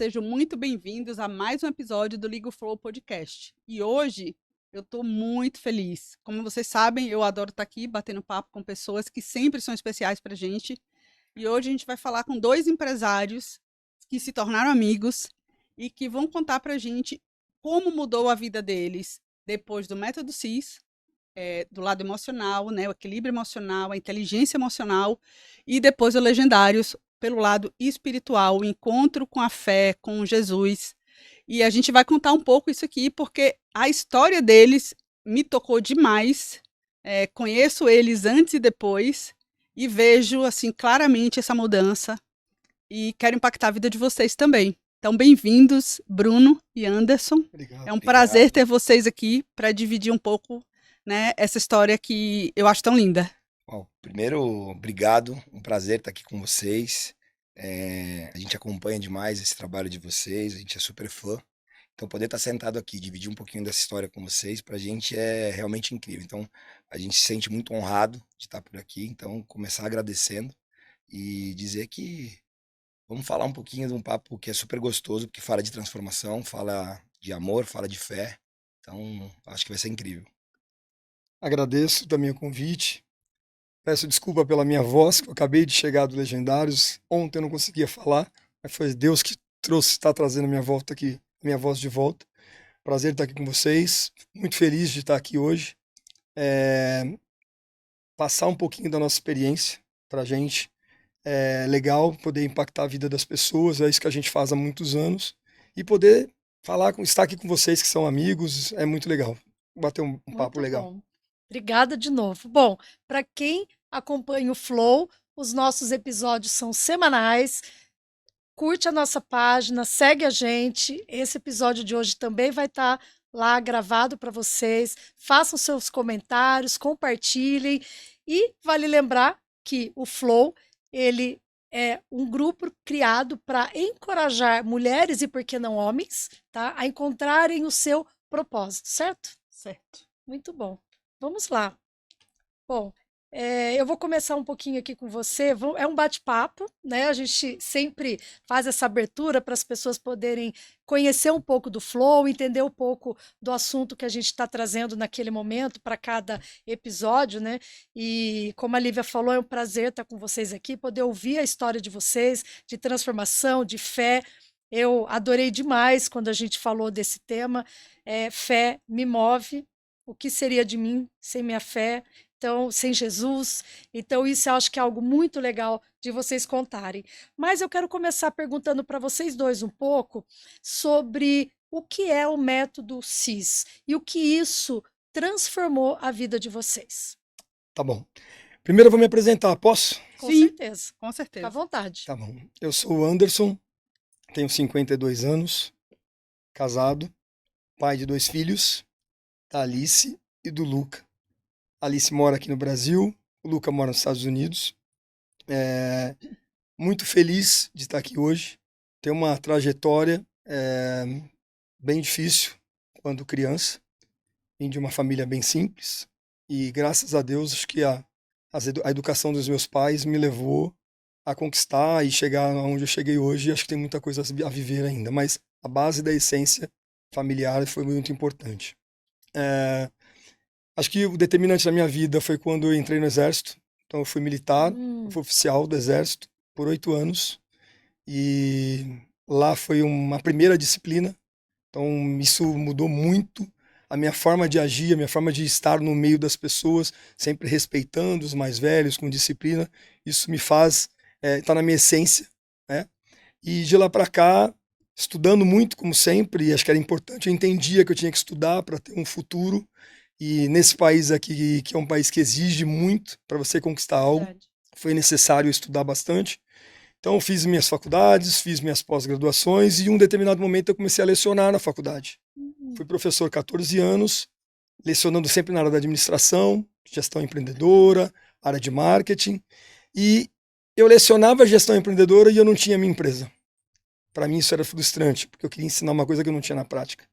sejam muito bem-vindos a mais um episódio do Liga o Flow Podcast. E hoje eu estou muito feliz. Como vocês sabem, eu adoro estar aqui batendo papo com pessoas que sempre são especiais para a gente. E hoje a gente vai falar com dois empresários que se tornaram amigos e que vão contar para a gente como mudou a vida deles depois do método CIS, do lado emocional, né, o equilíbrio emocional, a inteligência emocional, e depois o Legendários, pelo lado espiritual, o encontro com a fé, com Jesus. E a gente vai contar um pouco isso aqui, porque a história deles me tocou demais. Conheço eles antes e depois, e vejo assim claramente essa mudança, e quero impactar a vida de vocês também. Então, bem-vindos, Bruno e Anderson. Obrigado. É um prazer ter vocês aqui para dividir um pouco, né, essa história que eu acho tão linda. Bom, primeiro, obrigado, um prazer estar aqui com vocês. A gente acompanha demais esse trabalho de vocês, a gente é super fã. Então, poder estar sentado aqui, dividir um pouquinho dessa história com vocês, para a gente é realmente incrível. Então, a gente se sente muito honrado de estar por aqui. Então, começar agradecendo e dizer que vamos falar um pouquinho de um papo que é super gostoso, porque fala de transformação, fala de amor, fala de fé. Então, acho que vai ser incrível. Agradeço também o convite. Peço desculpa pela minha voz, que eu acabei de chegar do Legendários. Ontem eu não conseguia falar, mas foi Deus que está trazendo minha voz de volta. Prazer estar aqui com vocês. Muito feliz de estar aqui hoje. Passar um pouquinho da nossa experiência para a gente. É legal poder impactar a vida das pessoas, é isso que a gente faz há muitos anos. E poder estar aqui com vocês que são amigos, é muito legal. Bater um papo legal. Bom. Obrigada de novo. Bom, para quem acompanha o Flow, os nossos episódios são semanais. Curte a nossa página, segue a gente. Esse episódio de hoje também vai estar lá gravado para vocês. Façam seus comentários, compartilhem. E vale lembrar que o Flow, ele é um grupo criado para encorajar mulheres e, por que não, homens, tá, a encontrarem o seu propósito, certo? Certo. Muito bom. Vamos lá. Bom, eu vou começar um pouquinho aqui com você. É um bate-papo, né? A gente sempre faz essa abertura para as pessoas poderem conhecer um pouco do Flow, entender um pouco do assunto que a gente está trazendo naquele momento para cada episódio, né? E como a Lívia falou, é um prazer estar com vocês aqui, poder ouvir a história de vocês, de transformação, de fé. Eu adorei demais quando a gente falou desse tema. Fé me move. O que seria de mim sem minha fé? Então, sem Jesus. Então, isso eu acho que é algo muito legal de vocês contarem. Mas eu quero começar perguntando para vocês dois um pouco sobre o que é o método CIS e o que isso transformou a vida de vocês. Tá bom. Primeiro eu vou me apresentar, posso? Com Sim, certeza. com certeza. Fica à vontade. Tá bom. Eu sou o Anderson, tenho 52 anos, casado, pai de 2 filhos, da Alice e do Luca. A Alice mora aqui no Brasil, o Luca mora nos Estados Unidos. Muito feliz de estar aqui hoje. Tenho uma trajetória bem difícil quando criança. Vim de uma família bem simples e, graças a Deus, acho que a educação dos meus pais me levou a conquistar e chegar onde eu cheguei hoje. Acho que tem muita coisa a viver ainda, mas a base da essência familiar foi muito importante. Acho que o determinante da minha vida foi quando eu entrei no Exército. Então, eu fui militar, eu fui oficial do Exército por 8 anos. E lá foi uma primeira disciplina. Então, isso mudou muito a minha forma de agir, a minha forma de estar no meio das pessoas, sempre respeitando os mais velhos, com disciplina. Isso me faz estar na minha essência, né? E de lá para cá, estudando muito, como sempre, e acho que era importante, eu entendia que eu tinha que estudar para ter um futuro. E nesse país aqui, que é um país que exige muito para você conquistar algo, foi necessário estudar bastante. Então, eu fiz minhas faculdades, fiz minhas pós-graduações e em um determinado momento eu comecei a lecionar na faculdade. Fui professor 14 anos, lecionando sempre na área da administração, gestão empreendedora, área de marketing. E eu lecionava gestão empreendedora e eu não tinha minha empresa. Para mim isso era frustrante, porque eu queria ensinar uma coisa que eu não tinha na prática.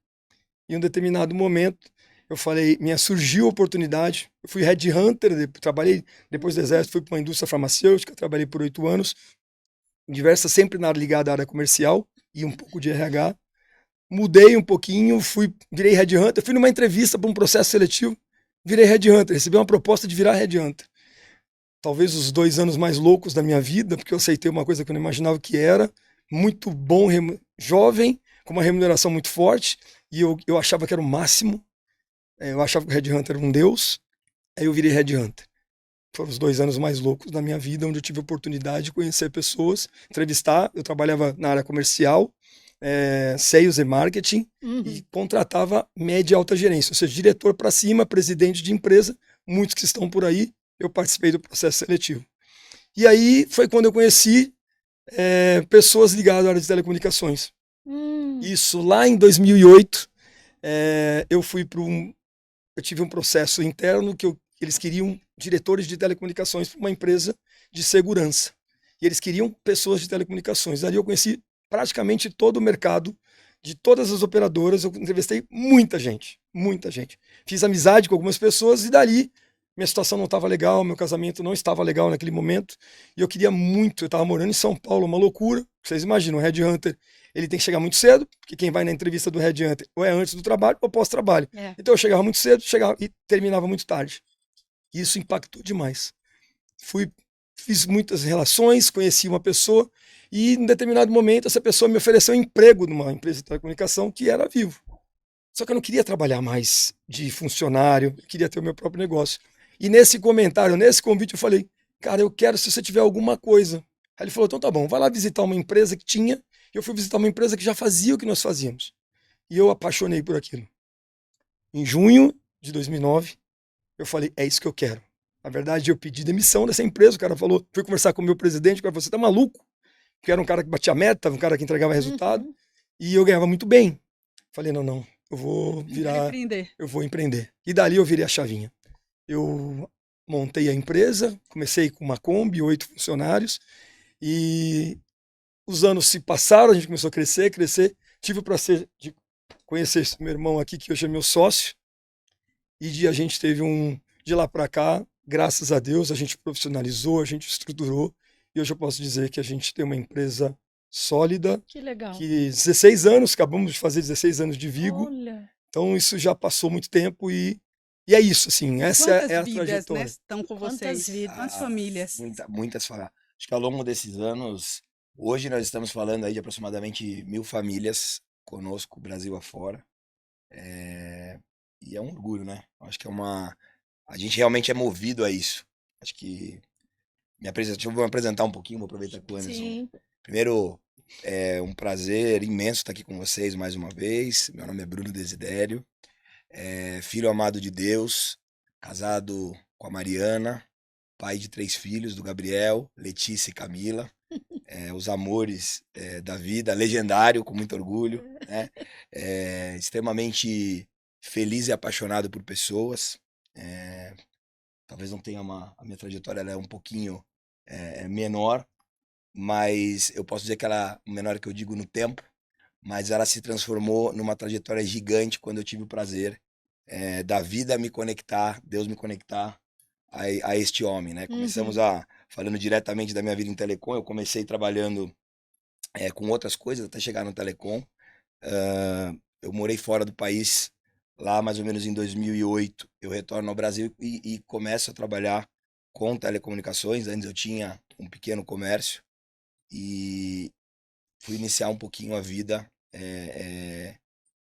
E em um determinado momento, eu falei, surgiu a oportunidade, eu fui headhunter, trabalhei depois do Exército, fui para uma indústria farmacêutica, trabalhei por 8 anos, sempre ligada à área comercial, e um pouco de RH. Mudei um pouquinho, virei headhunter, fui numa entrevista para um processo seletivo, virei headhunter, recebi uma proposta de virar headhunter. Talvez os 2 anos mais loucos da minha vida, porque eu aceitei uma coisa que eu não imaginava que era, muito bom, jovem, com uma remuneração muito forte, e eu achava que era o máximo, eu achava que o headhunter era um deus, aí eu virei headhunter. Foram os 2 anos mais loucos da minha vida, onde eu tive a oportunidade de conhecer pessoas, entrevistar. Eu trabalhava na área comercial, sales e marketing, e contratava média e alta gerência, ou seja, diretor para cima, presidente de empresa, muitos que estão por aí, eu participei do processo seletivo. E aí foi quando eu conheci pessoas ligadas à área de telecomunicações. Isso lá em 2008, eu tive um processo interno que eles queriam diretores de telecomunicações para uma empresa de segurança. E eles queriam pessoas de telecomunicações. Ali eu conheci praticamente todo o mercado, de todas as operadoras. Eu entrevistei muita gente, muita gente. Fiz amizade com algumas pessoas e dali minha situação não estava legal, meu casamento não estava legal naquele momento. E eu queria muito, eu estava morando em São Paulo, uma loucura. Vocês imaginam, o headhunter, ele tem que chegar muito cedo, porque quem vai na entrevista do headhunter ou é antes do trabalho ou pós-trabalho. Então eu chegava muito cedo, chegava e terminava muito tarde. E isso impactou demais. Fiz muitas relações, conheci uma pessoa e em determinado momento essa pessoa me ofereceu um emprego numa empresa de telecomunicação que era Vivo. Só que eu não queria trabalhar mais de funcionário, eu queria ter o meu próprio negócio. E nesse comentário, nesse convite, eu falei, cara, eu quero se você tiver alguma coisa. Aí ele falou, então tá bom, vai lá visitar uma empresa que tinha. Eu fui visitar uma empresa que já fazia o que nós fazíamos. E eu apaixonei por aquilo. Em junho de 2009, eu falei, é isso que eu quero. Na verdade, eu pedi demissão dessa empresa, o cara falou, fui conversar com o meu presidente, o cara falou, você tá maluco? Porque era um cara que batia meta, um cara que entregava resultado, e eu ganhava muito bem. Falei, não, eu vou eu vou empreender. E dali eu virei a chavinha. Eu montei a empresa, comecei com uma Kombi, 8 funcionários, e os anos se passaram, a gente começou a crescer. Tive o prazer de conhecer esse meu irmão aqui, que hoje é meu sócio, e a gente teve de lá para cá, graças a Deus, a gente profissionalizou, a gente estruturou, e hoje eu posso dizer que a gente tem uma empresa sólida. Que legal. Que 16 anos, acabamos de fazer 16 anos de Vigo. Olha. Então isso já passou muito tempo e é isso, assim, essa é a vidas, trajetória. Né, estão com vocês? Quantas vidas? Quantas famílias? Muitas. Acho que ao longo desses anos, hoje nós estamos falando aí de aproximadamente 1.000 famílias conosco, Brasil afora. E é um orgulho, né? Acho que a gente realmente é movido a isso. Acho que deixa eu me apresentar um pouquinho, vou aproveitar que o Anderson. Sim. Primeiro, é um prazer imenso estar aqui com vocês mais uma vez. Meu nome é Bruno Desidério, filho amado de Deus, casado com a Mariana, pai de 3 filhos, do Gabriel, Letícia e Camila. Os amores da vida, legendário, com muito orgulho, né? Extremamente feliz e apaixonado por pessoas. Talvez não tenha a minha trajetória ela é um pouquinho menor, mas eu posso dizer que ela, menor que eu digo no tempo, mas ela se transformou numa trajetória gigante quando eu tive o prazer da vida me conectar, Deus me conectar a este homem, né? Começamos falando diretamente da minha vida em telecom, eu comecei trabalhando com outras coisas até chegar no telecom. Eu morei fora do país, lá mais ou menos em 2008, eu retorno ao Brasil e começo a trabalhar com telecomunicações. Antes eu tinha um pequeno comércio e fui iniciar um pouquinho a vida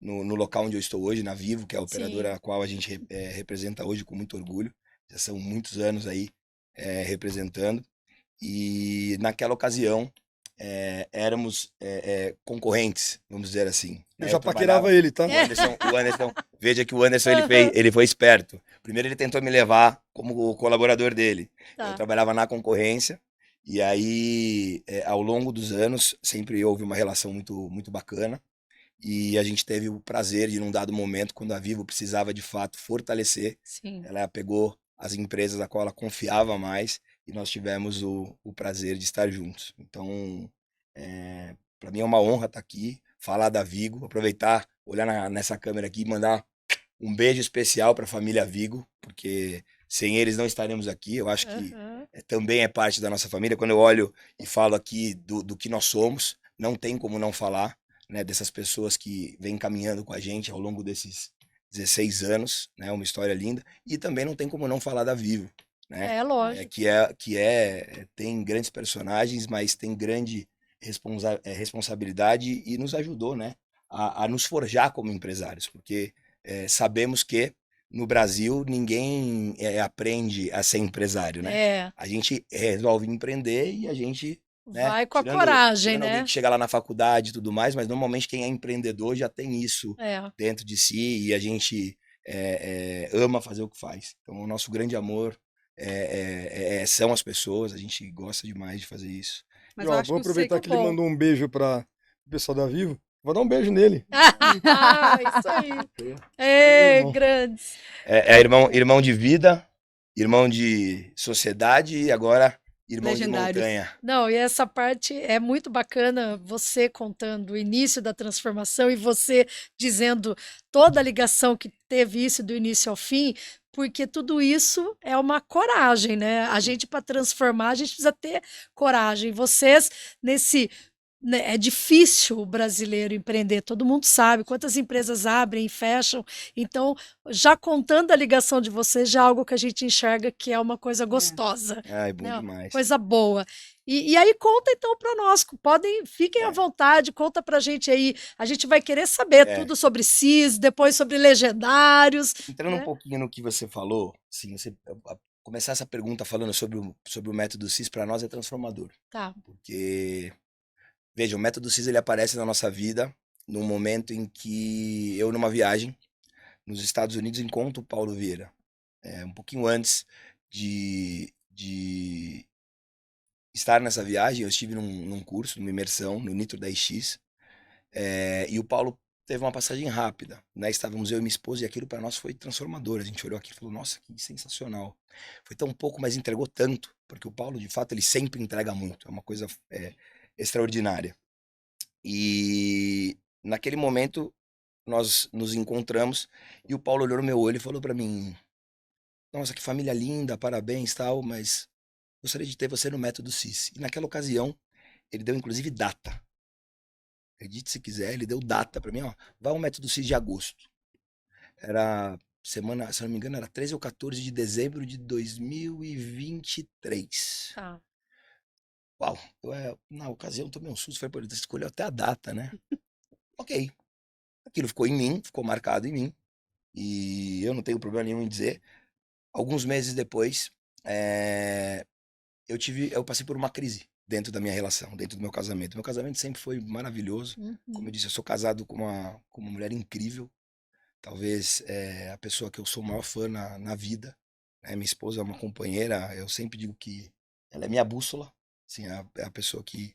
no local onde eu estou hoje, na Vivo, que é a operadora a qual a gente representa hoje com muito orgulho. Já são muitos anos aí representando. E naquela ocasião éramos concorrentes, vamos dizer assim. Eu já paquerava ele, tá? O Anderson, veja que o Anderson ele foi esperto. Primeiro ele tentou me levar como colaborador dele. Tá. Eu trabalhava na concorrência e aí ao longo dos anos sempre houve uma relação muito, muito bacana e a gente teve o prazer de num dado momento, quando a Vivo precisava de fato fortalecer, Sim. ela pegou as empresas a qual ela confiava mais e nós tivemos o prazer de estar juntos. Então, para mim é uma honra estar aqui, falar da Vigo, aproveitar, olhar nessa câmera aqui e mandar um beijo especial para a família Vigo, porque sem eles não estaremos aqui. Eu acho que também é parte da nossa família. Quando eu olho e falo aqui do que nós somos, não tem como não falar, né, dessas pessoas que vêm caminhando com a gente ao longo desses 16 anos, né, uma história linda, e também não tem como não falar da Vivo, né, Lógico. tem grandes personagens, mas tem grande responsabilidade e nos ajudou, né, a nos forjar como empresários, porque sabemos que no Brasil ninguém aprende a ser empresário, né? É, A gente resolve empreender e a gente, né, vai com a coragem, tirando alguém né? que chega lá na faculdade e tudo mais, mas normalmente quem é empreendedor já tem isso É. dentro de si e a gente ama fazer o que faz. Então, o nosso grande amor são as pessoas, a gente gosta demais de fazer isso. Mas E eu ó, acho vou que o aproveitar ciclo que ele bom. mandou um beijo para o pessoal da Vivo. Vou dar um beijo nele. Isso aí. Meu irmão. Grandes. É irmão de vida, irmão de sociedade e agora irmão de Legendários. montanha. Não, e essa parte é muito bacana, você contando o início da transformação e você dizendo toda a ligação que teve isso do início ao fim, porque tudo isso é uma coragem, né? A gente, para transformar, a gente precisa ter coragem. Vocês, nesse. É difícil o brasileiro empreender, todo mundo sabe quantas empresas abrem e fecham. Então, já contando a ligação de vocês, já é algo que a gente enxerga que é uma coisa gostosa, Ai, bom né? demais. Coisa boa. E aí conta então para nós, fiquem à vontade, conta pra gente aí. A gente vai querer saber tudo sobre CIS, depois sobre legendários. Entrando um pouquinho no que você falou, sim, começar essa pergunta falando sobre o método CIS para nós é transformador. Tá. Porque, veja, o método CIS ele aparece na nossa vida num momento em que eu, numa viagem nos Estados Unidos, encontro o Paulo Vieira. Um pouquinho antes de estar nessa viagem, eu estive num curso, numa imersão, no Nitro 10X, e o Paulo teve uma passagem rápida, né? Estávamos eu e minha esposa e aquilo para nós foi transformador. A gente olhou aqui e falou, nossa, que sensacional. Foi tão pouco, mas entregou tanto, porque o Paulo, de fato, ele sempre entrega muito. É uma coisa extraordinária. E naquele momento nós nos encontramos e o Paulo olhou no meu olho e falou para mim, nossa, que família linda, parabéns, tal, mas gostaria de ter você no método CIS. E naquela ocasião, ele deu inclusive data. Acredite se quiser, ele deu data para mim, ó, vai ao método CIS de agosto. Era semana, se não me engano, era 13 ou 14 de dezembro de 2023. Tá. Uau, na ocasião tomei um susto, falei, pô, ele escolheu até a data, né? Ok. Aquilo ficou em mim, ficou marcado em mim. E eu não tenho problema nenhum em dizer. Alguns meses depois, eu passei por uma crise dentro da minha relação, dentro do meu casamento. Meu casamento sempre foi maravilhoso. Como eu disse, eu sou casado com uma mulher incrível. Talvez a pessoa que eu sou o maior fã na vida. Né? Minha esposa é uma companheira. Eu sempre digo que ela é minha bússola. Assim, é a pessoa que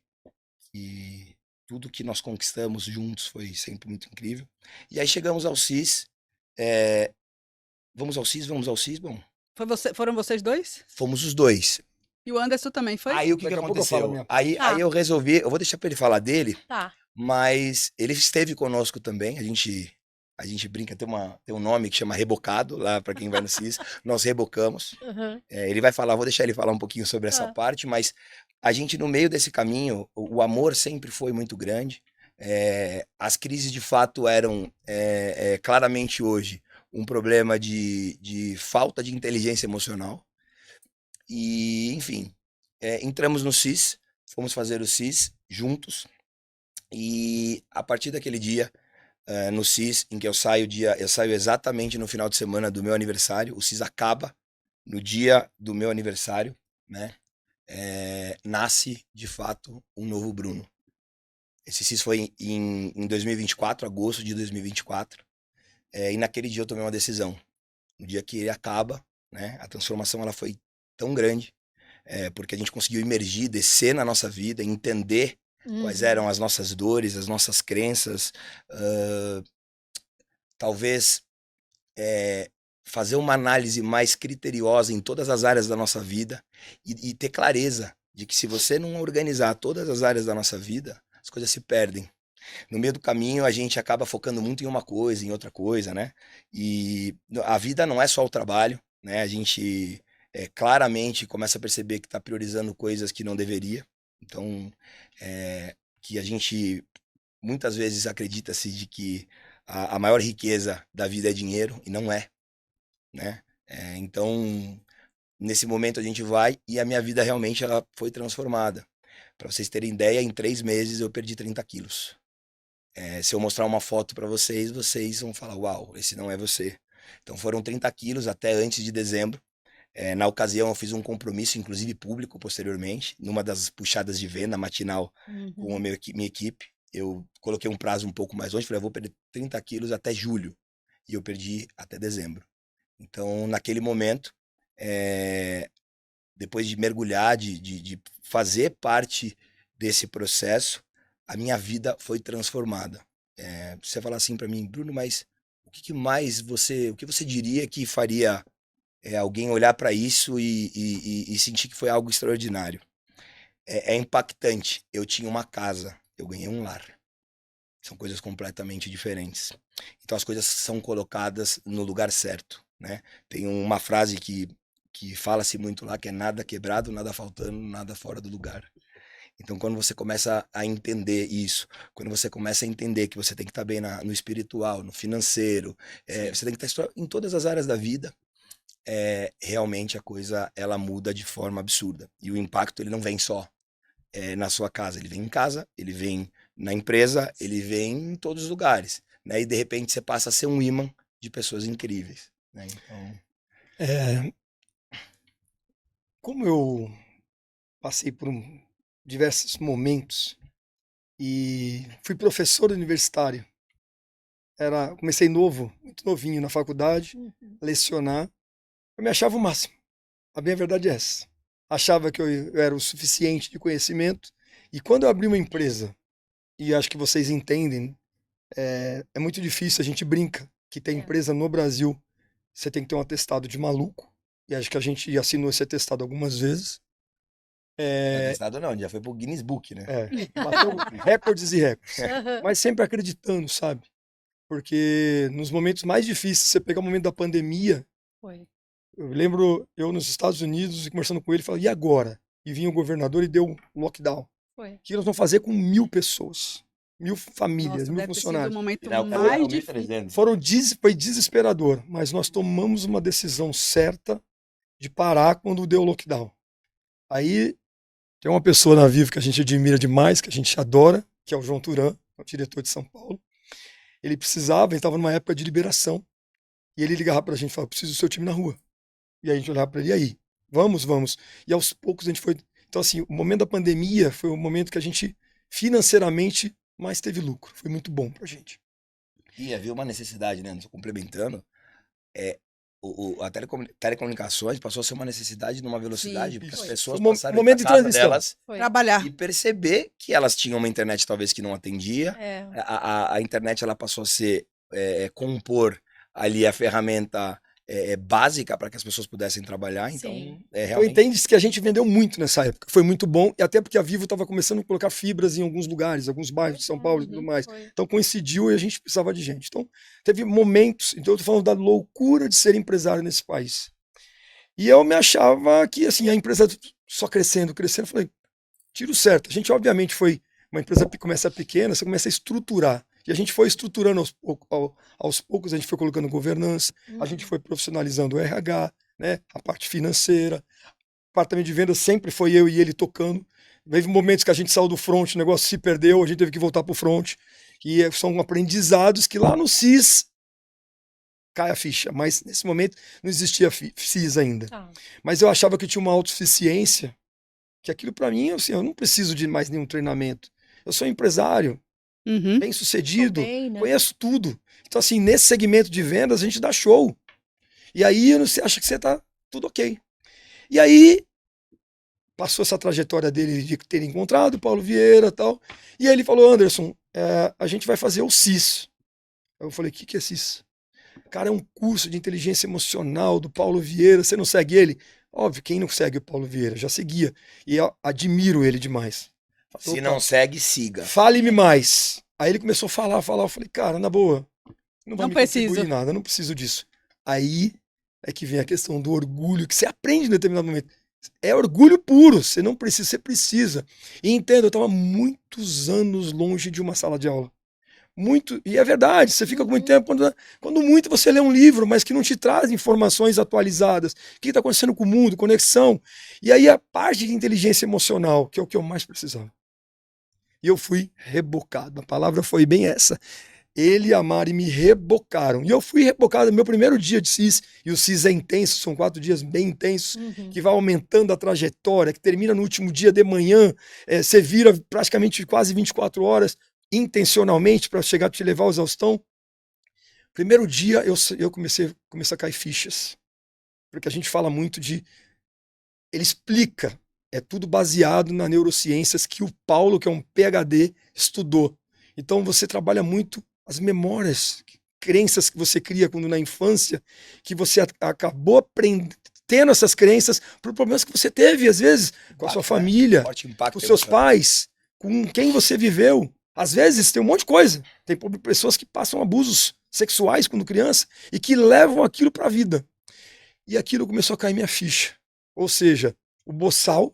tudo que nós conquistamos juntos foi sempre muito incrível. E aí chegamos ao CIS. Vamos ao CIS, bom. Foram vocês dois? Fomos os dois. E o Anderson também foi? Aí o que Daqui a pouco eu aconteceu? falo a minha. Aí eu resolvi, eu vou deixar para ele falar dele, Tá. mas ele esteve conosco também. A gente brinca, tem um nome que chama rebocado, lá para quem vai no CIS, nós rebocamos. Uhum. Ele vai falar, vou deixar ele falar um pouquinho sobre essa parte, mas a gente no meio desse caminho, o amor sempre foi muito grande. As crises de fato eram claramente hoje um problema de falta de inteligência emocional. E, enfim, entramos no CIS, fomos fazer o CIS juntos. E a partir daquele dia, no CIS, em que eu saio exatamente no final de semana do meu aniversário, o CIS acaba no dia do meu aniversário, né? Nasce, de fato, um novo Bruno. Esse CIS foi em 2024, agosto de 2024. E naquele dia eu tomei uma decisão. No dia que ele acaba, né? A transformação ela foi tão grande, porque a gente conseguiu imergir, descer na nossa vida, entender quais eram as nossas dores, as nossas crenças, talvez fazer uma análise mais criteriosa em todas as áreas da nossa vida e ter clareza de que se você não organizar todas as áreas da nossa vida, as coisas se perdem. No meio do caminho, a gente acaba focando muito em uma coisa, em outra coisa, né? E a vida não é só o trabalho, né? A gente claramente começa a perceber que está priorizando coisas que não deveria. Então, que a gente muitas vezes acredita-se de que a maior riqueza da vida é dinheiro, e não é, né? Então, nesse momento a gente vai e a minha vida realmente ela foi transformada. Para vocês terem ideia, em 3 meses eu perdi 30 quilos. Se eu mostrar uma foto para vocês, vocês vão falar, uau, esse não é você. Então foram 30 quilos até antes de dezembro. Na ocasião eu fiz um compromisso, inclusive público, posteriormente, numa das puxadas de venda matinal com a minha equipe. Eu coloquei um prazo um pouco mais longe, falei, eu vou perder 30 quilos até julho. E eu perdi até dezembro. Então, naquele momento, depois de mergulhar, de fazer parte desse processo, a minha vida foi transformada. Você falar assim para mim, Bruno, mas o que você diria que faria alguém olhar para isso e sentir que foi algo extraordinário? É impactante. Eu tinha uma casa, eu ganhei um lar. São coisas completamente diferentes. Então as coisas são colocadas no lugar certo, né? Tem uma frase que fala-se muito lá, que é nada quebrado, nada faltando, nada fora do lugar. Então quando você começa a entender isso, quando você começa a entender que você tem que estar bem no espiritual, no financeiro, você tem que estar em todas as áreas da vida, realmente a coisa ela muda de forma absurda. E o impacto ele não vem só na sua casa, ele vem em casa, ele vem na empresa, ele vem em todos os lugares, né? E de repente você passa a ser um imã de pessoas incríveis, né? Então... Como eu passei por diversos momentos e fui professor universitário, comecei muito novinho na faculdade, lecionar, eu me achava o máximo. A minha verdade é essa. Achava que eu era o suficiente de conhecimento, e quando eu abri uma empresa, e acho que vocês entendem, é muito difícil, a gente brinca que tem empresa no Brasil, você tem que ter um atestado de maluco, e acho que a gente assinou esse atestado algumas vezes. Atestado não, já foi pro Guinness Book, né? Bateu recordes e recordes. Mas sempre acreditando, sabe? Porque nos momentos mais difíceis, você pegar o momento da pandemia, eu lembro eu nos Estados Unidos conversando com ele, falando, e agora? E vinha o governador e deu um lockdown. O que nós vamos fazer com 1.000 pessoas? 1.000 famílias, 1.000 funcionários. Um momento mais difícil. Foi desesperador, mas nós tomamos uma decisão certa de parar quando deu o lockdown. Aí tem uma pessoa na Vivo que a gente admira demais, que a gente adora, que é o João Turan, o diretor de São Paulo. Ele estava numa época de liberação, e ele ligava pra gente e falava, preciso do seu time na rua. E aí a gente olhava pra ele, e aí? Vamos. E aos poucos a gente foi... Então assim, o momento da pandemia foi o momento que a gente financeiramente mais teve lucro. Foi muito bom pra gente. E havia uma necessidade, né? Complementando, a telecomunicações passou a ser uma necessidade numa velocidade, porque as pessoas passaram momento de transição delas trabalhar e perceber que elas tinham uma internet talvez que não atendia. A internet ela passou a ser compor ali a ferramenta básica para que as pessoas pudessem trabalhar. Então, realmente... Eu entendo que a gente vendeu muito nessa época. Foi muito bom, e até porque a Vivo estava começando a colocar fibras em alguns lugares, alguns bairros de São Paulo e tudo mais. Então coincidiu e a gente precisava de gente. Então teve momentos, então eu tô falando da loucura de ser empresário nesse país. E eu me achava que assim, a empresa só crescendo. Eu falei, tiro certo. A gente obviamente foi uma empresa que começa pequena, você começa a estruturar. E a gente foi estruturando aos poucos, a gente foi colocando governança, a gente foi profissionalizando o RH, né, a parte financeira. O departamento de vendas sempre foi eu e ele tocando. Teve momentos que a gente saiu do front, o negócio se perdeu, a gente teve que voltar para o front. E são aprendizados que lá no CIS cai a ficha. Mas nesse momento não existia CIS ainda. Mas eu achava que tinha uma autossuficiência, que aquilo para mim, assim, eu não preciso de mais nenhum treinamento. Eu sou empresário. Bem sucedido, né? Conheço tudo. Então, assim, nesse segmento de vendas, a gente dá show. E aí, você acha que você tá tudo ok. E aí, passou essa trajetória dele de ter encontrado o Paulo Vieira e tal. E aí ele falou, Anderson, a gente vai fazer o CIS. Eu falei, o que é CIS? Cara, é um curso de inteligência emocional do Paulo Vieira. Você não segue ele? Óbvio, quem não segue o Paulo Vieira? Já seguia. E eu admiro ele demais. Se não segue, siga. Fale-me mais. Aí ele começou a falar. Eu falei, cara, na boa, não vai me contribuir nada, não preciso disso. Aí é que vem a questão do orgulho, que você aprende em determinado momento. É orgulho puro, você não precisa, você precisa. E entenda, eu estava muitos anos longe de uma sala de aula. Muito, e é verdade, você fica com muito tempo, quando muito você lê um livro, mas que não te traz informações atualizadas, o que está acontecendo com o mundo, conexão, e aí a parte de inteligência emocional, que é o que eu mais precisava. E eu fui rebocado, a palavra foi bem essa. Ele e a Mari me rebocaram, e eu fui rebocado no meu primeiro dia de CIS, e o CIS é intenso, são 4 dias bem intensos, que vai aumentando a trajetória, que termina no último dia de manhã, você vira praticamente quase 24 horas, intencionalmente para chegar a te levar à exaustão. Primeiro dia eu comecei a cair fichas, porque a gente fala muito ele explica, é tudo baseado na neurociências que o Paulo, que é um PhD, estudou. Então você trabalha muito as memórias, crenças que você cria quando na infância, que você acabou tendo essas crenças por problemas que você teve, às vezes, com a sua família, com os seus pais, com quem você viveu. Às vezes tem um monte de coisa. Tem pessoas que passam abusos sexuais quando criança e que levam aquilo para a vida. E aquilo começou a cair minha ficha. Ou seja, o boçal,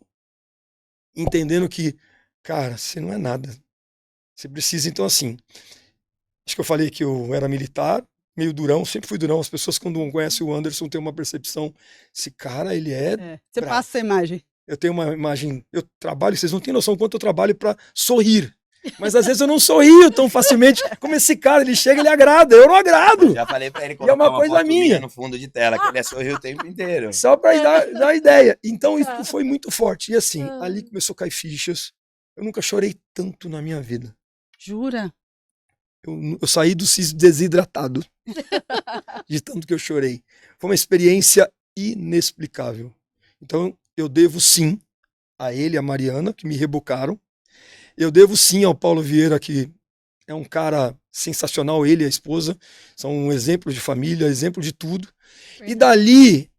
entendendo que, cara, você não é nada. Você precisa, então, assim. Acho que eu falei que eu era militar, meio durão, sempre fui durão. As pessoas, quando conhecem o Anderson, têm uma percepção. Esse cara, ele é. Você bravo. passa essa imagem. Eu tenho uma imagem. Eu trabalho, vocês não têm noção quanto eu trabalho para sorrir. Mas às vezes eu não sorrio tão facilmente como esse cara, ele chega e ele agrada, eu não agrado. Já falei pra ele E é uma colocar coisa foto minha no fundo de tela, que ele sorriu o tempo inteiro. só para dar ideia. Então isso foi muito forte. E assim, ali começou a cair fichas. Eu nunca chorei tanto na minha vida. Jura? Eu saí do CIS desidratado de tanto que eu chorei. Foi uma experiência inexplicável. Então eu devo sim a ele e a Mariana, que me rebocaram. Eu devo sim ao Paulo Vieira, que é um cara sensacional, ele e a esposa, são um exemplo de família, exemplo de tudo. E dali,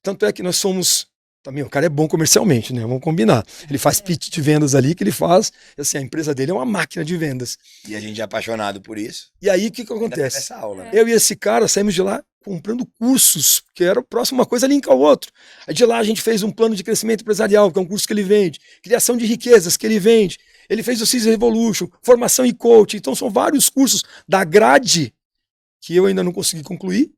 tanto é que nós somos, também o cara é bom comercialmente, né? Vamos combinar. Ele faz pitch de vendas ali, que ele faz, assim, a empresa dele é uma máquina de vendas. E a gente é apaixonado por isso. E aí, o que acontece? Essa aula, né? Eu e esse cara saímos de lá comprando cursos, que era o próximo, uma coisa linka ao outro. Aí de lá a gente fez um plano de crescimento empresarial, que é um curso que ele vende, criação de riquezas que ele vende. Ele fez o CIS Revolution, formação e coach. Então são vários cursos da grade que eu ainda não consegui concluir.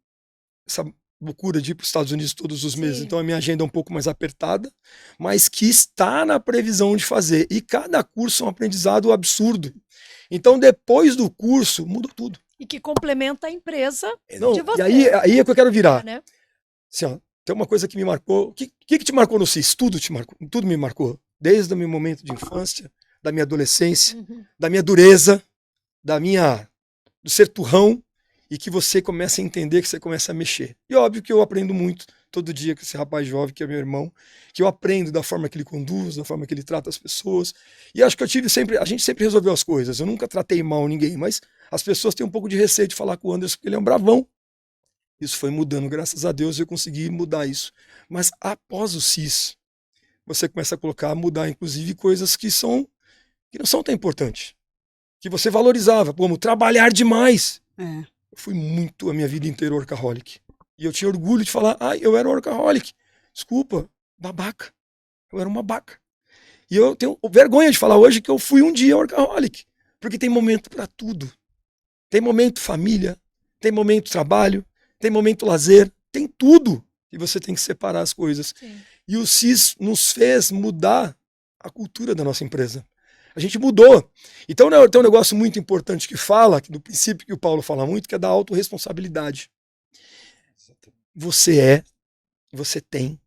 Essa loucura de ir para os Estados Unidos todos os meses. Então a minha agenda é um pouco mais apertada, mas que está na previsão de fazer. E cada curso é um aprendizado absurdo. Então depois do curso, muda tudo. E que complementa a empresa Não, de você. E aí é que eu quero virar. Né? Assim, ó, tem uma coisa que me marcou. O que te marcou no CIS? Tudo te marcou. Tudo me marcou. Desde o meu momento de infância, da minha adolescência, da minha dureza, do ser turrão, e que você começa a entender, que você começa a mexer. E óbvio que eu aprendo muito todo dia com esse rapaz jovem, que é meu irmão, que eu aprendo da forma que ele conduz, da forma que ele trata as pessoas. E acho que a gente sempre resolveu as coisas. Eu nunca tratei mal ninguém, mas as pessoas têm um pouco de receio de falar com o Anderson, porque ele é um bravão. Isso foi mudando, graças a Deus eu consegui mudar isso. Mas após o CIS, você começa a mudar inclusive coisas que não são tão importantes, que você valorizava, como trabalhar demais. Eu fui muito a minha vida inteira workaholic. E eu tinha orgulho de falar, eu era workaholic. Desculpa, babaca. Eu era uma babaca. E eu tenho vergonha de falar hoje que eu fui um dia workaholic. Porque tem momento para tudo. Tem momento família, tem momento trabalho, tem momento lazer, tem tudo. E você tem que separar as coisas. Sim. E o CIS nos fez mudar a cultura da nossa empresa. A gente mudou. Então tem um negócio muito importante que fala, que do princípio que o Paulo fala muito, que é da autorresponsabilidade. Você tem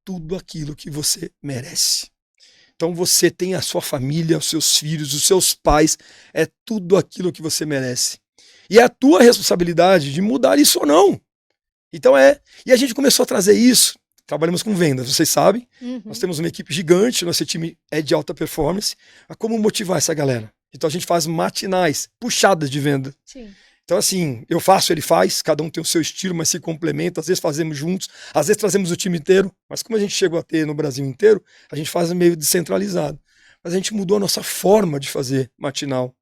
tudo aquilo que você merece. Então você tem a sua família, os seus filhos, os seus pais, é tudo aquilo que você merece. E é a tua responsabilidade de mudar isso ou não. Então e a gente começou a trazer isso. Trabalhamos com vendas, vocês sabem. Nós temos uma equipe gigante, nosso time é de alta performance. Mas como motivar essa galera? Então a gente faz matinais, puxadas de venda. Sim. Então assim, eu faço, ele faz, cada um tem o seu estilo, mas se complementa. Às vezes fazemos juntos, às vezes trazemos o time inteiro. Mas como a gente chegou a ter no Brasil inteiro, a gente faz meio descentralizado. Mas a gente mudou a nossa forma de fazer matinal.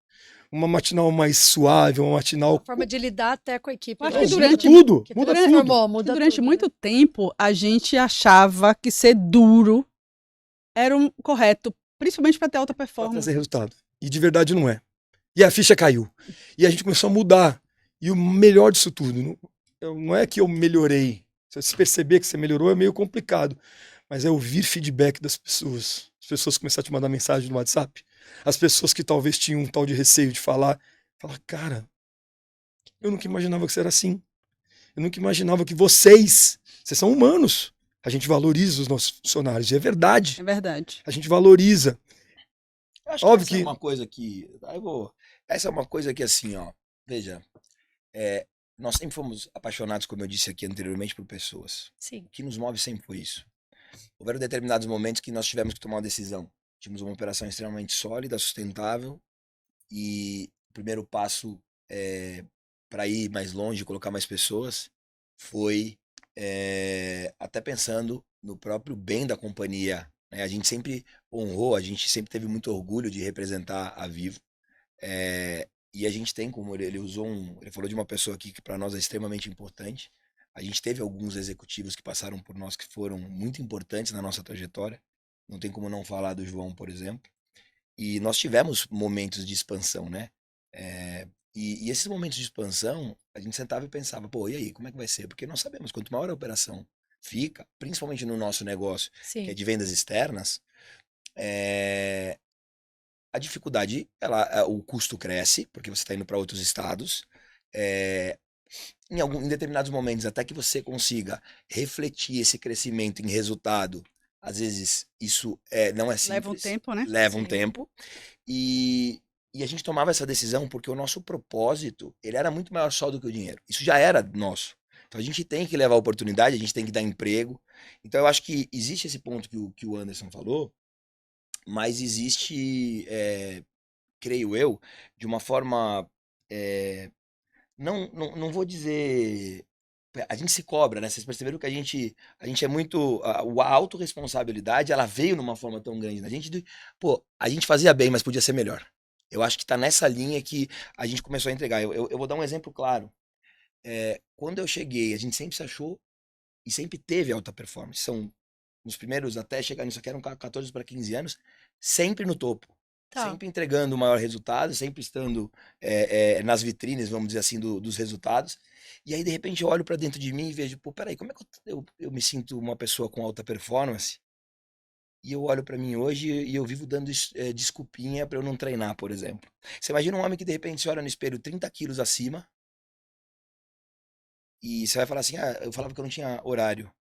uma matinal mais suave, uma matinal... A forma de lidar até com a equipe. Acho né? que Muda durante- tudo, Que muda transformou, tudo. muda Durante tudo, muito né? tempo, a gente achava que ser duro era um correto, principalmente para ter alta Pra performance. trazer resultado. E de verdade não é. E a ficha caiu. E a gente começou a mudar. E o melhor disso tudo, não é que eu melhorei. Se você perceber que você melhorou é meio complicado. Mas é ouvir feedback das pessoas. As pessoas começaram a te mandar mensagem no WhatsApp. As pessoas que talvez tinham um tal de receio de falar. Falar, cara, eu nunca imaginava que você era assim. Eu nunca imaginava que vocês são humanos. A gente valoriza os nossos funcionários. E é verdade. É verdade. A gente valoriza. Eu acho Óbvio que essa que- é uma coisa que. Essa é uma coisa que, assim, ó. Veja, nós sempre fomos apaixonados, como eu disse aqui anteriormente, por pessoas. Sim. O que nos move sempre foi isso. Houveram determinados momentos que nós tivemos que tomar uma decisão. Tínhamos uma operação extremamente sólida, sustentável, e o primeiro passo para ir mais longe, colocar mais pessoas, foi até pensando no próprio bem da companhia, né? A gente sempre honrou, a gente sempre teve muito orgulho de representar a Vivo. E a gente tem, como ele falou de uma pessoa aqui que para nós é extremamente importante. A gente teve alguns executivos que passaram por nós que foram muito importantes na nossa trajetória. Não tem como não falar do João, por exemplo. E nós tivemos momentos de expansão, né? E esses momentos de expansão, a gente sentava e pensava, pô, e aí, como é que vai ser? Porque nós sabemos, quanto maior a operação fica, principalmente no nosso negócio, que é Sim. de vendas externas, a dificuldade, o custo cresce, porque você está indo para outros estados. Em determinados momentos, até que você consiga refletir esse crescimento em resultado, às vezes isso não é simples. Leva um tempo, né? Leva um Sim. tempo. E a gente tomava essa decisão porque o nosso propósito, ele era muito maior só do que o dinheiro. Isso já era nosso. Então a gente tem que levar oportunidade, a gente tem que dar emprego. Então eu acho que existe esse ponto que o Anderson falou, mas existe, creio eu, de uma forma, não vou dizer, a gente se cobra, né? Vocês perceberam que a gente é muito, a autorresponsabilidade, ela veio numa forma tão grande na gente, pô, a gente fazia bem, mas podia ser melhor. Eu acho que tá nessa linha que a gente começou a entregar. Eu vou dar um exemplo claro. Quando eu cheguei, a gente sempre se achou e sempre teve alta performance. Nos primeiros, até chegar nisso aqui, eram 14 para 15 anos, sempre no topo. Tá. Sempre entregando o maior resultado, sempre estando nas vitrines, vamos dizer assim, dos resultados. E aí, de repente, eu olho para dentro de mim e vejo, pô, peraí, como é que eu me sinto uma pessoa com alta performance? E eu olho para mim hoje e eu vivo dando desculpinha para eu não treinar, por exemplo. Você imagina um homem que, de repente, se olha no espelho 30 quilos acima e você vai falar assim, eu falava que eu não tinha horário.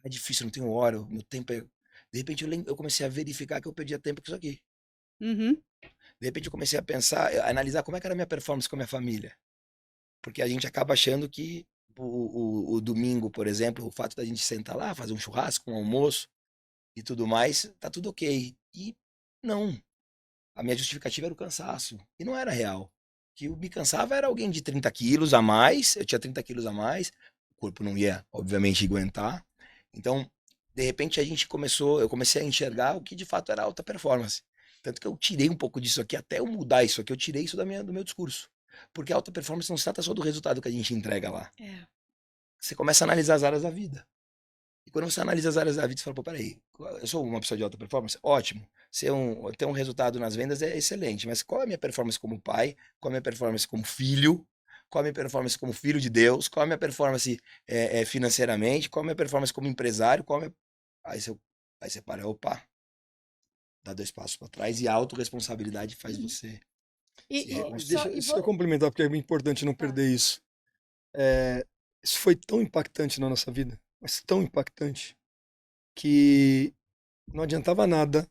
É difícil, eu não tenho hora, meu tempo é... De repente, eu comecei a verificar que eu perdia tempo com isso aqui. Uhum. De repente eu comecei a pensar, a analisar como é que era a minha performance com a minha família. Porque a gente acaba achando que o domingo, por exemplo, o fato da gente sentar lá, fazer um churrasco, um almoço e tudo mais, tá tudo ok. E não. A minha justificativa era o cansaço. E não era real. O que me cansava era alguém de 30 quilos a mais, eu tinha 30 quilos a mais, o corpo não ia, obviamente, aguentar. Então, de repente, eu comecei a enxergar o que de fato era alta performance. Tanto que eu tirei um pouco disso aqui, até eu mudar isso aqui, eu tirei isso do meu discurso. Porque a alta performance não se trata só do resultado que a gente entrega lá. Você começa a analisar as áreas da vida. E quando você analisa as áreas da vida, você fala, pô, peraí, eu sou uma pessoa de alta performance? Ótimo. Ter um resultado nas vendas é excelente, mas qual é a minha performance como pai? Qual é a minha performance como filho? Qual é a minha performance como filho de Deus? Qual é a minha performance financeiramente? Qual é a minha performance como empresário? Aí você para, opa, dá 2 passos para trás e a autorresponsabilidade faz você. Deixa eu complementar, porque é importante não perder isso. Isso foi tão impactante na nossa vida, mas tão impactante, que não adiantava nada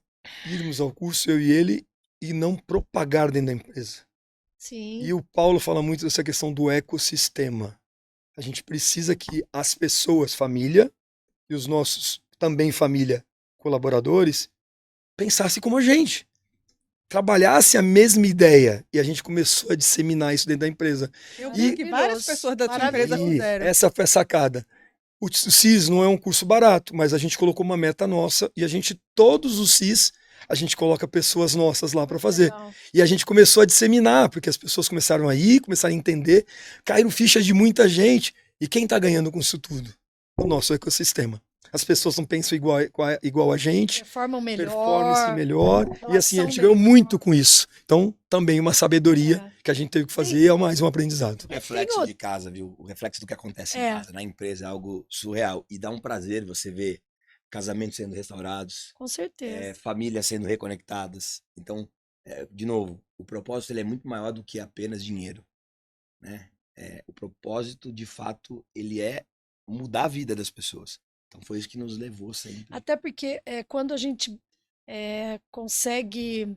irmos ao curso, eu e ele, e não propagar dentro da empresa. Sim. E o Paulo fala muito dessa questão do ecossistema. A gente precisa que as pessoas, família, e os nossos, também família, colaboradores, pensassem como a gente. Trabalhasse a mesma ideia. E a gente começou a disseminar isso dentro da empresa. Eu vi que várias Maravilhoso, pessoas da sua empresa maravilhoso. fizeram. Essa foi a sacada. O CIS não é um curso barato, mas a gente colocou uma meta nossa e todos os CIS, a gente coloca pessoas nossas lá para fazer. Legal. E a gente começou a disseminar, porque as pessoas começaram a ir, começaram a entender, caíram fichas de muita gente. E quem está ganhando com isso tudo? O nosso ecossistema. As pessoas não pensam igual a gente, Performam melhor. performance melhor, e assim, a relação gente ganhou melhor. muito com isso. Então, também uma sabedoria É. que a gente teve que fazer, é mais um aprendizado. O reflexo outro- de casa, viu? O reflexo do que acontece em É. casa, na empresa, é algo surreal. E dá um prazer você ver casamentos sendo restaurados, Com certeza. famílias sendo reconectadas. Então, de novo, o propósito ele é muito maior do que apenas dinheiro, né? O propósito, de fato, ele é mudar a vida das pessoas. Então, foi isso que nos levou sempre. Até porque quando a gente consegue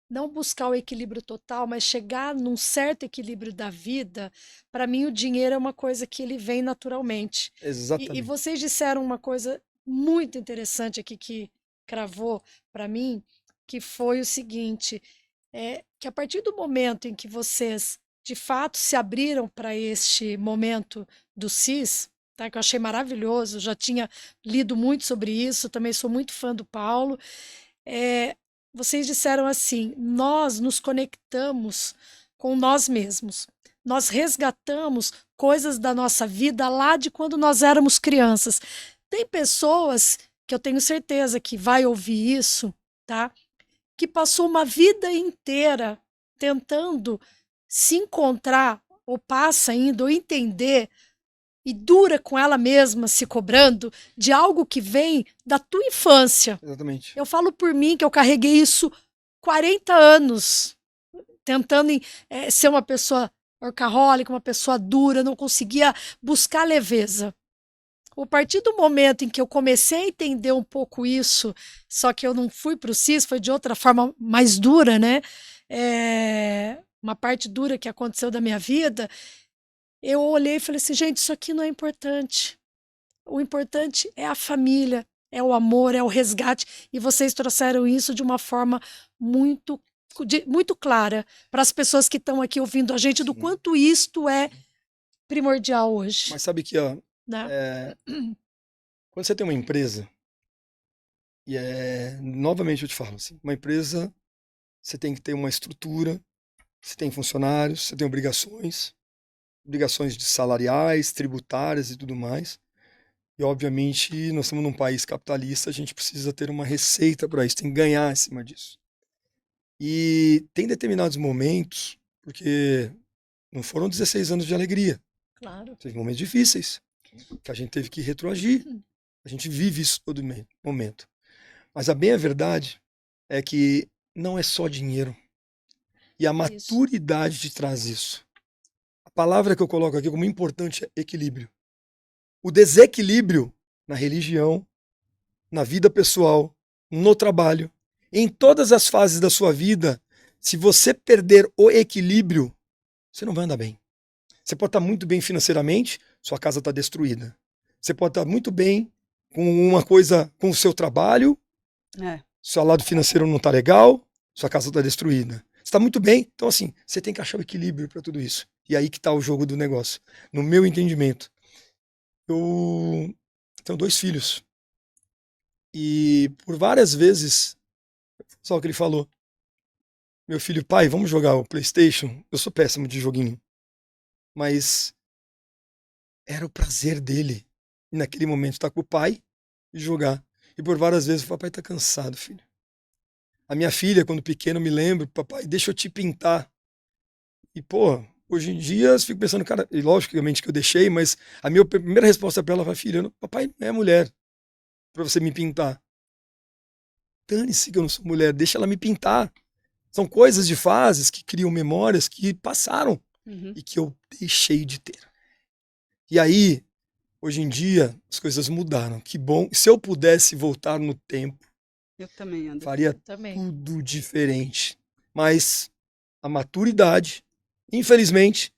não buscar o equilíbrio total, mas chegar num certo equilíbrio da vida, para mim o dinheiro é uma coisa que ele vem naturalmente. E Exatamente. vocês disseram uma coisa muito interessante aqui que cravou para mim, que foi o seguinte, que a partir do momento em que vocês de fato se abriram para este momento do CIS, tá, que eu achei maravilhoso, já tinha lido muito sobre isso, também sou muito fã do Paulo, vocês disseram assim, nós nos conectamos com nós mesmos, nós resgatamos coisas da nossa vida lá de quando nós éramos crianças. Tem pessoas que eu tenho certeza que vai ouvir isso, tá? Que passou uma vida inteira tentando se encontrar, ou passa ainda, ou entender, e dura com ela mesma se cobrando de algo que vem da tua infância. Exatamente. Eu falo por mim que eu carreguei isso 40 anos, tentando ser uma pessoa workaholic, uma pessoa dura, não conseguia buscar leveza. A partir do momento em que eu comecei a entender um pouco isso, só que eu não fui para o CIS, foi de outra forma mais dura, né? Uma parte dura que aconteceu da minha vida, eu olhei e falei assim, gente, isso aqui não é importante. O importante é a família, é o amor, é o resgate. E vocês trouxeram isso de uma forma muito clara para as pessoas que estão aqui ouvindo a gente, do Sim. quanto isto é primordial hoje. Mas sabe que, ó, Né? quando você tem uma empresa, e novamente eu te falo, assim, uma empresa, você tem que ter uma estrutura, você tem funcionários, você tem obrigações de salariais, tributárias e tudo mais. E, obviamente, nós estamos num país capitalista, a gente precisa ter uma receita para isso, tem que ganhar em cima disso. E tem determinados momentos, porque não foram 16 anos de alegria, Claro. teve momentos difíceis, que a gente teve que retroagir. A gente vive isso todo momento. Mas a verdade é que não é só dinheiro. E a maturidade te traz isso. A palavra que eu coloco aqui como importante é equilíbrio. O desequilíbrio na religião, na vida pessoal, no trabalho, em todas as fases da sua vida, se você perder o equilíbrio, você não vai andar bem. Você pode estar muito bem financeiramente, sua casa está destruída. Você pode estar muito bem com uma coisa, com o seu trabalho, seu lado financeiro não está legal, sua casa está destruída. Você está muito bem, então assim, você tem que achar o equilíbrio para tudo isso. E aí que está o jogo do negócio. No meu entendimento, eu tenho 2 filhos. E por várias vezes, só o que ele falou, meu filho, pai, vamos jogar o PlayStation? Eu sou péssimo de joguinho. Mas era o prazer dele, naquele momento, estar com o pai e jogar. E por várias vezes, o papai tá cansado, filho. A minha filha, quando pequena, eu me lembro, papai, deixa eu te pintar. E, pô, hoje em dia, eu fico pensando, cara, e logicamente que eu deixei, mas a minha primeira resposta pra ela foi, filha, papai não é mulher pra você me pintar. Dane-se que eu não sou mulher, deixa ela me pintar. São coisas de fases que criam memórias que passaram e que eu deixei de ter. E aí, hoje em dia, as coisas mudaram. Que bom. Se eu pudesse voltar no tempo, eu também, Anderson. faria tudo diferente. Mas a maturidade, infelizmente,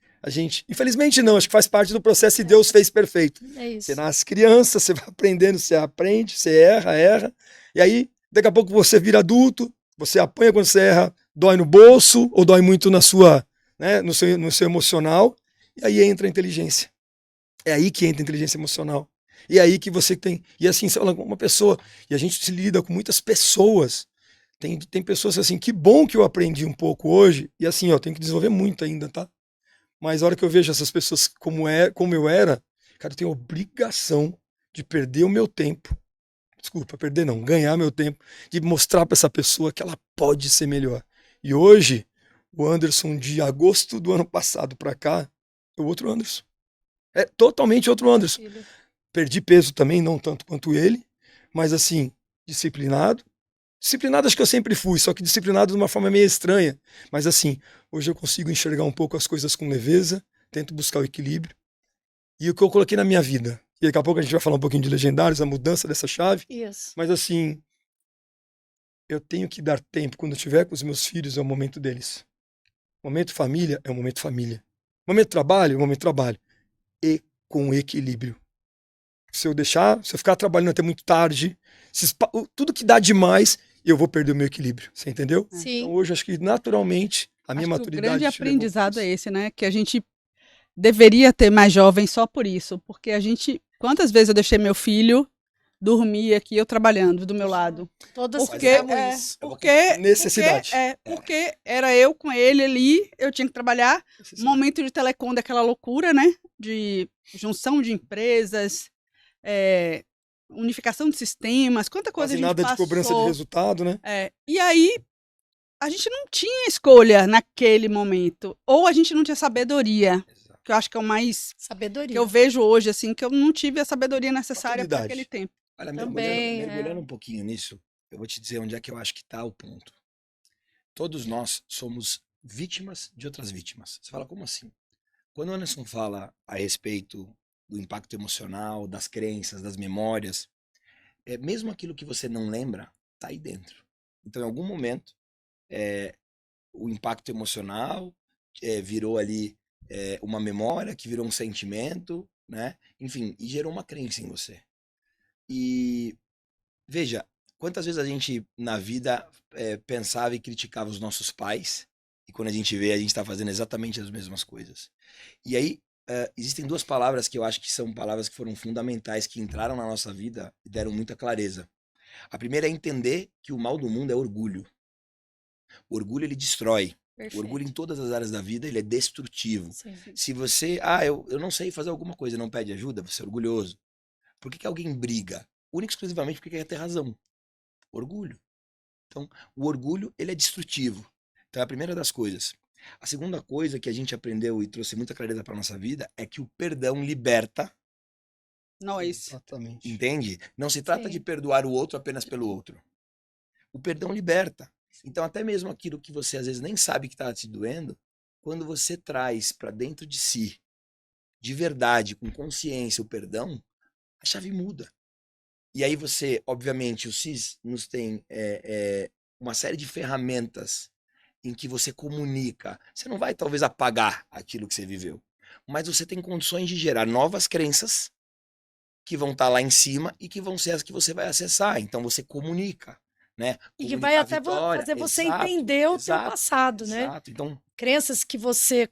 infelizmente não, acho que faz parte do processo e Deus fez perfeito. É isso. Você nasce criança, você vai aprendendo, você aprende, você erra. E aí, daqui a pouco você vira adulto, você apanha quando você erra, dói no bolso, ou dói muito na sua, né, no seu emocional, e aí entra a inteligência. É aí que entra a inteligência emocional. E é aí que você tem. E assim, você fala com uma pessoa, e a gente se lida com muitas pessoas Tem pessoas assim, que bom que eu aprendi um pouco hoje, e assim, ó, eu tenho que desenvolver muito ainda, tá? Mas a hora que eu vejo essas pessoas como eu era, cara, eu tenho a obrigação de perder o meu tempo. Desculpa, perder não, ganhar meu tempo, de mostrar para essa pessoa que ela pode ser melhor. E hoje, o Anderson de agosto do ano passado para cá, é o outro Anderson. É totalmente outro Anderson. Filho. Perdi peso também, não tanto quanto ele, mas assim, disciplinado. Disciplinado acho que eu sempre fui, só que disciplinado de uma forma meio estranha. Mas assim, hoje eu consigo enxergar um pouco as coisas com leveza, tento buscar o equilíbrio. E o que eu coloquei na minha vida, e daqui a pouco a gente vai falar um pouquinho de Legendários, a mudança dessa chave, Isso. mas assim, eu tenho que dar tempo, quando eu estiver com os meus filhos, é o momento deles. Momento família é o momento família. Momento trabalho é o momento trabalho. E com equilíbrio. Se eu ficar trabalhando até muito tarde, tudo que dá demais, eu vou perder o meu equilíbrio. Você entendeu? Sim. Então hoje acho que naturalmente a minha Acho que o maturidade grande te levou pra aprendizado isso. é esse, né? Que a gente deveria ter mais jovens só por isso. Porque a gente. Quantas vezes eu deixei meu filho dormir aqui, eu trabalhando do meu lado? Todas Porque, fizemos é, isso. porque, Necessidade. porque era eu com ele ali, eu tinha que trabalhar. Momento de telecom daquela loucura, né? De junção de empresas, unificação de sistemas, quanta coisa Quase a gente nada de cobrança de passou. resultado, né? E aí, a gente não tinha escolha naquele momento. Ou a gente não tinha sabedoria, Exato. que eu acho que é o mais Sabedoria. que eu vejo hoje, assim, que eu não tive a sabedoria necessária para Maturidade. aquele tempo. Olha, Também, mergulhando um pouquinho nisso, eu vou te dizer onde é que eu acho que está o ponto. Todos nós somos vítimas de outras vítimas. Você fala, como assim? Quando o Anderson fala a respeito do impacto emocional, das crenças, das memórias, mesmo aquilo que você não lembra, tá aí dentro. Então, em algum momento, o impacto emocional virou ali uma memória, que virou um sentimento, né? Enfim, e gerou uma crença em você. E veja, quantas vezes a gente na vida pensava e criticava os nossos pais, e quando a gente vê, a gente está fazendo exatamente as mesmas coisas. E aí, existem duas palavras que eu acho que são palavras que foram fundamentais, que entraram na nossa vida e deram muita clareza. A primeira é entender que o mal do mundo é orgulho. O orgulho, ele destrói. O orgulho em todas as áreas da vida, ele é destrutivo. Sim. Se você, eu não sei fazer alguma coisa, não pede ajuda, você é orgulhoso. Por que alguém briga? Única e exclusivamente porque quer ter razão. Orgulho. Então, o orgulho, ele é destrutivo. Então, é a primeira das coisas. A segunda coisa que a gente aprendeu e trouxe muita clareza para nossa vida é que o perdão liberta, Nós. Exatamente. entende? Não se trata Sim. de perdoar o outro apenas pelo outro. O perdão liberta. Então, até mesmo aquilo que você às vezes nem sabe que está te doendo, quando você traz para dentro de si, de verdade, com consciência, o perdão, a chave muda. E aí você, obviamente, o CIS nos tem uma série de ferramentas em que você comunica. Você não vai, talvez, apagar aquilo que você viveu, mas você tem condições de gerar novas crenças que vão estar lá em cima e que vão ser as que você vai acessar. Então, você comunica, né? E que Comunica vai a até vitória. fazer você Exato, entender o teu exato, passado, né? exato. Então, Crenças que você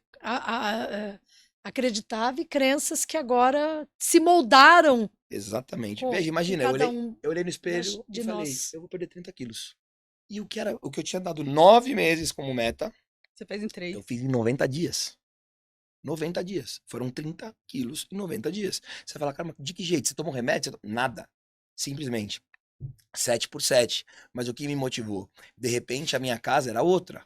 acreditava e crenças que agora se moldaram exatamente. com, Veja, em imagina, eu cada olhei, um eu olhei no espelho de e falei, nós. eu vou perder 30 quilos. E o que eu tinha dado 9 meses como meta, Você fez em 3. eu fiz em 90 dias. 90 dias. Foram 30 quilos em 90 dias. Você fala, cara, mas de que jeito? Você tomou remédio? Nada. Simplesmente. 7 por 7. Mas o que me motivou? De repente, a minha casa era outra.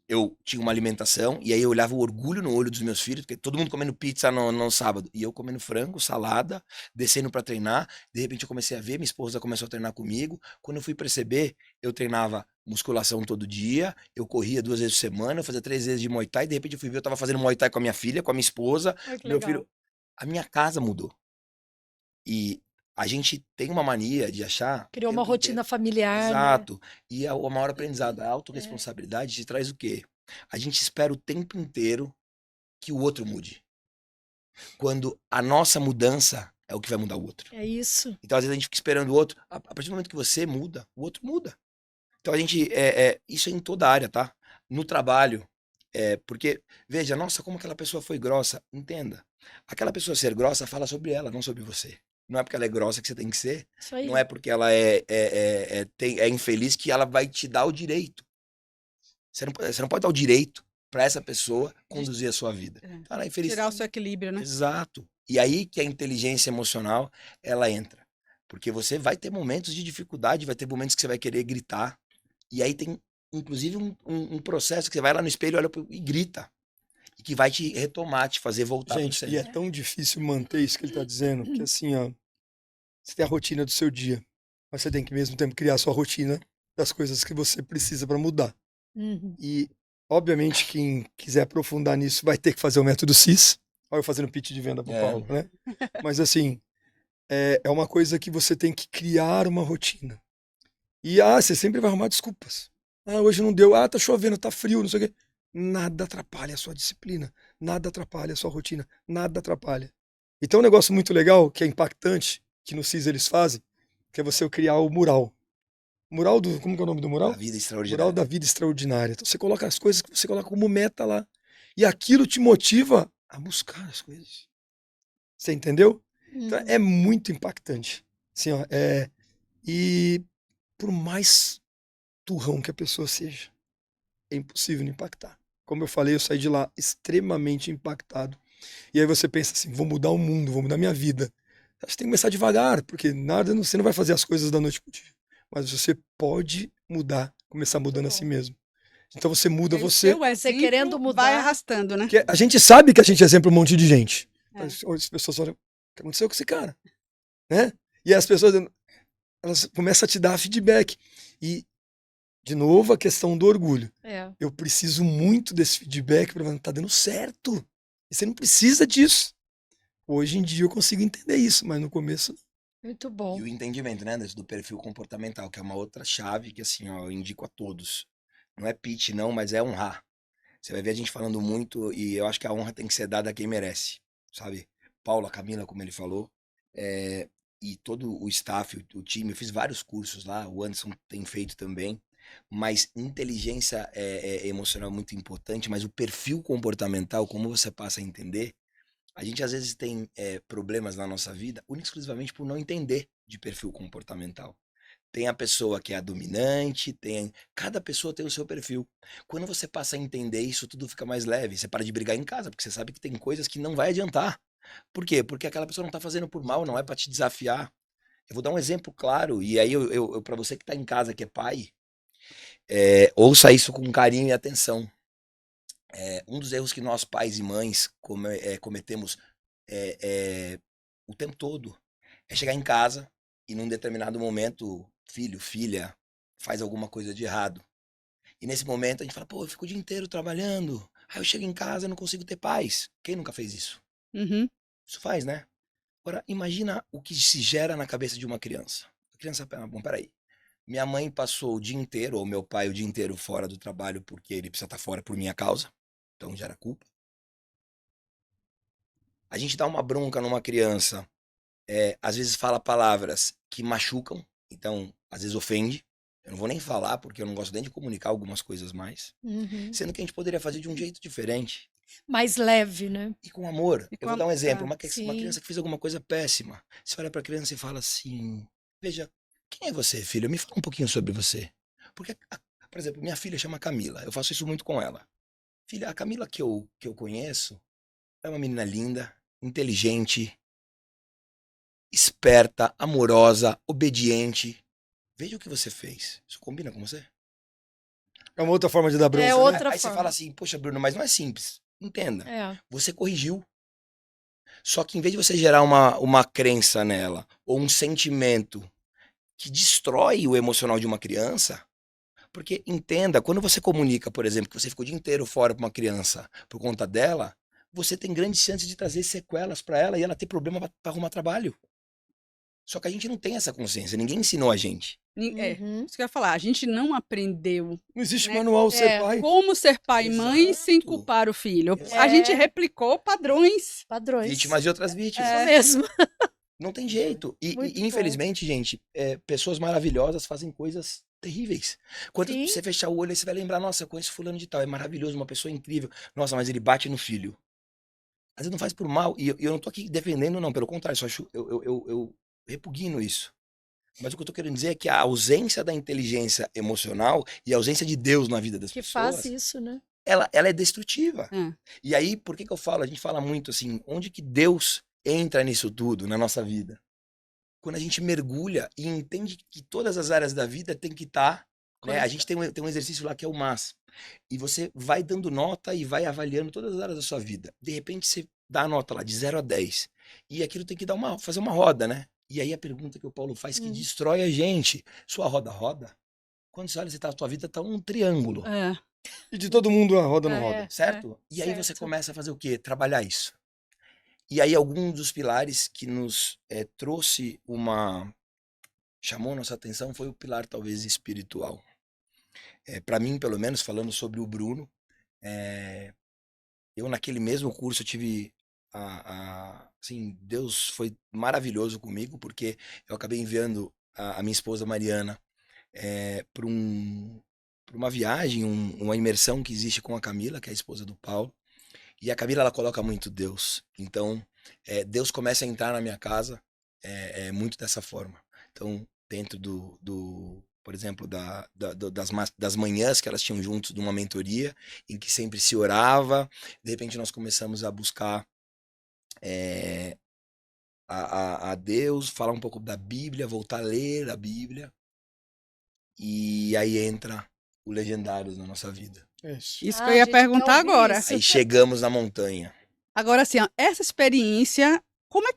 Eu tinha uma alimentação e aí eu olhava o orgulho no olho dos meus filhos, porque todo mundo comendo pizza no sábado. E eu comendo frango, salada, descendo pra treinar. De repente eu comecei a ver, minha esposa começou a treinar comigo. Quando eu fui perceber, eu treinava musculação todo dia, eu corria 2 vezes por semana, eu fazia 3 vezes de Muay Thai. De repente eu fui ver, eu tava fazendo Muay Thai com a minha filha, com a minha esposa, Olha que meu legal. filho. A minha casa mudou. E a gente tem uma mania de achar. Criou o uma tempo inteiro. rotina familiar, né? Exato. E o maior aprendizado, a autorresponsabilidade te traz o quê? A gente espera o tempo inteiro que o outro mude. Quando a nossa mudança é o que vai mudar o outro. É isso. Então, às vezes, a gente fica esperando o outro. A partir do momento que você muda, o outro muda. Então, a gente. Isso é em toda a área, tá? No trabalho. Porque, veja, nossa, como aquela pessoa foi grossa. Entenda. Aquela pessoa ser grossa fala sobre ela, não sobre você. Não é porque ela é grossa que você tem que ser. Isso aí. Não é porque ela é infeliz que ela vai te dar o direito. Você não pode dar o direito para essa pessoa conduzir a sua vida. É. Então, ela é infeliz. Tirar o seu equilíbrio, né? Exato. E aí que a inteligência emocional, ela entra. Porque você vai ter momentos de dificuldade, vai ter momentos que você vai querer gritar. E aí tem, inclusive, um processo que você vai lá no espelho, olha e grita. E que vai te retomar, te fazer voltar pro Gente, e é centro. tão difícil manter isso que ele tá dizendo, que assim, ó, você tem a rotina do seu dia, mas você tem que, ao mesmo tempo, criar a sua rotina das coisas que você precisa para mudar. Uhum. E, obviamente, quem quiser aprofundar nisso vai ter que fazer o método CIS. Olha eu fazendo pitch de venda pro É. Paulo, né? Mas, assim, é uma coisa que você tem que criar uma rotina. E, você sempre vai arrumar desculpas. Hoje não deu. Tá chovendo, tá frio, não sei o quê. Nada atrapalha a sua disciplina. Nada atrapalha a sua rotina. Nada atrapalha. E tem um negócio muito legal, que é impactante, que no CIS eles fazem, que é você criar o mural. Mural do... Como que é o nome do mural? A vida Mural extraordinária. da vida extraordinária. Então você coloca as coisas que você coloca como meta lá. E aquilo te motiva a buscar as coisas. Você entendeu? Então é muito impactante. Assim, ó, e por mais turrão que a pessoa seja, é impossível não impactar. Como eu falei, eu saí de lá extremamente impactado. E aí você pensa assim, vou mudar o mundo, vou mudar minha vida. Você tem que começar devagar, porque você não vai fazer as coisas da noite pro dia. Mas você pode mudar, começar mudando a si mesmo. Então você muda Aí você. seu exemplo querendo mudar. vai arrastando, né? Porque a gente sabe que a gente é exemplo um monte de gente. É. As pessoas olham, o que aconteceu com esse cara? Né? E as pessoas, elas começam a te dar feedback. E, de novo, a questão do orgulho. É. Eu preciso muito desse feedback para falar, tá dando certo. E você não precisa disso. Hoje em dia eu consigo entender isso, mas no começo não. Muito bom. E o entendimento, né, do perfil comportamental, que é uma outra chave que, assim, ó, eu indico a todos. Não é pitch, não, mas é honrar. Você vai ver a gente falando muito e eu acho que a honra tem que ser dada a quem merece, sabe? Paula, Camila, como ele falou, e todo o staff, o time, eu fiz vários cursos lá, o Anderson tem feito também, mas inteligência emocional é muito importante, mas o perfil comportamental, como você passa a entender, a gente às vezes tem problemas na nossa vida, única e exclusivamente por não entender de perfil comportamental. Tem a pessoa que é a dominante, cada pessoa tem o seu perfil. Quando você passa a entender isso, tudo fica mais leve. Você para de brigar em casa, porque você sabe que tem coisas que não vai adiantar. Por quê? Porque aquela pessoa não tá fazendo por mal, não é para te desafiar. Eu vou dar um exemplo claro, e aí eu para você que tá em casa, que é pai, ouça isso com carinho e atenção. Um dos erros que nós, pais e mães, cometemos o tempo todo é chegar em casa e num determinado momento, filho, filha, faz alguma coisa de errado. E nesse momento a gente fala, pô, eu fico o dia inteiro trabalhando, aí eu chego em casa e não consigo ter paz. Quem nunca fez isso? Uhum. Isso faz, né? Agora, imagina o que se gera na cabeça de uma criança. A criança, bom, peraí. Minha mãe passou o dia inteiro, ou meu pai o dia inteiro fora do trabalho porque ele precisa estar fora por minha causa. Então gera culpa. A gente dá uma bronca numa criança, às vezes fala palavras que machucam, então às vezes ofende. Eu não vou nem falar porque eu não gosto nem de comunicar algumas coisas mais. Uhum. Sendo que a gente poderia fazer de um jeito diferente. Mais leve, né? E com amor. E Eu vou dar um exemplo. Uma sim. criança que fez alguma coisa péssima. Você olha pra criança e fala assim, veja, quem é você, filho? Me fala um pouquinho sobre você. Porque, por exemplo, minha filha chama Camila. Eu faço isso muito com ela. Filha, a Camila que eu conheço é uma menina linda, inteligente, esperta, amorosa, obediente. Veja o que você fez. Isso combina com você? É uma outra forma de dar bronca, É né? outra Aí você forma. fala assim, poxa, Bruno, mas não é simples. Entenda. Você corrigiu. Só que em vez de você gerar uma crença nela, ou um sentimento que destrói o emocional de uma criança, porque entenda, quando você comunica, por exemplo, que você ficou o dia inteiro fora com uma criança por conta dela, você tem grandes chances de trazer sequelas para ela e ela ter problema para arrumar trabalho. Só que a gente não tem essa consciência, ninguém ensinou a gente. Uhum. Isso que eu ia falar, a gente não aprendeu Não existe né? manual ser pai. como ser pai e mãe sem Exato. culpar o filho. Exato. A gente replicou padrões. Padrões. Vítimas de outras vítimas. Isso mesmo. Não tem jeito. Muito E infelizmente, gente, pessoas maravilhosas fazem coisas terríveis. Quando Sim. você fechar o olho, você vai lembrar, nossa, eu conheço fulano de tal, é maravilhoso, uma pessoa incrível. Nossa, mas ele bate no filho. Às vezes não faz por mal. E eu não tô aqui defendendo, não. Pelo contrário, só acho, eu repugno isso. Mas o que eu tô querendo dizer é que a ausência da inteligência emocional e a ausência de Deus na vida das Que faz pessoas, isso, né? ela é destrutiva. É. E aí, por que que eu falo? A gente fala muito assim, onde que Deus entra nisso tudo, na nossa vida? Quando a gente mergulha e entende que todas as áreas da vida tem que estar, né? A gente tem um exercício lá que é o MAS. E você vai dando nota e vai avaliando todas as áreas da sua vida. De repente você dá a nota lá de 0 a 10. E aquilo tem que fazer uma roda, né? E aí a pergunta que o Paulo faz que destrói a gente. Sua roda roda? Quando você olha, a tua vida tá um triângulo, É. E de todo mundo a roda não É, roda. certo? E aí você certo. começa a fazer o quê? Trabalhar isso. E aí algum dos pilares que nos trouxe chamou nossa atenção foi o pilar talvez espiritual. Para mim, pelo menos, falando sobre o Bruno, eu naquele mesmo curso eu tive assim, Deus foi maravilhoso comigo, porque eu acabei enviando a minha esposa Mariana para uma viagem, uma imersão que existe com a Camila, que é a esposa do Paulo. E a Camila, ela coloca muito Deus. Então, Deus começa a entrar na minha casa muito dessa forma. Então, dentro por exemplo, das manhãs que elas tinham juntos de uma mentoria, em que sempre se orava, de repente nós começamos a buscar a Deus, falar um pouco da Bíblia, voltar a ler a Bíblia, e aí entra o Legendários na nossa vida. Isso. Isso que Ah, eu a ia gente quer perguntar ouvir agora. isso. Aí chegamos na montanha. Agora, assim, ó, essa experiência, como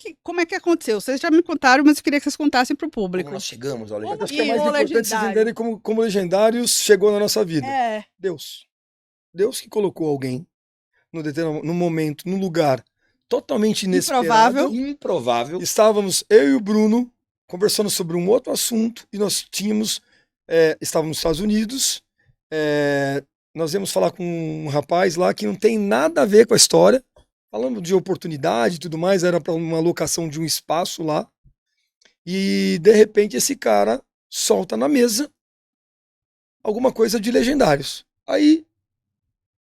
é que aconteceu? Vocês já me contaram, mas eu queria que vocês contassem para o Como público. nós chegamos ao Como Acho Legendários? que é mais o importante vocês Legendário. entenderem como Legendários chegou na nossa vida. É, Deus. Deus que colocou alguém no momento, num lugar totalmente inesperado. Improvável. Estávamos, eu e o Bruno, conversando sobre um outro assunto e nós estávamos nos Estados Unidos, nós íamos falar com um rapaz lá que não tem nada a ver com a história, falando de oportunidade e tudo mais, era para uma locação de um espaço lá, e de repente esse cara solta na mesa alguma coisa de Legendários. Aí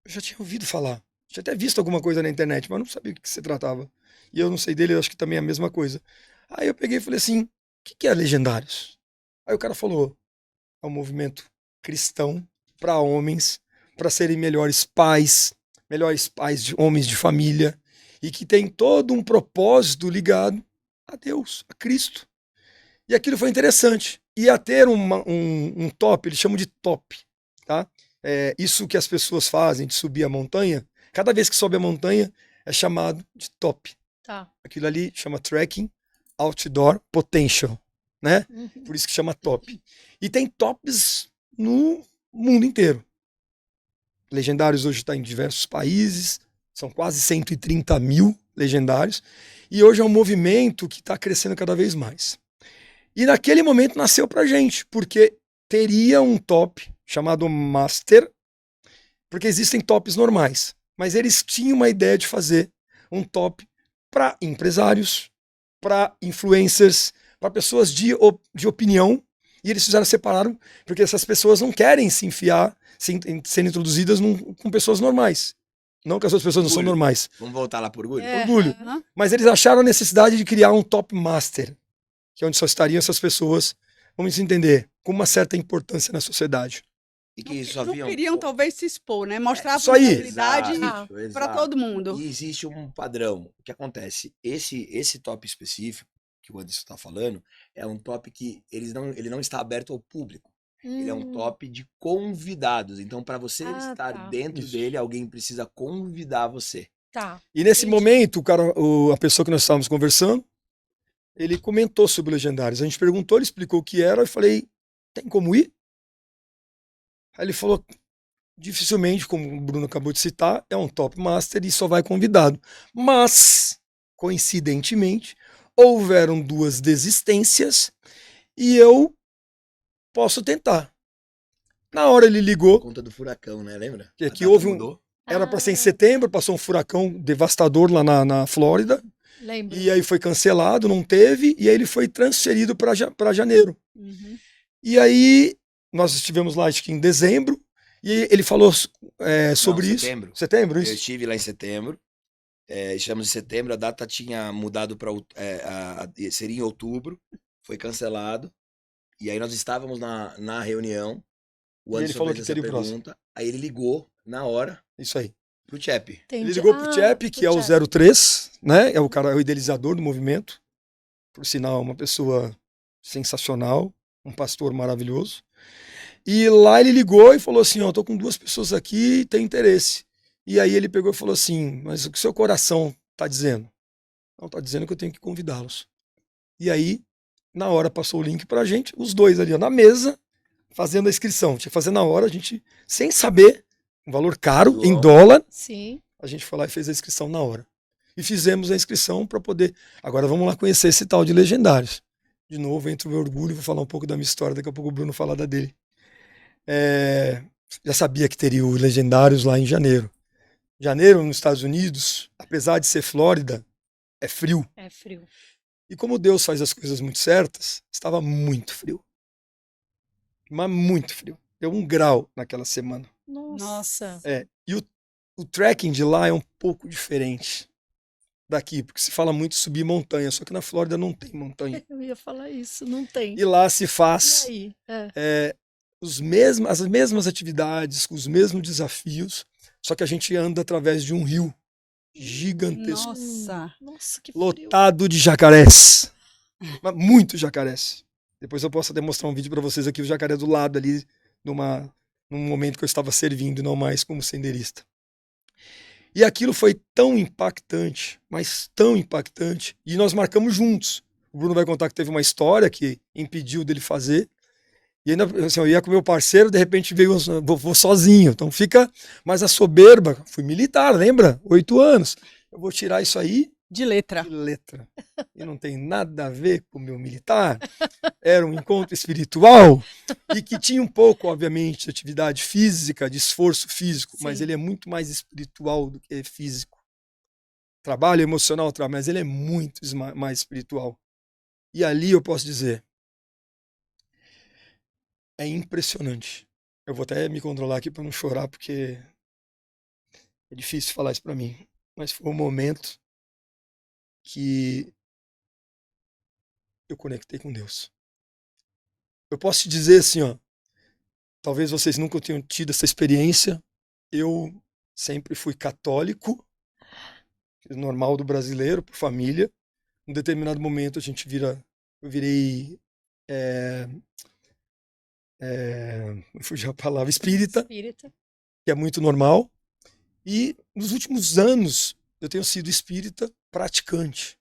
eu já tinha ouvido falar, tinha até visto alguma coisa na internet, mas não sabia do que se tratava. E eu não sei dele, eu acho que também é a mesma coisa. Aí eu peguei e falei assim, o que é Legendários? Aí o cara falou, é um movimento cristão para homens, para serem melhores pais homens de família, e que tem todo um propósito ligado a Deus, a Cristo. E aquilo foi interessante. Ia ter um top, eles chamam de top, tá? Isso que as pessoas fazem de subir a montanha, cada vez que sobe a montanha é chamado de top. Tá. Aquilo ali chama Trekking Outdoor Potential, né? Por isso que chama top. E tem tops no mundo inteiro. Legendários hoje está em diversos países, são quase 130 mil legendários, e hoje é um movimento que está crescendo cada vez mais. E naquele momento nasceu pra gente, porque teria um top chamado Master, porque existem tops normais, mas eles tinham uma ideia de fazer um top para empresários, para influencers, para pessoas de opinião, e eles separaram, porque essas pessoas não querem se enfiar, serem introduzidas com pessoas normais. Não que as outras pessoas não são Orgulho. normais. Vamos voltar lá por orgulho? Orgulho. aham. Mas eles acharam a necessidade de criar um top master, que é onde só estariam essas pessoas, vamos entender, com uma certa importância na sociedade. E que só Não viam. queriam, talvez, se expor, né? Mostrar a isso aí. vulnerabilidade Exato, para exato. todo mundo. E existe um padrão. O que acontece? Esse top específico que o Anderson está falando é um top que ele não está aberto ao público. Ele é um top de convidados. Então, para você estar tá. dentro Isso. dele, alguém precisa convidar você. Tá. E nesse Entendi. momento, a pessoa que nós estávamos conversando, ele comentou sobre Legendários. A gente perguntou, ele explicou o que era, eu falei, tem como ir? Aí ele falou, dificilmente, como o Bruno acabou de citar, é um top master e só vai convidado. Mas, coincidentemente, houveram 2 desistências e eu posso tentar. Na hora ele ligou, Por conta do furacão, né? Lembra? Que A aqui data houve mudou. era para ser em setembro, passou um furacão devastador lá na Flórida, Lembro. e aí foi cancelado, não teve, e aí ele foi transferido para janeiro. Uhum. E aí nós estivemos lá, acho que em dezembro, e ele falou sobre Não, isso. setembro. Setembro, Eu isso? estive lá em setembro. Estamos em setembro, a data tinha mudado para seria em outubro, foi cancelado. E aí nós estávamos na reunião, o E ele Anderson falou fez que essa teria o próximo. pergunta, aí ele ligou na hora Isso aí. pro Chep. Ele Entendi. ligou pro Chep, que é o 03, né? É o cara, é o idealizador do movimento. Por sinal, uma pessoa sensacional, um pastor maravilhoso. E lá ele ligou e falou assim, ó, tô com 2 pessoas aqui e tem interesse. E aí ele pegou e falou assim, mas o que seu coração tá dizendo? Não, tá dizendo que eu tenho que convidá-los. E aí, na hora, passou o link pra gente, os 2 ali ó, na mesa, fazendo a inscrição. Tinha que fazer na hora, a gente, sem saber, um valor caro, em João. dólar, Sim. a gente foi lá e fez a inscrição na hora. E fizemos a inscrição para poder. Agora vamos lá conhecer esse tal de Legendários. De novo, entre o meu orgulho, vou falar um pouco da minha história, daqui a pouco o Bruno fala da dele. Já sabia que teria o Legendários lá em janeiro. Janeiro, nos Estados Unidos, apesar de ser Flórida, é frio. É frio. E como Deus faz as coisas muito certas, estava muito frio. Mas muito frio. Deu 1 grau naquela semana. Nossa. E o trekking de lá é um pouco diferente daqui, porque se fala muito subir montanha, só que na Flórida não tem montanha. Eu ia falar isso, não tem. E lá se E faz aí? as mesmas atividades, os mesmos desafios, só que a gente anda através de um rio gigantesco, Nossa. Nossa, que frio. lotado de jacarés. Mas muito jacarés. Depois eu posso demonstrar um vídeo para vocês aqui, o jacaré do lado ali, num momento que eu estava servindo, não mais como senderista. E aquilo foi tão impactante, mas tão impactante, e nós marcamos juntos. O Bruno vai contar que teve uma história que impediu dele fazer, e ainda assim, eu ia com meu parceiro, de repente veio, vou sozinho, então fica, mas a soberba, fui militar, lembra? 8 anos, eu vou tirar isso aí De letra. de letra, e não tem nada a ver com o meu militar, era um encontro espiritual, e que tinha um pouco, obviamente, de atividade física, de esforço físico, mas Sim. ele é muito mais espiritual do que físico. Trabalho emocional, mas ele é muito mais espiritual. E ali eu posso dizer, é impressionante. Eu vou até me controlar aqui para não chorar, porque é difícil falar isso para mim. Mas foi um momento que eu conectei com Deus. Eu posso te dizer assim, ó, talvez vocês nunca tenham tido essa experiência. Eu sempre fui católico, normal do brasileiro, por família. Em determinado momento eu virei, fugiu a palavra, espírita, Espírita. que é muito normal. E nos últimos anos eu tenho sido espírita praticante.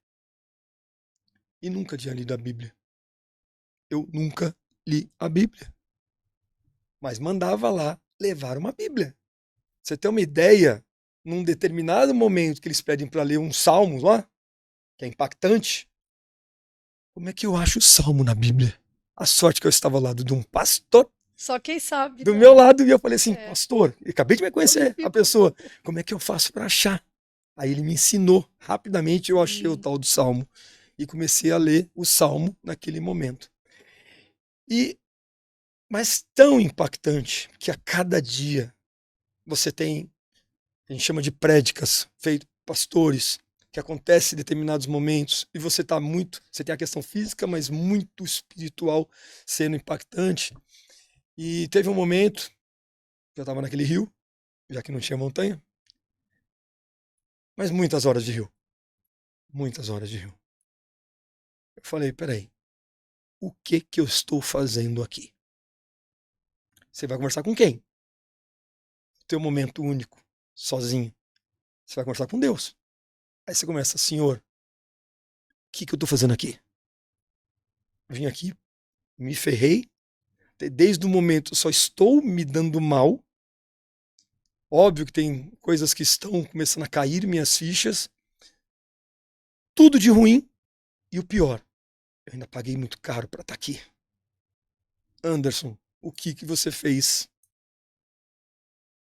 E nunca tinha lido a Bíblia. Eu nunca li a Bíblia. Mas mandava lá levar uma Bíblia. Você tem uma ideia, num determinado momento que eles pedem para ler um salmo lá, que é impactante, como é que eu acho o salmo na Bíblia? A sorte que eu estava ao lado de um pastor Só quem sabe, do né? meu lado, e eu falei assim, É. pastor, eu acabei de me conhecer, a pessoa, como é que eu faço para achar? Aí ele me ensinou, rapidamente eu achei o tal do salmo, e comecei a ler o salmo naquele momento. Mas tão impactante, que a cada dia você tem, a gente chama de prédicas, feito pastores, que acontece em determinados momentos, e você tem a questão física, mas muito espiritual sendo impactante. E teve um momento, eu estava naquele rio, já que não tinha montanha, mas muitas horas de rio. Muitas horas de rio. Eu falei, peraí, o que eu estou fazendo aqui? Você vai conversar com quem? Teu momento único, sozinho. Você vai conversar com Deus. Aí você começa, Senhor, o que eu estou fazendo aqui? Eu vim aqui, me ferrei, desde o momento só estou me dando mal. Óbvio que tem coisas que estão começando a cair minhas fichas. Tudo de ruim. E o pior, eu ainda paguei muito caro para estar aqui. Anderson, o que você fez?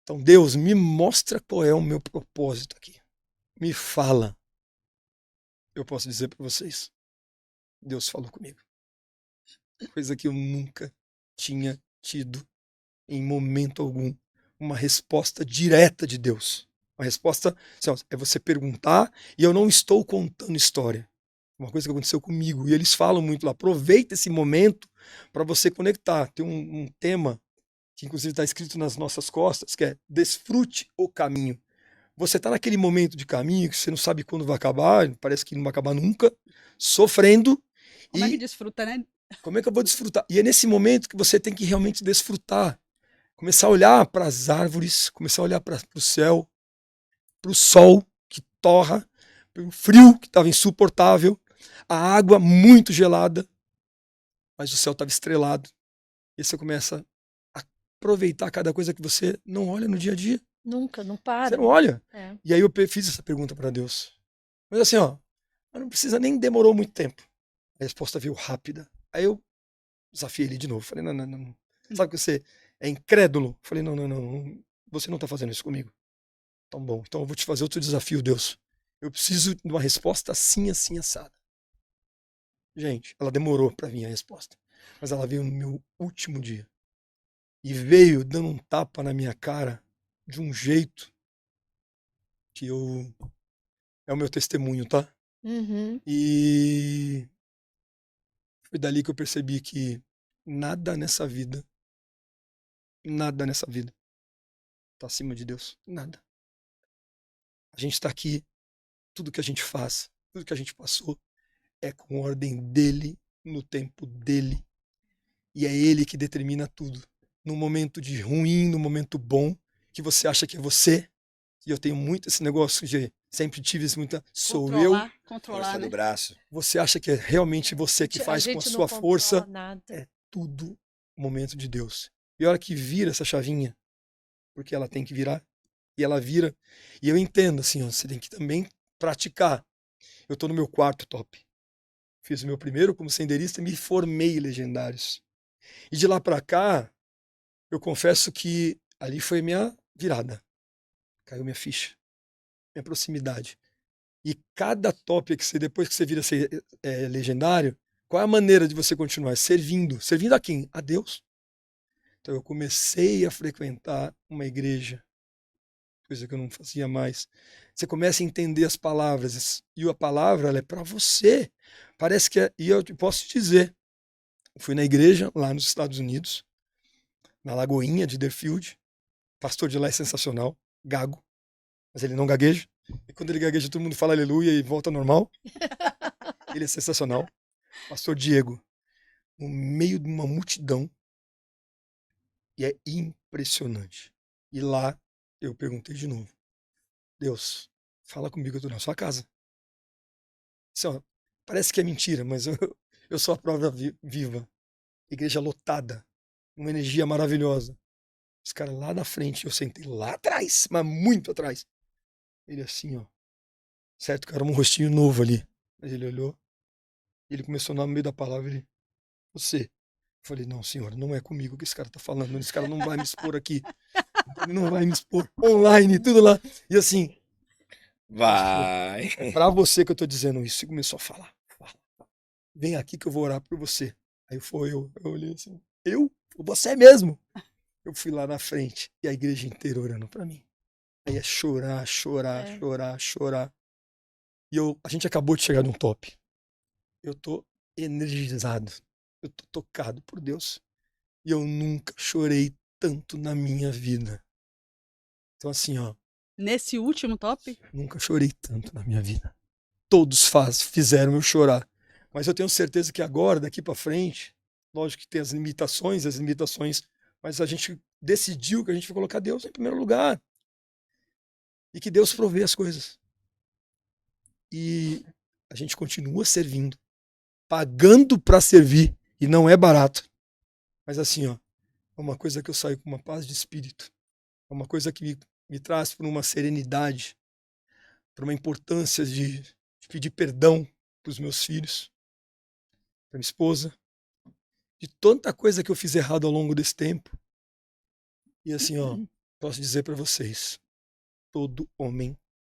Então, Deus, me mostra qual é o meu propósito aqui. Me fala. Eu posso dizer para vocês, Deus falou comigo. Coisa que eu nunca tinha tido, em momento algum, uma resposta direta de Deus Uma resposta, assim, ó, é você perguntar, e eu não estou contando história. Uma coisa que aconteceu comigo, e eles falam muito lá, aproveita esse momento para você conectar. Tem um tema que inclusive está escrito nas nossas costas, que é desfrute o caminho. Você está naquele momento de caminho que você não sabe quando vai acabar, parece que não vai acabar nunca, sofrendo. Como é que E desfruta, né? como é que eu vou desfrutar? E é nesse momento que você tem que realmente desfrutar. Começar a olhar para as árvores, começar a olhar para o céu, para o sol que torra, para o frio que estava insuportável, a água muito gelada, mas o céu estava estrelado. E você começa a aproveitar cada coisa que você não olha no dia a dia. Nunca, não Você para, não né? olha. É. E aí eu fiz essa pergunta para Deus. Mas assim, ó, não precisa nem demorou muito tempo. A resposta veio rápida. Aí eu desafiei ele de novo. Falei, não, não, não. Sabe que você é incrédulo? Falei, não, não, não. Você não tá fazendo isso comigo. Então, bom, então eu vou te fazer outro desafio, Deus. Eu preciso de uma resposta assim, assim, assada. Gente, ela demorou para vir a resposta. Mas ela veio no meu último dia. E veio dando um tapa na minha cara de um jeito que eu... É o meu testemunho, tá? Uhum. E foi dali que eu percebi que nada nessa vida tá acima de Deus. Nada. A gente tá aqui, tudo que a gente faz, tudo que a gente passou é com ordem dele, no tempo dele. E é ele que determina tudo. No momento de ruim, no momento bom, que você acha que é você. E eu tenho muito esse negócio de sempre tive isso muita. Sou eu. Controlar, Força né? do braço. Você acha que é realmente você que A faz com a gente não sua força. controla nada. É tudo momento de Deus. E a hora que vira essa chavinha, porque ela tem que virar, e ela vira. E eu entendo, assim, ó, você tem que também praticar. Eu tô no meu quarto top. Fiz o meu primeiro como senderista e me formei em legendários. E de lá pra cá, eu confesso que ali foi minha virada. Caiu minha ficha, minha proximidade. E cada top que você, depois que você vira ser, legendário, qual é a maneira de você continuar? Servindo. Servindo a quem? A Deus. Então eu comecei a frequentar uma igreja, coisa que eu não fazia mais. Você começa a entender as palavras, e a palavra ela é para você. Parece que é, e eu posso te dizer, eu fui na igreja lá nos Estados Unidos, na Lagoinha de Deerfield, o pastor de lá é sensacional, gago, mas ele não gagueja. E quando ele gagueja, todo mundo fala aleluia e volta ao normal. Ele é sensacional. Pastor Diego, no meio de uma multidão, e é impressionante. E lá eu perguntei de novo: Deus, fala comigo, eu tô na sua casa. Assim, ó, parece que é mentira, mas eu sou a prova viva. Igreja lotada, uma energia maravilhosa. Os caras lá na frente, eu sentei lá atrás, mas muito atrás. Ele assim, ó. Certo, cara, um rostinho novo ali. Mas ele olhou, ele começou no meio da palavra, ele, você. Eu falei, não, senhor, não é comigo que esse cara tá falando. Esse cara não vai me expor aqui. Ele não vai me expor online, tudo lá. E assim, Vai. é pra você que eu tô dizendo isso. E começou a falar. Fala. Vem aqui que eu vou orar por você. Aí eu olhei assim, eu? Você mesmo? Eu fui lá na frente e a igreja inteira orando pra mim. Aí é chorar, chorar, É. chorar, chorar. E a gente acabou de chegar num top. Eu tô energizado. Eu tô tocado por Deus. E eu nunca chorei tanto na minha vida. Então assim, ó, Nesse último top, nunca chorei tanto na minha vida. Todos fizeram eu chorar. Mas eu tenho certeza que agora, daqui pra frente, lógico que tem as limitações, mas a gente decidiu que a gente vai colocar Deus em primeiro lugar. E que Deus provê as coisas. E a gente continua servindo, pagando para servir, e não é barato. Mas assim, ó, é uma coisa que eu saio com uma paz de espírito. É uma coisa que me traz para uma serenidade, para uma importância de pedir perdão para os meus filhos, para minha esposa, de tanta coisa que eu fiz errado ao longo desse tempo. E assim, ó, posso dizer para vocês, todo homem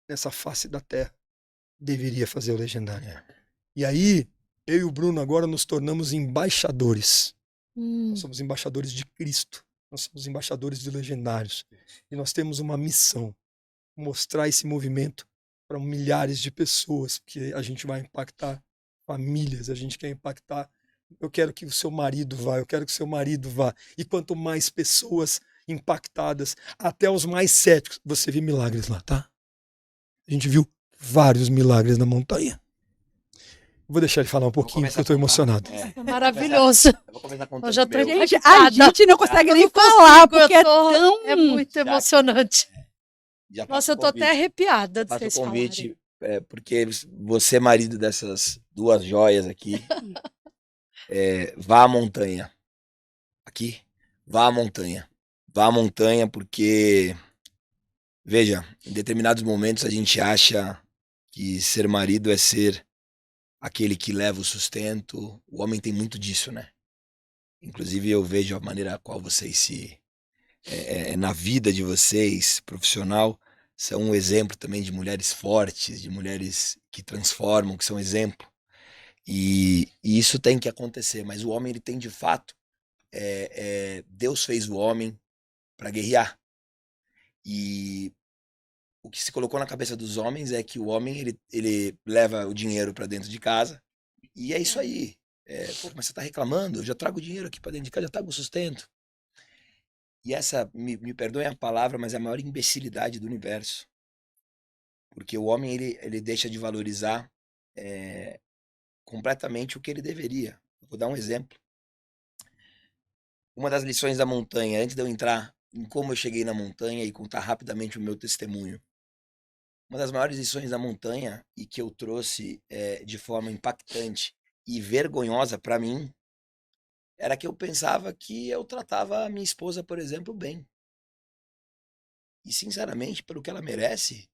nessa face da terra deveria fazer o legendário. E aí, eu e o Bruno agora nos tornamos embaixadores. Nós somos embaixadores de Cristo. Nós somos embaixadores de legendários. E nós temos uma missão. mostrar esse movimento para milhares de pessoas, porque a gente vai impactar famílias, a gente quer impactar. Eu quero que o seu marido vá, eu quero que o seu marido vá. E quanto mais pessoas impactadas, até os mais céticos, você vê milagres lá, tá? A gente viu vários milagres na montanha. Vou deixar ele falar um pouquinho, porque eu tô emocionado. É maravilhoso. Eu vou começar contando Eu já tô o meu. Gente, a impactada. gente não consegue Eu nem não falar, consigo, eu porque é tô- tão... É muito emocionante. Já faço Nossa, eu o tô até convite. arrepiada de Faço o vocês falarem. convite, porque você, marido dessas duas joias aqui, vá à montanha. Aqui, vá à montanha. Vá à montanha porque, veja, em determinados momentos a gente acha que ser marido é ser aquele que leva o sustento. O homem tem muito disso, né? Inclusive eu vejo a maneira a qual vocês na vida de vocês, profissional, são um exemplo também de mulheres fortes, de mulheres que transformam, que são exemplo. E isso tem que acontecer, mas o homem ele tem de fato, Deus fez o homem para guerrear. E o que se colocou na cabeça dos homens é que o homem ele leva o dinheiro para dentro de casa e é isso aí. Pô, mas você tá reclamando? Eu já trago o dinheiro aqui para dentro de casa, já trago o sustento. E essa, me perdoem a palavra, mas é a maior imbecilidade do universo. Porque o homem ele deixa de valorizar completamente o que ele deveria. Vou dar um exemplo. Uma das lições da montanha, antes de eu entrar em como eu cheguei na montanha e contar rapidamente o meu testemunho. Uma das maiores lições da montanha e que eu trouxe de forma impactante e vergonhosa para mim era que eu pensava que eu tratava a minha esposa, por exemplo, bem. E sinceramente, pelo que ela merece,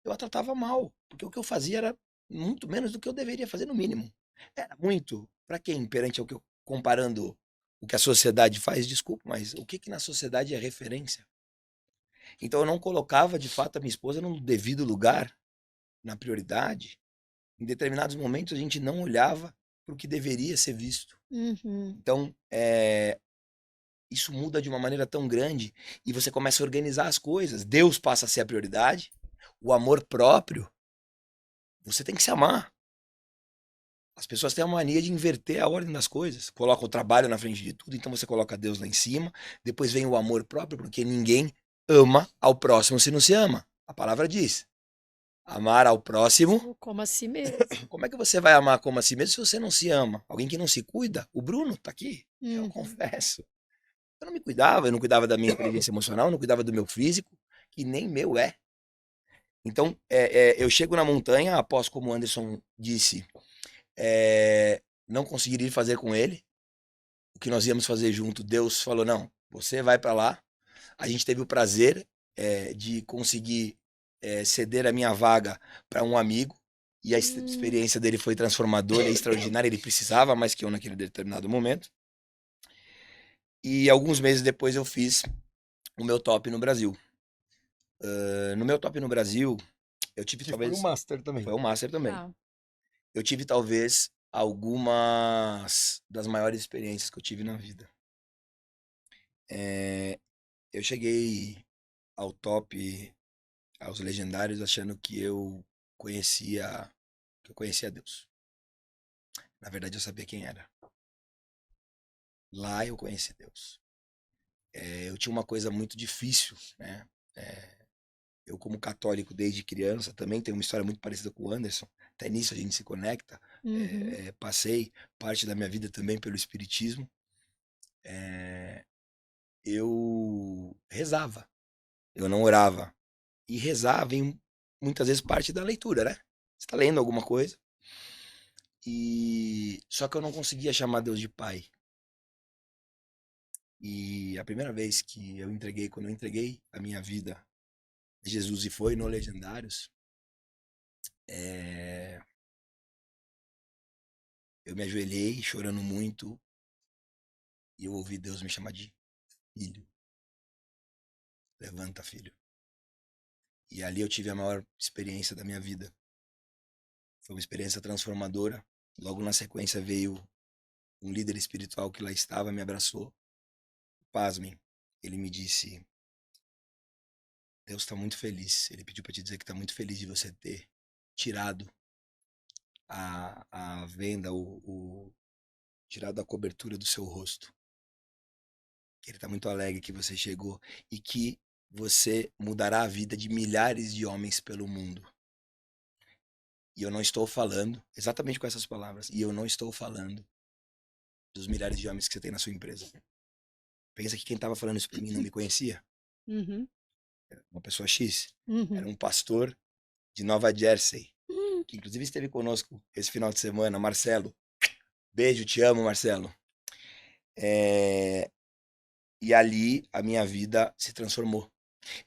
eu a tratava mal, porque o que eu fazia era muito menos do que eu deveria fazer no mínimo. Era muito, para quem perante ao que eu comparando o que a sociedade faz, desculpa, mas o que que na sociedade é referência? Então eu não colocava de fato a minha esposa no devido lugar, na prioridade. Em determinados momentos a gente não olhava para o que deveria ser visto. Uhum. Então, isso muda de uma maneira tão grande e você começa a organizar as coisas. Deus passa a ser a prioridade, o amor próprio. Você tem que se amar. As pessoas têm a mania de inverter a ordem das coisas. Coloca o trabalho na frente de tudo, então você coloca Deus lá em cima. Depois vem o amor próprio, porque ninguém ama ao próximo se não se ama. A palavra diz: amar ao próximo. Como a si mesmo. Como é que você vai amar como a si mesmo se você não se ama? Alguém que não se cuida? O Bruno tá aqui. Eu Uhum. confesso. Eu não me cuidava, eu não cuidava da minha inteligência emocional, eu não cuidava do meu físico, que nem meu é. Então, eu chego na montanha, após, como o Anderson disse, não conseguiria fazer com ele o que nós íamos fazer junto. Deus falou: não, você vai para lá. A gente teve o prazer de conseguir ceder a minha vaga para um amigo. E a experiência dele foi transformadora e extraordinária. Ele precisava mais que eu naquele determinado momento. E alguns meses depois eu fiz o meu top no Brasil. No meu top no Brasil, eu tive Que talvez. foi um master também. Foi um master também. Tá. Eu tive talvez algumas das maiores experiências que eu tive na vida. Eu cheguei ao top, aos legendários, achando que eu conhecia Deus. Na verdade, eu sabia quem era. Lá eu conheci Deus. Eu tinha uma coisa muito difícil, né? Eu, como católico desde criança, também tenho uma história muito parecida com o Anderson. Até nisso a gente se conecta. Uhum. Passei parte da minha vida também pelo espiritismo. Eu rezava. Eu não orava. E rezar vem muitas vezes parte da leitura, né? Você está lendo alguma coisa. Só que eu não conseguia chamar Deus de pai. E a primeira vez que quando eu entreguei a minha vida a Jesus e foi no Legendários, eu me ajoelhei chorando muito e eu ouvi Deus me chamar de filho. Levanta, filho. E ali eu tive a maior experiência da minha vida. Foi uma experiência transformadora. Logo na sequência veio um líder espiritual que lá estava, me abraçou. Pasmem, ele me disse: Deus está muito feliz. Ele pediu para te dizer que está muito feliz de você ter tirado a venda, tirado a cobertura do seu rosto. Ele está muito alegre que você chegou e que você mudará a vida de milhares de homens pelo mundo. E eu não estou falando, exatamente com essas palavras, e eu não estou falando dos milhares de homens que você tem na sua empresa. Pensa que quem estava falando isso para mim não me conhecia. Uhum. Era uma pessoa X. Uhum. Era um pastor de Nova Jersey, que inclusive esteve conosco esse final de semana, Marcelo. Beijo, te amo, Marcelo. E ali a minha vida se transformou.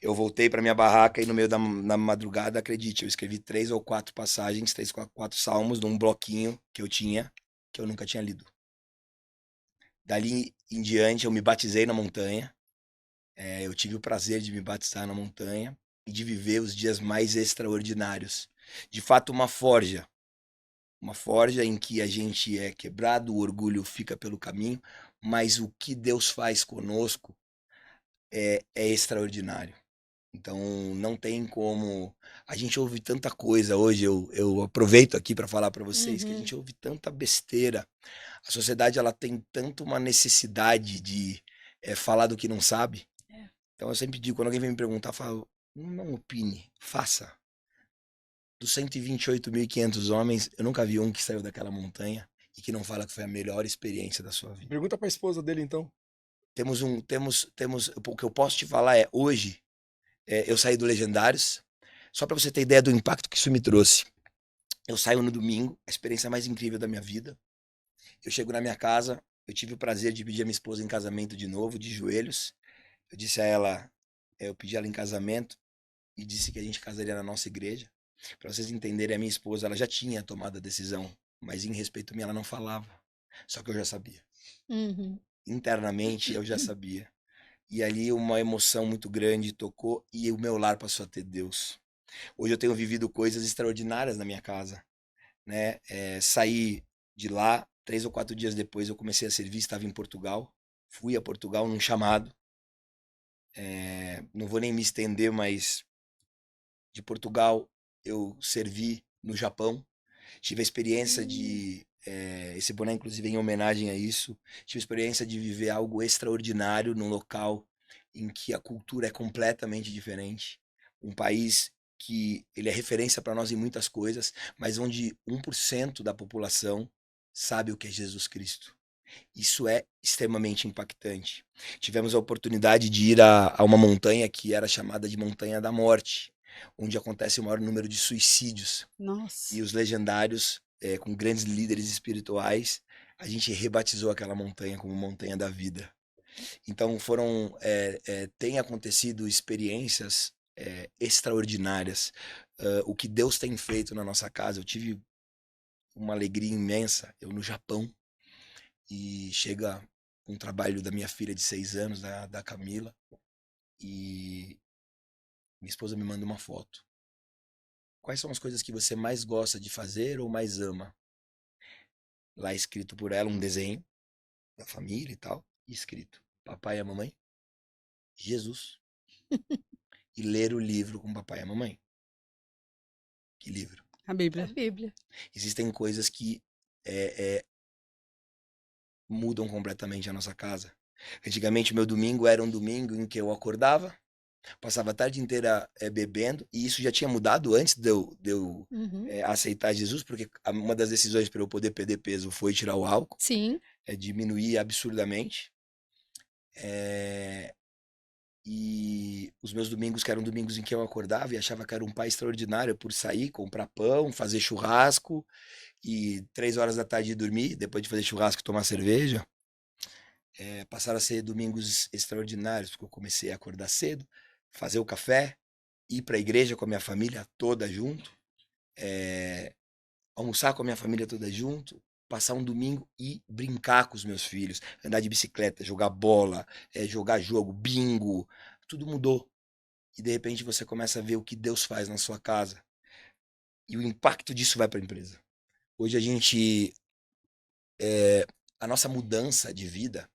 Eu voltei para minha barraca e no meio da madrugada, acredite, eu escrevi 3 ou 4 passagens, 3 ou 4 salmos num bloquinho que eu tinha, que eu nunca tinha lido. Dali em diante eu me batizei na montanha, eu tive o prazer de me batizar na montanha e de viver os dias mais extraordinários. De fato, uma forja em que a gente é quebrado, o orgulho fica pelo caminho, mas o que Deus faz conosco é extraordinário. Então não tem como. A gente ouve tanta coisa hoje. Eu aproveito aqui para falar para vocês que a Uhum. gente ouve tanta besteira. A sociedade ela tem tanto uma necessidade de falar do que não sabe. É. Então eu sempre digo, quando alguém vem me perguntar, eu falo, não opine, faça. Dos 128.500 homens, eu nunca vi um que saiu daquela montanha e que não fala que foi a melhor experiência da sua vida. Pergunta pra esposa dele, então. O que eu posso te falar é, hoje, eu saí do Legendários, só para você ter ideia do impacto que isso me trouxe. Eu saio no domingo, a experiência mais incrível da minha vida. Eu chego na minha casa, eu tive o prazer de pedir a minha esposa em casamento de novo, de joelhos. Eu disse a ela, eu pedi ela em casamento e disse que a gente casaria na nossa igreja. Para vocês entenderem, a minha esposa, ela já tinha tomado a decisão, mas em respeito a mim ela não falava. Só que eu já sabia. Uhum. Internamente eu já sabia. E ali uma emoção muito grande tocou e o meu lar passou a ter Deus. Hoje eu tenho vivido coisas extraordinárias na minha casa, né? Saí de lá, 3 ou 4 dias depois eu comecei a servir, estava em Portugal. Fui a Portugal num chamado. Não vou nem me estender, mas de Portugal eu servi no Japão. Tive a experiência de esse boné, inclusive, em homenagem a isso. Tive a experiência de viver algo extraordinário num local em que a cultura é completamente diferente. Um país que ele é referência para nós em muitas coisas, mas onde 1% da população sabe o que é Jesus Cristo. Isso é extremamente impactante. Tivemos a oportunidade de ir a uma montanha que era chamada de Montanha da Morte, onde acontece o maior número de suicídios. Nossa. E os legendários, com grandes líderes espirituais, a gente rebatizou aquela montanha como Montanha da Vida. Então tem acontecido experiências extraordinárias. O que Deus tem feito na nossa casa, eu tive uma alegria imensa, eu no Japão, e chega um trabalho da minha filha de 6 anos, da Camila, e minha esposa me manda uma foto. Quais são as coisas que você mais gosta de fazer ou mais ama? Lá escrito por ela um desenho da família e tal, e escrito papai e a mamãe, Jesus. E ler o livro com papai e a mamãe. Que livro? A A Bíblia. Bíblia. Existem coisas que mudam completamente a nossa casa. Antigamente, meu domingo era um domingo em que eu acordava, passava a tarde inteira bebendo, e isso já tinha mudado antes de eu Uhum. aceitar Jesus, porque uma das decisões para eu poder perder peso foi tirar o álcool, Sim. diminuir absurdamente. E os meus domingos, que eram domingos em que eu acordava e achava que era um pai extraordinário por sair, comprar pão, fazer churrasco, e 3 horas da tarde dormir, depois de fazer churrasco e tomar cerveja, passaram a ser domingos extraordinários, porque eu comecei a acordar cedo, fazer o café, ir para a igreja com a minha família toda junto, almoçar com a minha família toda junto, passar um domingo e brincar com os meus filhos, andar de bicicleta, jogar bola, jogar jogo, bingo, tudo mudou. E de repente você começa a ver o que Deus faz na sua casa. E o impacto disso vai para a empresa. Hoje a nossa mudança de vida,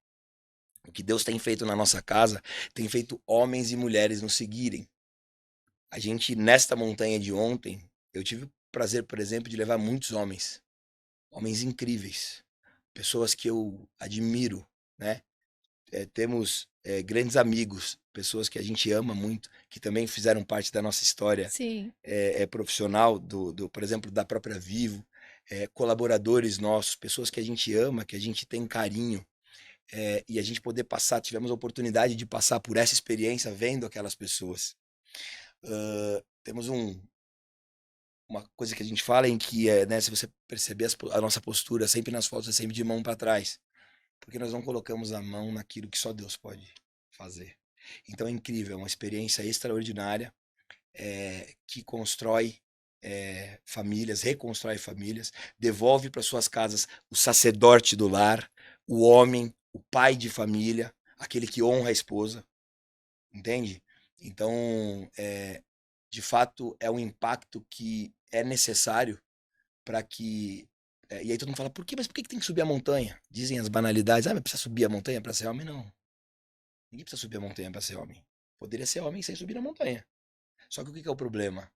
o que Deus tem feito na nossa casa, tem feito homens e mulheres nos seguirem. A gente, nesta montanha de ontem, eu tive o prazer, por exemplo, de levar muitos homens incríveis, pessoas que eu admiro, né? Temos grandes amigos, pessoas que a gente ama muito, que também fizeram parte da nossa história Sim. profissional, por exemplo, da própria Vivo, colaboradores nossos, pessoas que a gente ama, que a gente tem carinho, e a gente poder passar, tivemos a oportunidade de passar por essa experiência vendo aquelas pessoas. Temos uma coisa que a gente fala em que né, se você perceber a nossa postura sempre nas fotos é sempre de mão para trás, porque nós não colocamos a mão naquilo que só Deus pode fazer. Então é incrível, é uma experiência extraordinária que constrói famílias, reconstrói famílias, devolve para suas casas o sacerdote do lar, o homem, o pai de família, aquele que honra a esposa, entende? Então, de fato, é um impacto que é necessário para que. E aí todo mundo fala, mas por que tem que subir a montanha? Dizem as banalidades, mas precisa subir a montanha para ser homem? Não. Ninguém precisa subir a montanha para ser homem. Poderia ser homem sem subir a montanha. Só que o que é o problema?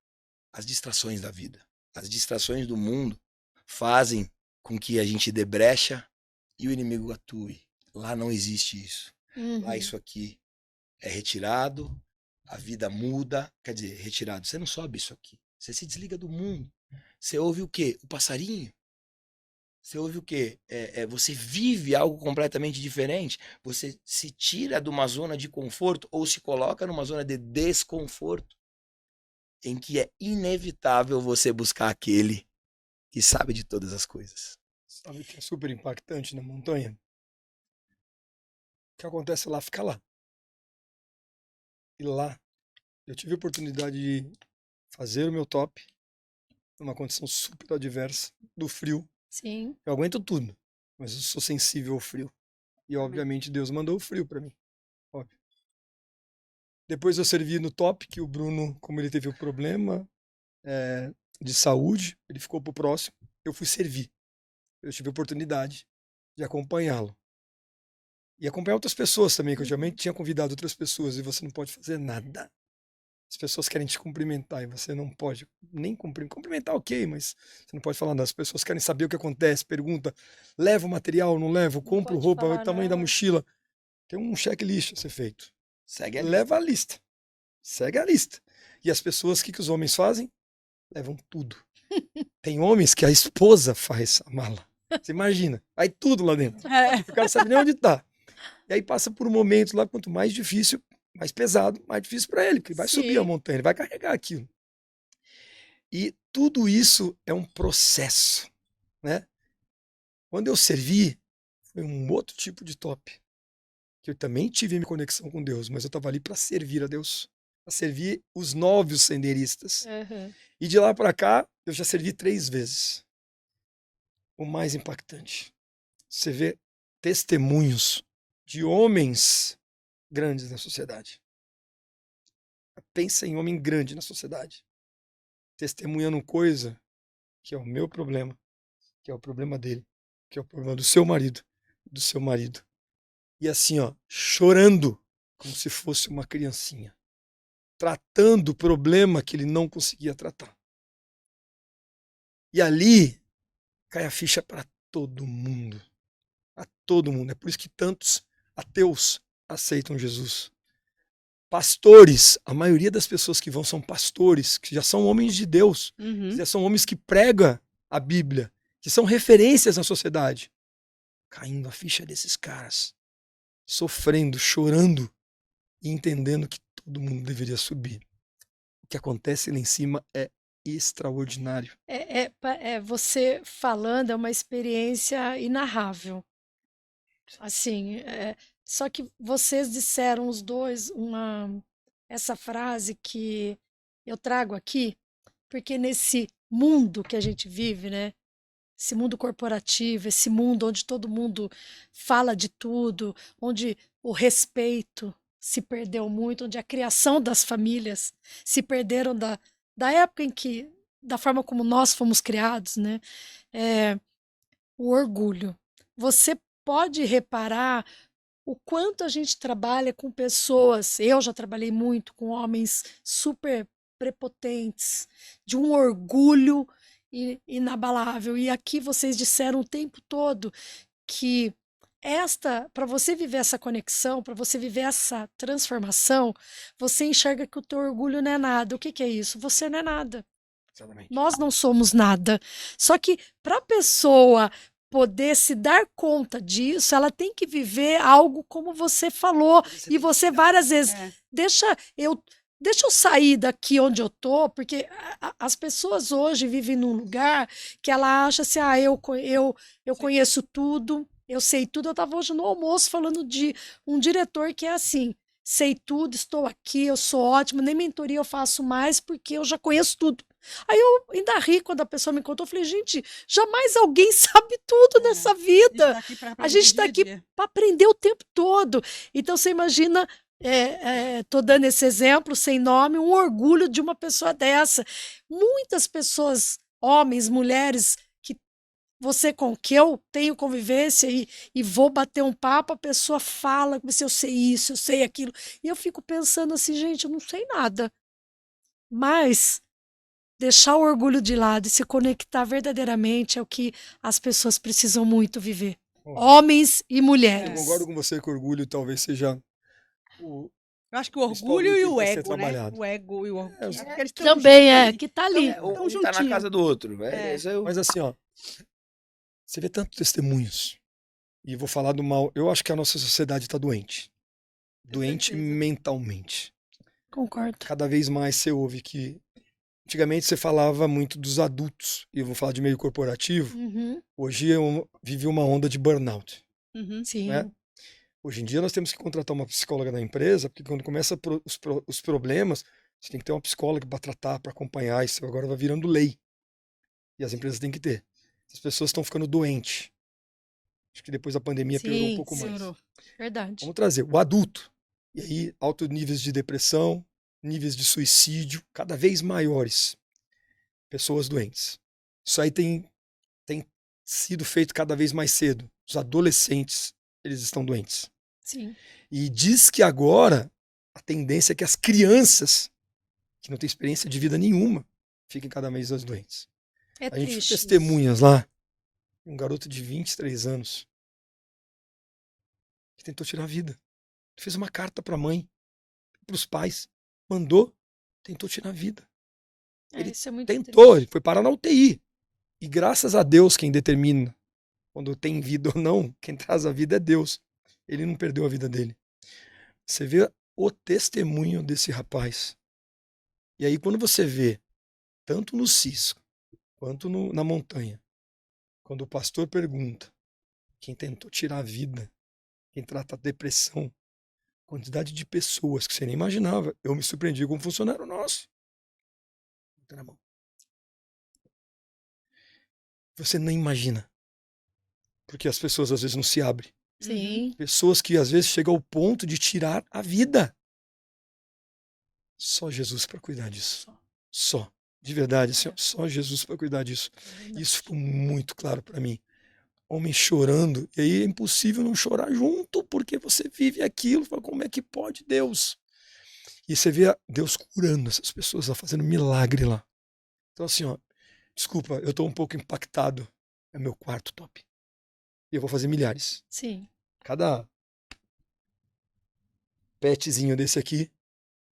As distrações da vida. As distrações do mundo fazem com que a gente dê brecha e o inimigo atue. Lá não existe isso. Lá isso aqui é retirado, a vida muda. Quer dizer, retirado. Você não sobe isso aqui. Você se desliga do mundo. Você ouve o quê? O passarinho. Você ouve o quê? Você vive algo completamente diferente. Você se tira de uma zona de conforto ou se coloca numa zona de desconforto em que é inevitável você buscar aquele que sabe de todas as coisas. Sabe o que é super impactante na montanha? O que acontece lá, fica lá. E lá, eu tive a oportunidade de fazer o meu top numa condição super adversa, do frio. Sim. Eu aguento tudo, mas eu sou sensível ao frio. E, obviamente, Deus mandou o frio para mim. Óbvio. Depois eu servi no top, que o Bruno, como ele teve um problema de saúde, ele ficou pro próximo. Eu fui servir. Eu tive a oportunidade de acompanhá-lo. E acompanhar outras pessoas também, que eu também tinha convidado outras pessoas, e você não pode fazer nada. As pessoas querem te cumprimentar e você não pode nem cumprimentar, ok, mas você não pode falar nada. As pessoas querem saber o que acontece, pergunta, leva o material, não levo, compro roupa, o tamanho da mochila. Tem um checklist a ser feito. Segue a Leva a lista. Segue a lista. E as pessoas, o que os homens fazem? Levam tudo. Tem homens que a esposa faz a mala. Você imagina, vai tudo lá dentro. O cara sabe nem onde tá. E aí passa por um momento lá, quanto mais difícil, mais pesado, mais difícil para ele, porque ele vai subir a montanha, ele vai carregar aquilo. E tudo isso é um processo, né? Quando eu servi, foi um outro tipo de top. Que eu também tive minha conexão com Deus, mas eu estava ali para servir a Deus, para servir os novos senderistas. E de lá para cá, eu já servi 3 vezes. O mais impactante, você vê testemunhos de homens grandes na sociedade. Pensa em homem grande na sociedade, testemunhando coisa que é o meu problema, que é o problema dele, que é o problema do seu marido. E assim, ó, chorando como se fosse uma criancinha, tratando o problema que ele não conseguia tratar. E ali cai a ficha para todo mundo. A todo mundo. É por isso que tantos ateus aceitam Jesus. Pastores, a maioria das pessoas que vão são pastores, que já são homens de Deus, que já são homens que pregam a Bíblia, que são referências na sociedade. Caindo a ficha desses caras, sofrendo, chorando e entendendo que todo mundo deveria subir. O que acontece lá em cima é extraordinário. Você falando é uma experiência inarrável. Assim, só que vocês disseram os dois essa frase que eu trago aqui, porque nesse mundo que a gente vive, né? Esse mundo corporativo, esse mundo onde todo mundo fala de tudo, onde o respeito se perdeu muito, onde a criação das famílias se perderam da época em que, da forma como nós fomos criados, né? O orgulho. Você pode reparar o quanto a gente trabalha com pessoas. Eu já trabalhei muito com homens super prepotentes, de um orgulho inabalável. E aqui vocês disseram o tempo todo que para você viver essa conexão, para você viver essa transformação, você enxerga que o teu orgulho não é nada. O que que é isso? Você não é nada. Exatamente. Nós não somos nada. Só que para a pessoa poder se dar conta disso, ela tem que viver algo como você falou. E você várias vezes, deixa eu sair daqui onde eu tô, porque as pessoas hoje vivem num lugar que ela acha assim, eu conheço tudo, eu sei tudo. Eu estava hoje no almoço falando de um diretor que é assim, sei tudo, estou aqui, eu sou ótimo, nem mentoria eu faço mais porque eu já conheço tudo. Aí eu ainda ri quando a pessoa me contou, eu falei, gente, jamais alguém sabe tudo nessa vida. A gente está aqui para aprender o tempo todo. Então você imagina, tô dando esse exemplo sem nome, um orgulho de uma pessoa dessa. Muitas pessoas, homens, mulheres, que eu tenho convivência e vou bater um papo, a pessoa fala, se eu sei isso, eu sei aquilo. E eu fico pensando assim, gente, eu não sei nada. Mas deixar o orgulho de lado e se conectar verdadeiramente é o que as pessoas precisam muito viver. Homens e mulheres. Eu concordo com você que o orgulho talvez seja eu acho que o orgulho e o ego, né? O ego e o orgulho. Também que tá ali. Um tá na casa do outro. Mas assim, ó, você vê tantos testemunhos. E vou falar do mal. Eu acho que a nossa sociedade está doente. Doente mentalmente. Concordo. Cada vez mais você ouve que antigamente você falava muito dos adultos, e eu vou falar de meio corporativo. Hoje vive uma onda de burnout. Sim. Né? Hoje em dia nós temos que contratar uma psicóloga na empresa, porque quando começa os problemas, você tem que ter uma psicóloga para tratar, para acompanhar. Isso agora vai virando lei. E as empresas têm que ter. As pessoas estão ficando doentes. Acho que depois da pandemia piorou um pouco mais. Verdade. Vamos trazer o adulto. E aí, altos níveis de depressão, níveis de suicídio cada vez maiores. Pessoas doentes. Isso aí tem sido feito cada vez mais cedo. Os adolescentes, eles estão doentes. Sim. E diz que agora a tendência é que as crianças, que não têm experiência de vida nenhuma, fiquem cada vez mais doentes. A gente viu testemunhas lá. Um garoto de 23 anos que tentou tirar a vida. Fez uma carta para a mãe, para os pais, mandou, tentou tirar a vida. Ele isso é muito tentou, ele foi parar na UTI. E graças a Deus, quem determina quando tem vida ou não, quem traz a vida é Deus. Ele não perdeu a vida dele. Você vê o testemunho desse rapaz. E aí quando você vê, tanto no cisco, quanto na montanha, quando o pastor pergunta quem tentou tirar a vida, quem trata a depressão, quantidade de pessoas que você nem imaginava. Eu me surpreendi com um funcionário nosso. Na mão. Você nem imagina. Porque as pessoas às vezes não se abrem. Sim. Pessoas que às vezes chegam ao ponto de tirar a vida. Só Jesus para cuidar disso. Só. De verdade, assim, só Jesus para cuidar disso. Isso ficou muito claro para mim. Homem chorando, e aí é impossível não chorar junto, porque você vive aquilo, fala, como é que pode, Deus? E você vê Deus curando essas pessoas, fazendo milagre lá. Então assim, ó, desculpa, eu tô um pouco impactado. É meu quarto top. E eu vou fazer milhares. Sim. Cada petzinho desse aqui,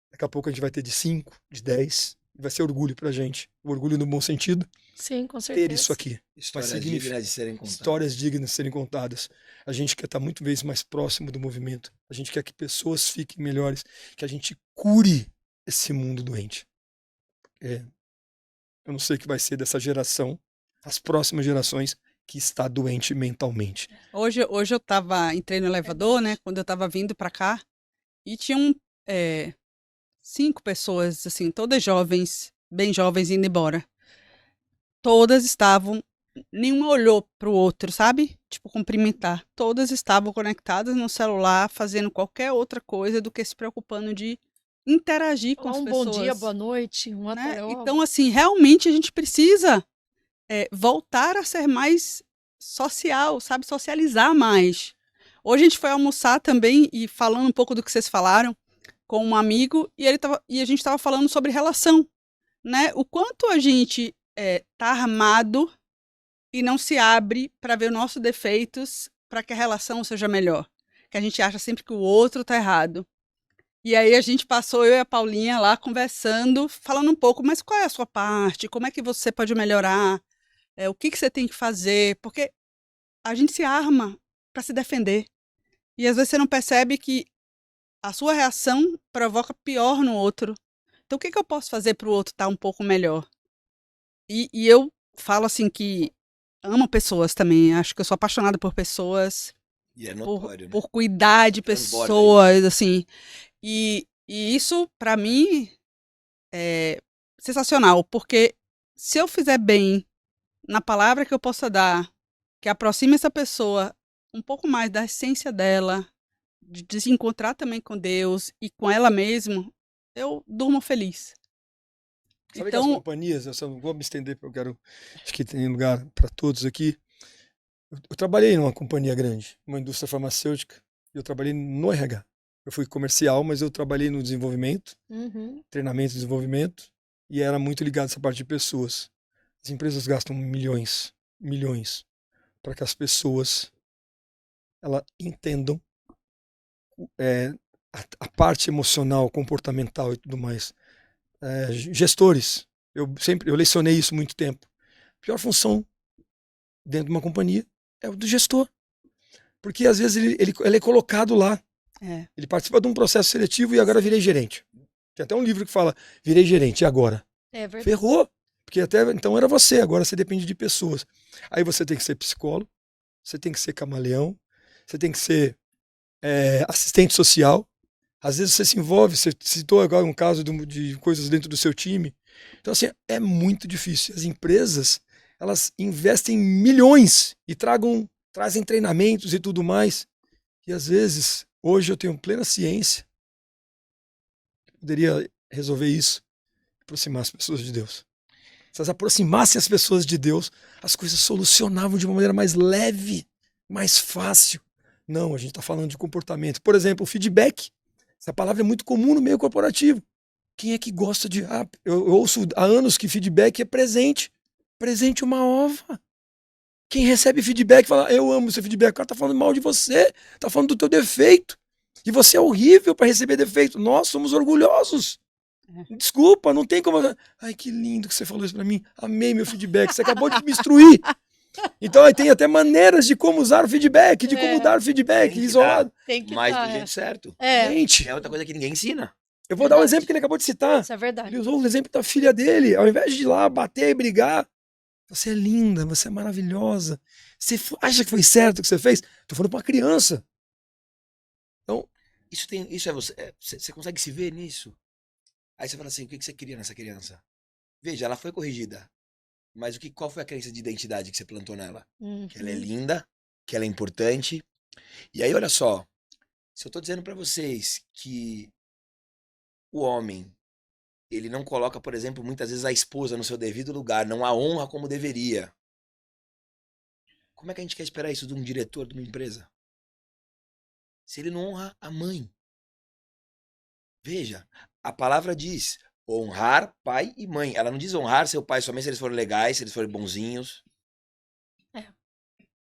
daqui a pouco a gente vai ter de 5, de 10, e vai ser orgulho pra gente. O orgulho no bom sentido. Sim, com certeza. Ter isso aqui. Histórias dignas de serem contadas. Histórias dignas de serem contadas. A gente quer estar muito vezes mais próximo do movimento. A gente quer que pessoas fiquem melhores. Que a gente cure esse mundo doente. Eu não sei o que vai ser dessa geração, as próximas gerações, que está doente mentalmente. Hoje entrei no elevador, né? Quando eu estava vindo para cá, e tinham 5 pessoas, assim, todas jovens, bem jovens, indo embora. Todas estavam, nenhuma olhou pro outro, sabe? Tipo, cumprimentar. Todas estavam conectadas no celular, fazendo qualquer outra coisa do que se preocupando de interagir com as pessoas. Bom dia, boa noite, né? Então, assim, realmente a gente precisa voltar a ser mais social, sabe? Socializar mais. Hoje a gente foi almoçar também, e falando um pouco do que vocês falaram, com um amigo e a gente estava falando sobre relação, né? O quanto a gente tá armado e não se abre para ver os nossos defeitos, para que a relação seja melhor. Que a gente acha sempre que o outro tá errado. E aí a gente passou, eu e a Paulinha lá conversando, falando um pouco, mas qual é a sua parte? Como é que você pode melhorar? O que que você tem que fazer? Porque a gente se arma para se defender. E às vezes você não percebe que a sua reação provoca pior no outro. Então o que que eu posso fazer para o outro estar um pouco melhor? E eu falo assim que amo pessoas também. Acho que eu sou apaixonada por pessoas, E é por, notório, né? por cuidar de Transborda pessoas, assim. E isso, para mim, é sensacional, porque se eu fizer bem na palavra que eu possa dar, que aproxime essa pessoa um pouco mais da essência dela, de se encontrar também com Deus e com ela mesma, eu durmo feliz. Sabe que as Então, companhias, eu só não vou me estender, porque eu quero, acho que tem lugar para todos aqui. Eu trabalhei numa companhia grande, uma indústria farmacêutica, e eu trabalhei no RH. Eu fui comercial, mas eu trabalhei no desenvolvimento, Uhum. treinamento e desenvolvimento, e era muito ligado a essa parte de pessoas. As empresas gastam milhões, milhões, para que as pessoas entendam é, a parte emocional, comportamental e tudo mais. Gestores, eu lecionei isso muito tempo. A pior função dentro de uma companhia é o do gestor, porque às vezes ele é colocado lá, ele participa de um processo seletivo e agora virei gerente. Tem até um livro que fala, virei gerente, e agora? É verdade. Ferrou, porque até então era você, agora você depende de pessoas. Aí você tem que ser psicólogo, você tem que ser camaleão, você tem que ser assistente social. Às vezes você se envolve, você citou agora um caso de coisas dentro do seu time. Então, assim, é muito difícil. As empresas, elas investem milhões e trazem treinamentos e tudo mais. E às vezes, hoje eu tenho plena ciência que poderia resolver isso, aproximar as pessoas de Deus. Se elas aproximassem as pessoas de Deus, as coisas solucionavam de uma maneira mais leve, mais fácil. Não, a gente está falando de comportamento. Por exemplo, o feedback. Essa palavra é muito comum no meio corporativo. Quem é que gosta de... eu ouço há anos que feedback é presente. Presente uma ova. Quem recebe feedback fala, eu amo seu feedback. O cara tá falando mal de você, tá falando do teu defeito. E você é horrível para receber defeito. Nós somos orgulhosos. Desculpa, não tem como... Ai, que lindo que você falou isso para mim. Amei meu feedback. Você acabou de me instruir. Então aí tem até maneiras de como usar o feedback, de como dar o feedback isolado. Tem que Mas do dar, jeito certo. Gente, É outra coisa que ninguém ensina. eu vou dar um exemplo que ele acabou de citar. Isso é verdade. Ele usou o exemplo da filha dele. Ao invés de ir lá bater e brigar, você é linda, você é maravilhosa. Você acha que foi certo o que você fez? Tô falando pra uma criança. Então, Isso é você. Você consegue se ver nisso? Aí você fala assim, o que você queria nessa criança? Veja, ela foi corrigida. Mas qual foi a crença de identidade que você plantou nela? Que ela é linda, que ela é importante. E aí, olha só. Se eu tô dizendo pra vocês que o homem, ele não coloca, por exemplo, muitas vezes a esposa no seu devido lugar, não a honra como deveria. Como é que a gente quer esperar isso de um diretor de uma empresa? Se ele não honra a mãe. Veja, a palavra diz honrar pai e mãe. Ela não diz honrar seu pai e sua mãe se eles forem legais, se eles forem bonzinhos.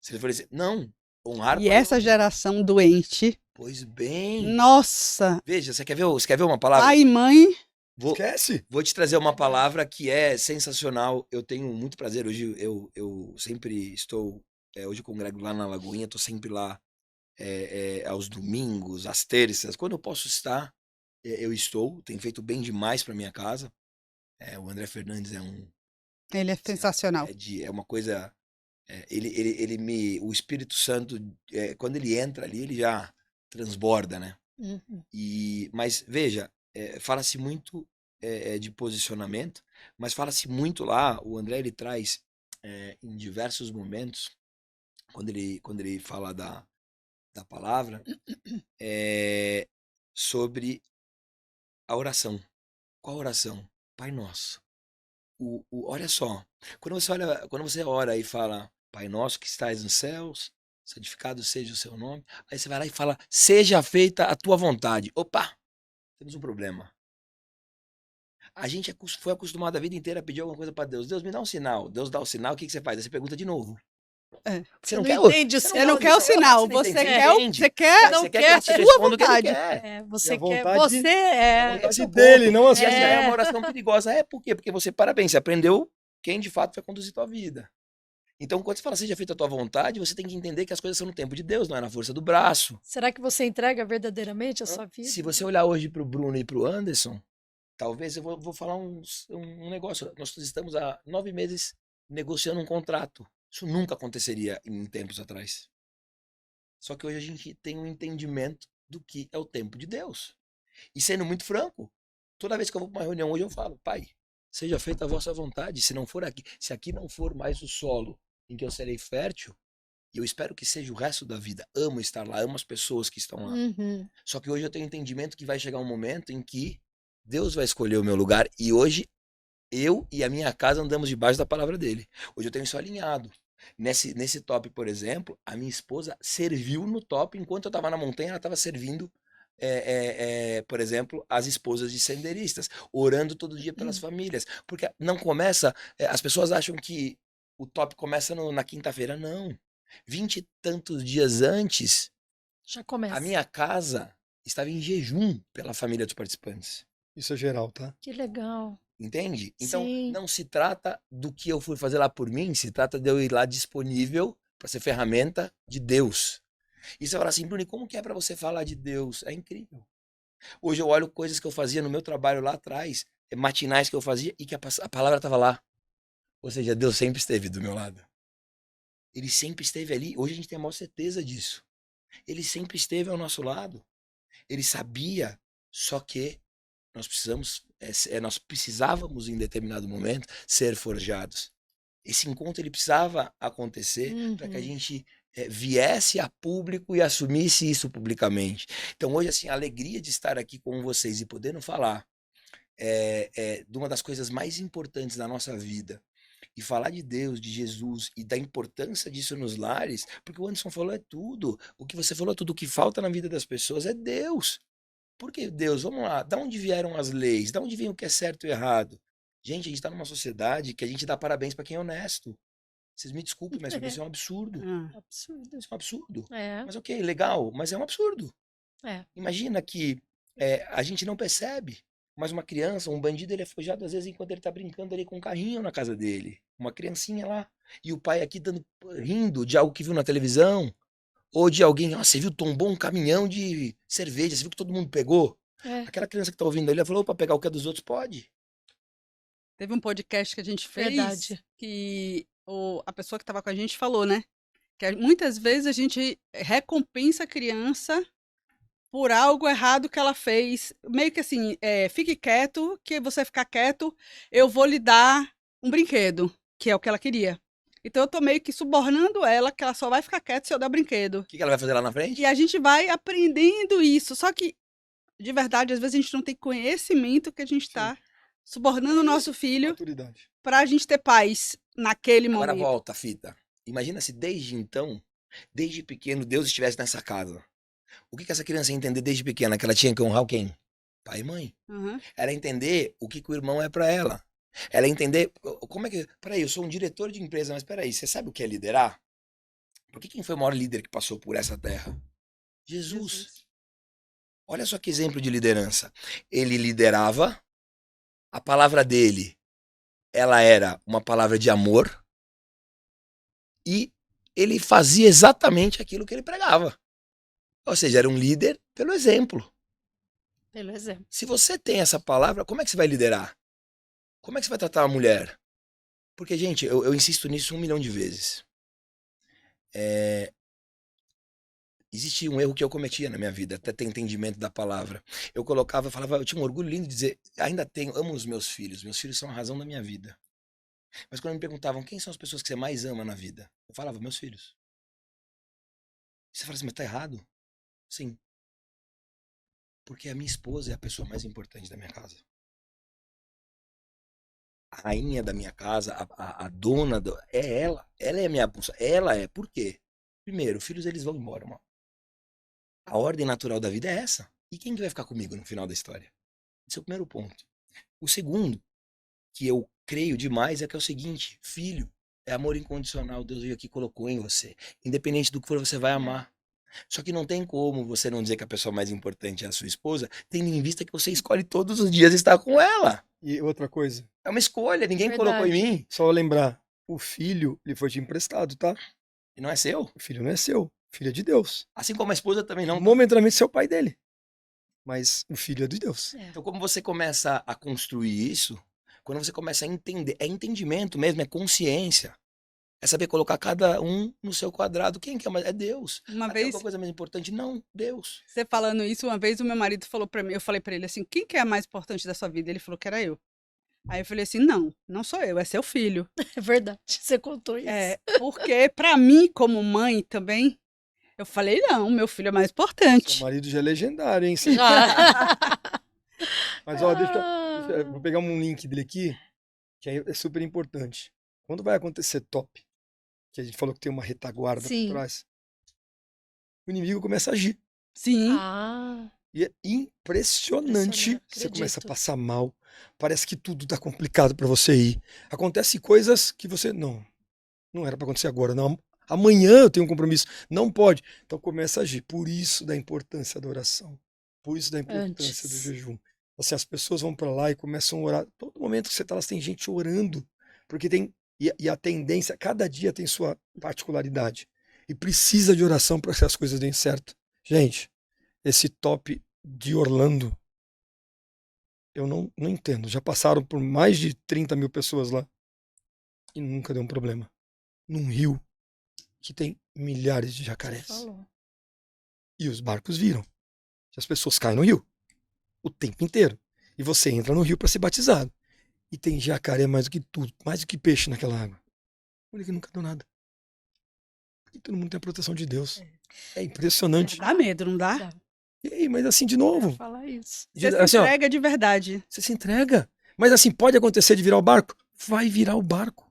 Se eles forem... Não, honrar e pai essa mãe. geração doente, Pois bem. nossa, Veja, você quer ver uma palavra? pai e mãe, esquece. Vou te trazer uma palavra que é sensacional. Eu tenho muito prazer. Hoje eu sempre estou. Hoje eu congrego lá na Lagoinha, estou sempre lá aos domingos, às terças. Quando eu posso estar, eu estou. Tenho feito bem demais para minha casa. O André Fernandes ele é assim, sensacional. é uma coisa. O Espírito Santo, quando ele entra ali, ele já transborda, né? Mas veja. Fala-se muito de posicionamento, mas fala-se muito lá, o André ele traz em diversos momentos, quando ele fala da palavra, sobre a oração. Qual oração? Pai Nosso. Olha só, quando você ora e fala, Pai Nosso que estais nos céus, santificado seja o seu nome, aí você vai lá e fala, seja feita a tua vontade. Opa! temos um problema. A gente foi acostumado a vida inteira a pedir alguma coisa pra Deus. Deus, me dá um sinal. Deus dá o sinal, o que você faz? Aí você pergunta de novo. É. Você Não quer entende o você Você não quer o você sinal, não você entende, quer o entende. você quer, não Você quer quer que a ele te sua responda o que ele vontade. quer. Você E a quer, vontade- você é. Esse é o dele, ponto. não a E essa sua. é uma oração perigosa. Por quê? Porque você, parabéns, você aprendeu quem de fato vai conduzir tua vida. Então, quando você fala seja feita a tua vontade, você tem que entender que as coisas são no tempo de Deus, não é na força do braço. Será que você entrega verdadeiramente a sua vida? Se você olhar hoje pro Bruno e pro Anderson, talvez eu vou falar um negócio. Nós estamos há 9 meses negociando um contrato. Isso nunca aconteceria em tempos atrás. Só que hoje a gente tem um entendimento do que é o tempo de Deus. E sendo muito franco, toda vez que eu vou para uma reunião hoje eu falo, pai, seja feita a vossa vontade. Se não for aqui, se aqui não for mais o solo em que eu serei fértil, e eu espero que seja o resto da vida. Amo estar lá, amo as pessoas que estão lá. Uhum. Só que hoje eu tenho entendimento que vai chegar um momento em que Deus vai escolher o meu lugar. E hoje eu e a minha casa andamos debaixo da palavra dele. Hoje eu tenho isso alinhado. Nesse top, por exemplo, a minha esposa serviu no top. Enquanto eu estava na montanha, ela estava servindo, por exemplo, as esposas de senderistas, orando todo dia pelas famílias. Porque não começa, as pessoas acham que o top começa na quinta-feira. Não. 20 e tantos dias antes, Já começa. a minha casa estava em jejum pela família dos participantes. Isso é geral, tá? Que legal. Entende? Então, Sim. não se trata do que eu fui fazer lá por mim, se trata de eu ir lá disponível para ser ferramenta de Deus. E você fala assim, Bruno, como que é para você falar de Deus? É incrível. Hoje eu olho coisas que eu fazia no meu trabalho lá atrás, matinais que eu fazia, e que a palavra estava lá. Ou seja, Deus sempre esteve do meu lado. Ele sempre esteve ali. Hoje a gente tem a maior certeza disso. Ele sempre esteve ao nosso lado. Ele sabia, só que nós precisávamos em determinado momento ser forjados. Esse encontro ele precisava acontecer para que a gente viesse a público e assumisse isso publicamente. Então hoje assim a alegria de estar aqui com vocês e podendo falar de uma das coisas mais importantes da nossa vida e falar de Deus, de Jesus e da importância disso nos lares, porque o Anderson falou é tudo. O que você falou é tudo. O que falta na vida das pessoas é Deus. Por que Deus? Vamos lá. Da onde vieram as leis? Da onde vem o que é certo e errado? Gente, a gente está numa sociedade que a gente dá parabéns para quem é honesto. Vocês me desculpem, mas isso é um absurdo. Absurdo. Isso é um absurdo. É. Mas ok, legal, mas é um absurdo. É. Imagina que a gente não percebe, mas uma criança, um bandido, ele é forjado às vezes enquanto ele tá brincando ali com um carrinho na casa dele. Uma criancinha lá. E o pai aqui rindo de algo que viu na televisão. Ou de alguém, você viu, tombou um caminhão de cerveja, você viu que todo mundo pegou? É. Aquela criança que tá ouvindo ali, ela falou, para pegar o que é dos outros, pode. Teve um podcast que a gente fez Verdade. que a pessoa que estava com a gente falou, né? Que muitas vezes a gente recompensa a criança por algo errado que ela fez. Meio que assim, fique quieto, que você ficar quieto, eu vou lhe dar um brinquedo, que é o que ela queria. Então eu tô meio que subornando ela, que ela só vai ficar quieta se eu der brinquedo. O que ela vai fazer lá na frente? E a gente vai aprendendo isso. Só que, de verdade, às vezes a gente não tem conhecimento que a gente tá subornando o nosso filho Maturidade. pra gente ter paz naquele Agora momento. volta a fita. Imagina se desde então, desde pequeno, Deus estivesse nessa casa. O que essa criança ia entender desde pequena? Que ela tinha que honrar quem? Pai e mãe. Uhum. Ela entender o que o irmão é pra ela. Ela entender como é que... Peraí, eu sou um diretor de empresa, mas peraí, você sabe o que é liderar? Porque quem foi o maior líder que passou por essa terra? Jesus. Olha só que exemplo de liderança. Ele liderava, a palavra dele, ela era uma palavra de amor e ele fazia exatamente aquilo que ele pregava. Ou seja, era um líder pelo exemplo. Pelo exemplo. Se você tem essa palavra, como é que você vai liderar? Como é que você vai tratar uma mulher? Porque, gente, eu insisto nisso 1 milhão de vezes. Existe um erro que eu cometia na minha vida, até ter entendimento da palavra. Eu falava, eu tinha um orgulho lindo de dizer, ainda amo os meus filhos são a razão da minha vida. Mas quando me perguntavam, quem são as pessoas que você mais ama na vida? Eu falava, meus filhos. Você fala assim, mas tá errado? Sim. Porque a minha esposa é a pessoa mais importante da minha casa. A rainha da minha casa, a dona, é ela. Ela é a minha bolsa. Ela é. Por quê? Primeiro, filhos eles vão embora, mano. A ordem natural da vida é essa. E quem que vai ficar comigo no final da história? Esse é o primeiro ponto. O segundo, que eu creio demais, é que é o seguinte: filho, é amor incondicional, Deus veio aqui e colocou em você. Independente do que for, você vai amar. Só que não tem como você não dizer que a pessoa mais importante é a sua esposa, tendo em vista que você escolhe todos os dias estar com ela. E outra coisa, É uma escolha, ninguém colocou em Verdade. mim. só lembrar, o filho, ele foi te emprestado, tá? E não é seu. O filho não é seu, o filho é de Deus. Assim como a esposa também não. Momentaneamente você é o pai dele, mas o filho é de Deus. É. Então, como você começa a construir isso, quando você começa a entender, é entendimento mesmo, é consciência. É saber colocar cada um no seu quadrado. Quem que é mais? É Deus. Uma Tem vez, alguma coisa mais importante? Não, Deus. você falando isso, uma vez o meu marido falou pra mim, eu falei pra ele assim, quem que é a mais importante da sua vida? Ele falou que era eu. Aí eu falei assim, não, não sou eu, é seu filho. É verdade. Você contou isso. É, porque pra mim, como mãe também, eu falei, não, meu filho é mais Seu importante. marido já é legendário, hein? Já. Mas ó, eu Ah, vou pegar um link dele aqui, que é super importante. Quando vai acontecer top, que a gente falou que tem uma retaguarda por sim. trás, o inimigo começa a agir. Sim, Ah, E é impressionante. Impressionante, Você começa a acredito. passar mal. Parece que tudo tá complicado para você ir. Acontece coisas que você não era para acontecer agora, não. Amanhã eu tenho um compromisso, não pode. Então começa a agir. Por isso da importância da oração. Por isso da importância do Antes. jejum. Assim, as pessoas vão para lá e começam a orar. Todo momento que você tá lá, tem gente orando, porque tem e a tendência, cada dia tem sua particularidade. E precisa de oração para que as coisas deem certo. Gente, esse top de Orlando, eu não entendo. Já passaram por mais de 30 mil pessoas lá e nunca deu um problema. Num rio que tem milhares de Você jacarés. falou. E os barcos viram. As pessoas caem no rio o tempo inteiro. E você entra no rio para ser batizado. E tem jacaré mais do que tudo, mais do que peixe naquela água. Olha que nunca deu nada. Porque todo mundo tem a proteção de Deus. É impressionante. dá medo, não dá? Dá. E aí, mas assim, de Eu ia novo, falar isso. Você se assim, ó, entrega de verdade. você se entrega. Mas assim, pode acontecer de virar o barco? Vai virar o barco.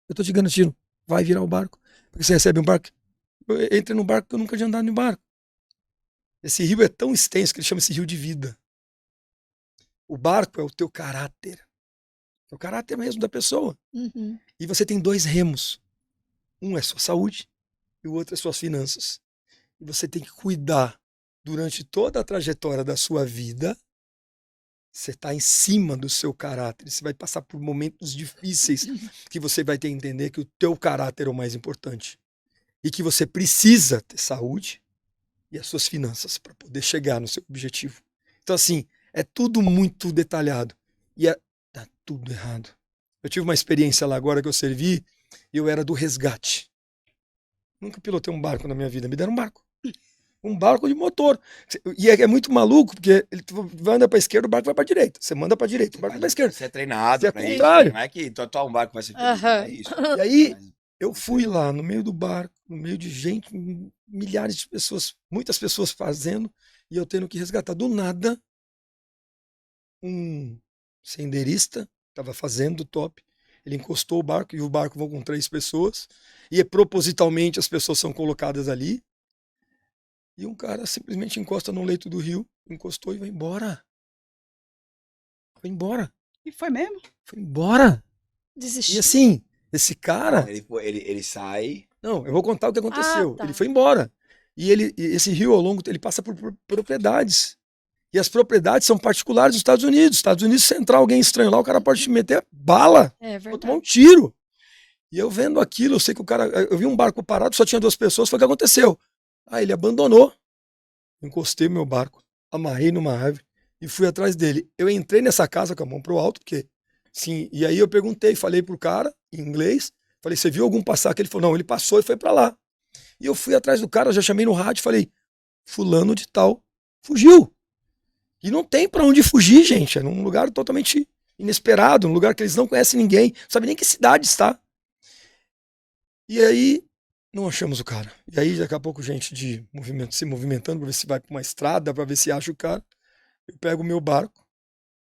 Eu tô te garantindo, vai virar o barco. Porque você recebe um barco. Eu entrei num barco que eu nunca tinha andado em barco. Esse rio é tão extenso que ele chama esse rio de vida. O barco é o teu caráter. É o caráter mesmo da pessoa. Uhum. E você tem dois remos. Um é sua saúde e o outro é suas finanças. E você tem que cuidar durante toda a trajetória da sua vida. Você está em cima do seu caráter. Você vai passar por momentos difíceis que você vai ter que entender que o teu caráter é o mais importante. E que você precisa ter saúde e as suas finanças para poder chegar no seu objetivo. Então, assim, é tudo muito detalhado. E tá tudo errado. Eu tive uma experiência lá agora que eu servi e eu era do resgate. Nunca pilotei um barco na minha vida. Me deram um barco. Um barco de motor. E é muito maluco, porque ele vai andar para a esquerda, o barco vai para a direita. Você manda para a direita, o barco vai para a esquerda. Você é treinado Você é pra isso. contrário. Não é que tocar um barco vai ser feliz, Aham. não é isso. E aí, Mas eu fui lá no meio do barco, no meio de gente, milhares de pessoas, muitas pessoas fazendo, e eu tendo que resgatar. Do nada, um senderista estava fazendo o top, ele encostou o barco, e o barco vão com 3 pessoas, e propositalmente as pessoas são colocadas ali, e um cara simplesmente encosta no leito do rio, encostou e vai embora. Foi embora. E foi mesmo? Foi embora. E Desistiu. assim, esse cara... ele sai. Não, eu vou contar o que aconteceu. tá. Ele foi embora. E esse rio ao longo, ele passa por propriedades. E as propriedades são particulares dos Estados Unidos. Estados Unidos, se entrar alguém estranho lá, o cara pode te meter bala, É pode tomar um verdade. tiro. E eu vendo aquilo, eu sei que o cara... Eu vi um barco parado, só tinha 2 pessoas, foi o que aconteceu. Aí ele abandonou. Encostei meu barco, amarrei numa árvore e fui atrás dele. Eu entrei nessa casa com a mão pro alto, porque... Sim, e aí eu perguntei, falei pro cara, em inglês, falei, você viu algum passar aqui? Ele falou, não, ele passou e foi pra lá. E eu fui atrás do cara, já chamei no rádio, falei, fulano de tal, fugiu. E não tem pra onde fugir, gente, é num lugar totalmente inesperado, num lugar que eles não conhecem ninguém, não sabem nem que cidade está. E aí, não achamos o cara. E aí, daqui a pouco, gente de movimento, se movimentando pra ver se vai pra uma estrada, pra ver se acha o cara. Eu pego o meu barco,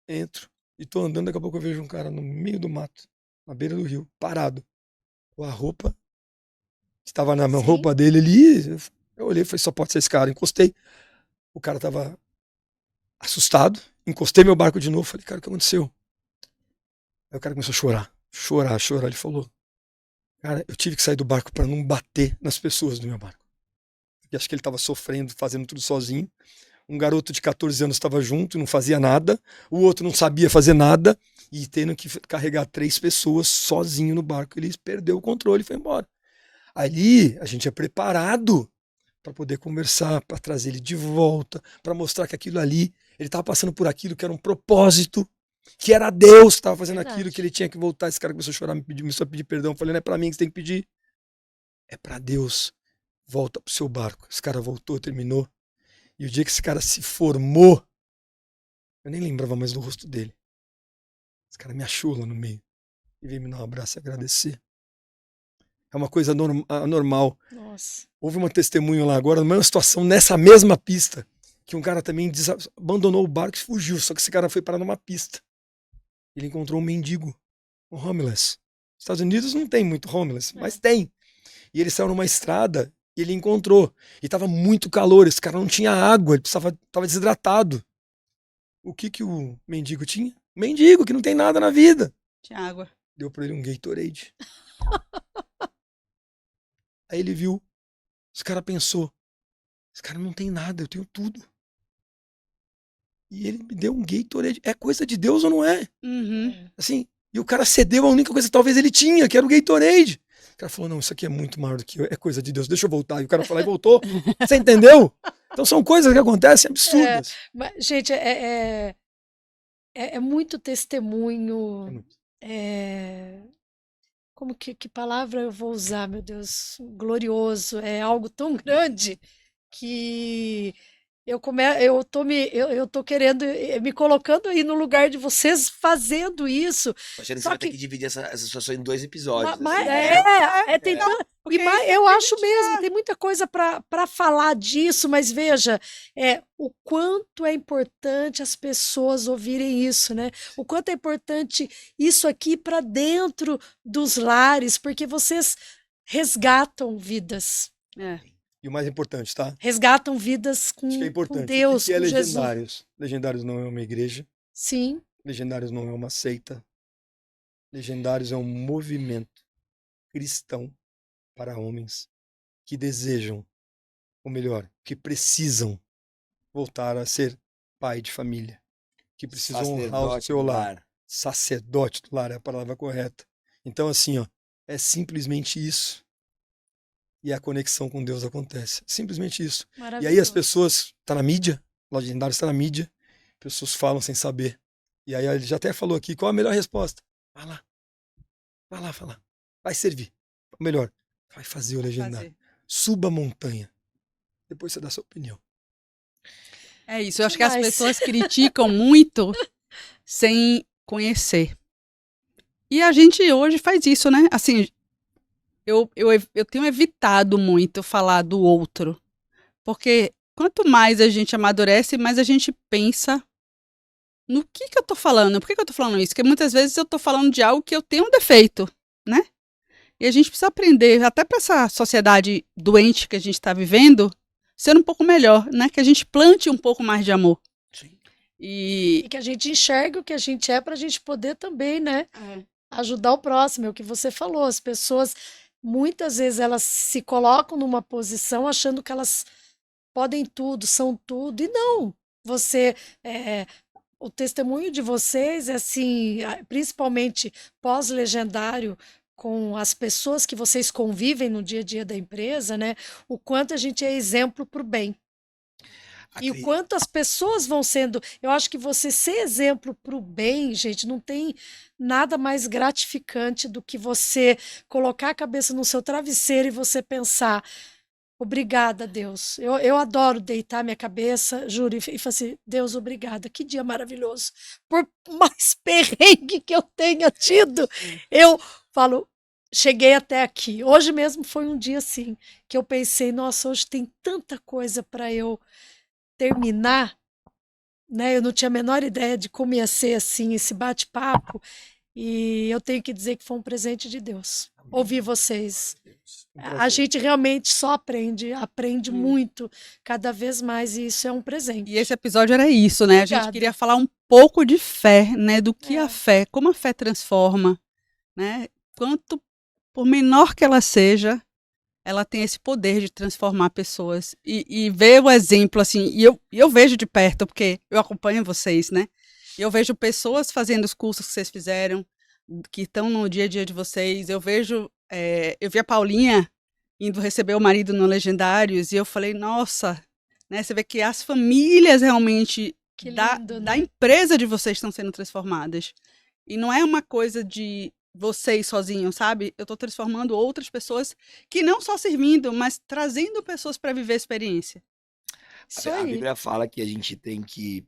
entro, e tô andando, daqui a pouco eu vejo um cara no meio do mato, na beira do rio, parado. Com a roupa, estava na Sim. roupa dele ali, eu olhei e falei, só pode ser esse cara. Encostei. O cara tava assustado, encostei meu barco de novo, falei, cara, o que aconteceu? Aí o cara começou a chorar. Ele falou, cara, eu tive que sair do barco para não bater nas pessoas do meu barco. Porque acho que ele tava sofrendo, fazendo tudo sozinho. Um garoto de 14 anos estava junto, não fazia nada. O outro não sabia fazer nada e tendo que carregar 3 pessoas sozinho no barco. Ele perdeu o controle e foi embora. Ali a gente é preparado para poder conversar, para trazer ele de volta, para mostrar que aquilo ali, ele estava passando por aquilo que era um propósito, que era Deus que estava fazendo aquilo, Verdade. que ele tinha que voltar. Esse cara começou a chorar, começou a pedir perdão. Eu falei, não é para mim que você tem que pedir, é para Deus. Volta pro seu barco. Esse cara voltou, terminou. E o dia que esse cara se formou, eu nem lembrava mais do rosto dele. Esse cara me achou lá no meio e veio me dar um abraço e agradecer. É uma coisa anormal. Nossa. Houve um testemunho lá agora, numa situação, nessa mesma pista, que um cara também abandonou o barco e fugiu, só que esse cara foi parar numa pista. Ele encontrou um mendigo, um homeless. Nos Estados Unidos não tem muito homeless, mas tem. E ele saiu numa estrada e ele encontrou. E tava muito calor, esse cara não tinha água, ele tava desidratado. O que o mendigo tinha? Mendigo, que não tem nada na vida. Tinha água. Deu pra ele um Gatorade. Aí ele viu, esse cara pensou, esse cara não tem nada, eu tenho tudo. E ele me deu um Gatorade. É coisa de Deus ou não é? Uhum. Assim, e o cara cedeu a única coisa que talvez ele tinha, que era o Gatorade. O cara falou, não, isso aqui é muito maior do que eu, é coisa de Deus, deixa eu voltar. E o cara foi lá e voltou. Você entendeu? Então são coisas que acontecem absurdas. Mas, gente, é muito testemunho. Como que palavra eu vou usar, meu Deus? Glorioso. É algo tão grande que eu tô querendo, me colocando aí no lugar de vocês fazendo isso. Acho que você Só vai ter que que dividir essa situação em 2 episódios. Mas assim, tem Porque e mais, isso é eu que a acho gente mesmo, tem muita coisa para falar disso, mas veja, o quanto é importante as pessoas ouvirem isso, né? O quanto é importante isso aqui para dentro dos lares, porque vocês resgatam vidas, É. E o mais importante, tá? resgatam vidas Acho que é com importante. Deus, O que é com Jesus. Legendários? Legendários não é uma igreja. Sim, Legendários não é uma seita. Legendários é um movimento cristão para homens que desejam, ou melhor, que precisam voltar a ser pai de família, que precisam honrar o Sacerdote seu do lar. lar. Sacerdote do lar é a palavra correta. Então, assim, ó, é simplesmente isso. E a conexão com Deus acontece. Simplesmente isso. E aí as maravilhoso. pessoas, tá na mídia, Legendários está na mídia, pessoas falam sem saber. E aí ele já até falou aqui, qual a melhor resposta? Vai lá falar. Vai servir. Ou melhor, vai fazer o Legendário. Fazer. Suba a montanha. Depois você dá sua opinião. É isso. Eu acho que as Demais. pessoas criticam muito sem conhecer. E a gente hoje faz isso, né? Assim, eu tenho evitado muito falar do outro. Porque quanto mais a gente amadurece, mais a gente pensa no que eu tô falando. Por que eu tô falando isso? Porque muitas vezes eu tô falando de algo que eu tenho um defeito, né? E a gente precisa aprender, até para essa sociedade doente que a gente está vivendo, ser um pouco melhor, né? Que a gente plante um pouco mais de amor. Sim. E E que a gente enxergue o que a gente é para a gente poder também, né? Ajudar o próximo, é o que você falou. As pessoas, muitas vezes, elas se colocam numa posição achando que elas podem tudo, são tudo, e não. Você, o testemunho de vocês, é assim, principalmente pós-legendário, com as pessoas que vocês convivem no dia a dia da empresa, né? O quanto a gente é exemplo para o bem. E o quanto as pessoas vão sendo. Eu acho que você ser exemplo para o bem, gente, não tem nada mais gratificante do que você colocar a cabeça no seu travesseiro e você pensar: obrigada, Deus. Eu adoro deitar minha cabeça, juro, e falar assim: Deus, obrigada, que dia maravilhoso. Por mais perrengue que eu tenha tido, eu falo. Cheguei até aqui. Hoje mesmo foi um dia assim que eu pensei: nossa, hoje tem tanta coisa para eu terminar, né? Eu não tinha a menor ideia de como ia ser assim esse bate-papo, e eu tenho que dizer que foi um presente de Deus. ouvir vocês. Um A prazer. gente realmente só aprende Hum. muito, cada vez mais, e isso é um presente. E esse episódio era isso, né? A gente Obrigada. queria falar um pouco de fé, né? Do que É. a fé, como a fé transforma, né? Quanto, por menor que ela seja, ela tem esse poder de transformar pessoas. E ver o exemplo, assim, e eu vejo de perto, porque eu acompanho vocês, né? E eu vejo pessoas fazendo os cursos que vocês fizeram, que estão no dia a dia de vocês. Eu vi a Paulinha indo receber o marido no Legendários, e eu falei, nossa, né? Você vê que as famílias realmente Que da lindo, da né? empresa de vocês estão sendo transformadas. E não é uma coisa de vocês sozinhos, sabe? Eu estou transformando outras pessoas que não só servindo, mas trazendo pessoas para viver a experiência. Isso A aí. Bíblia fala que a gente tem que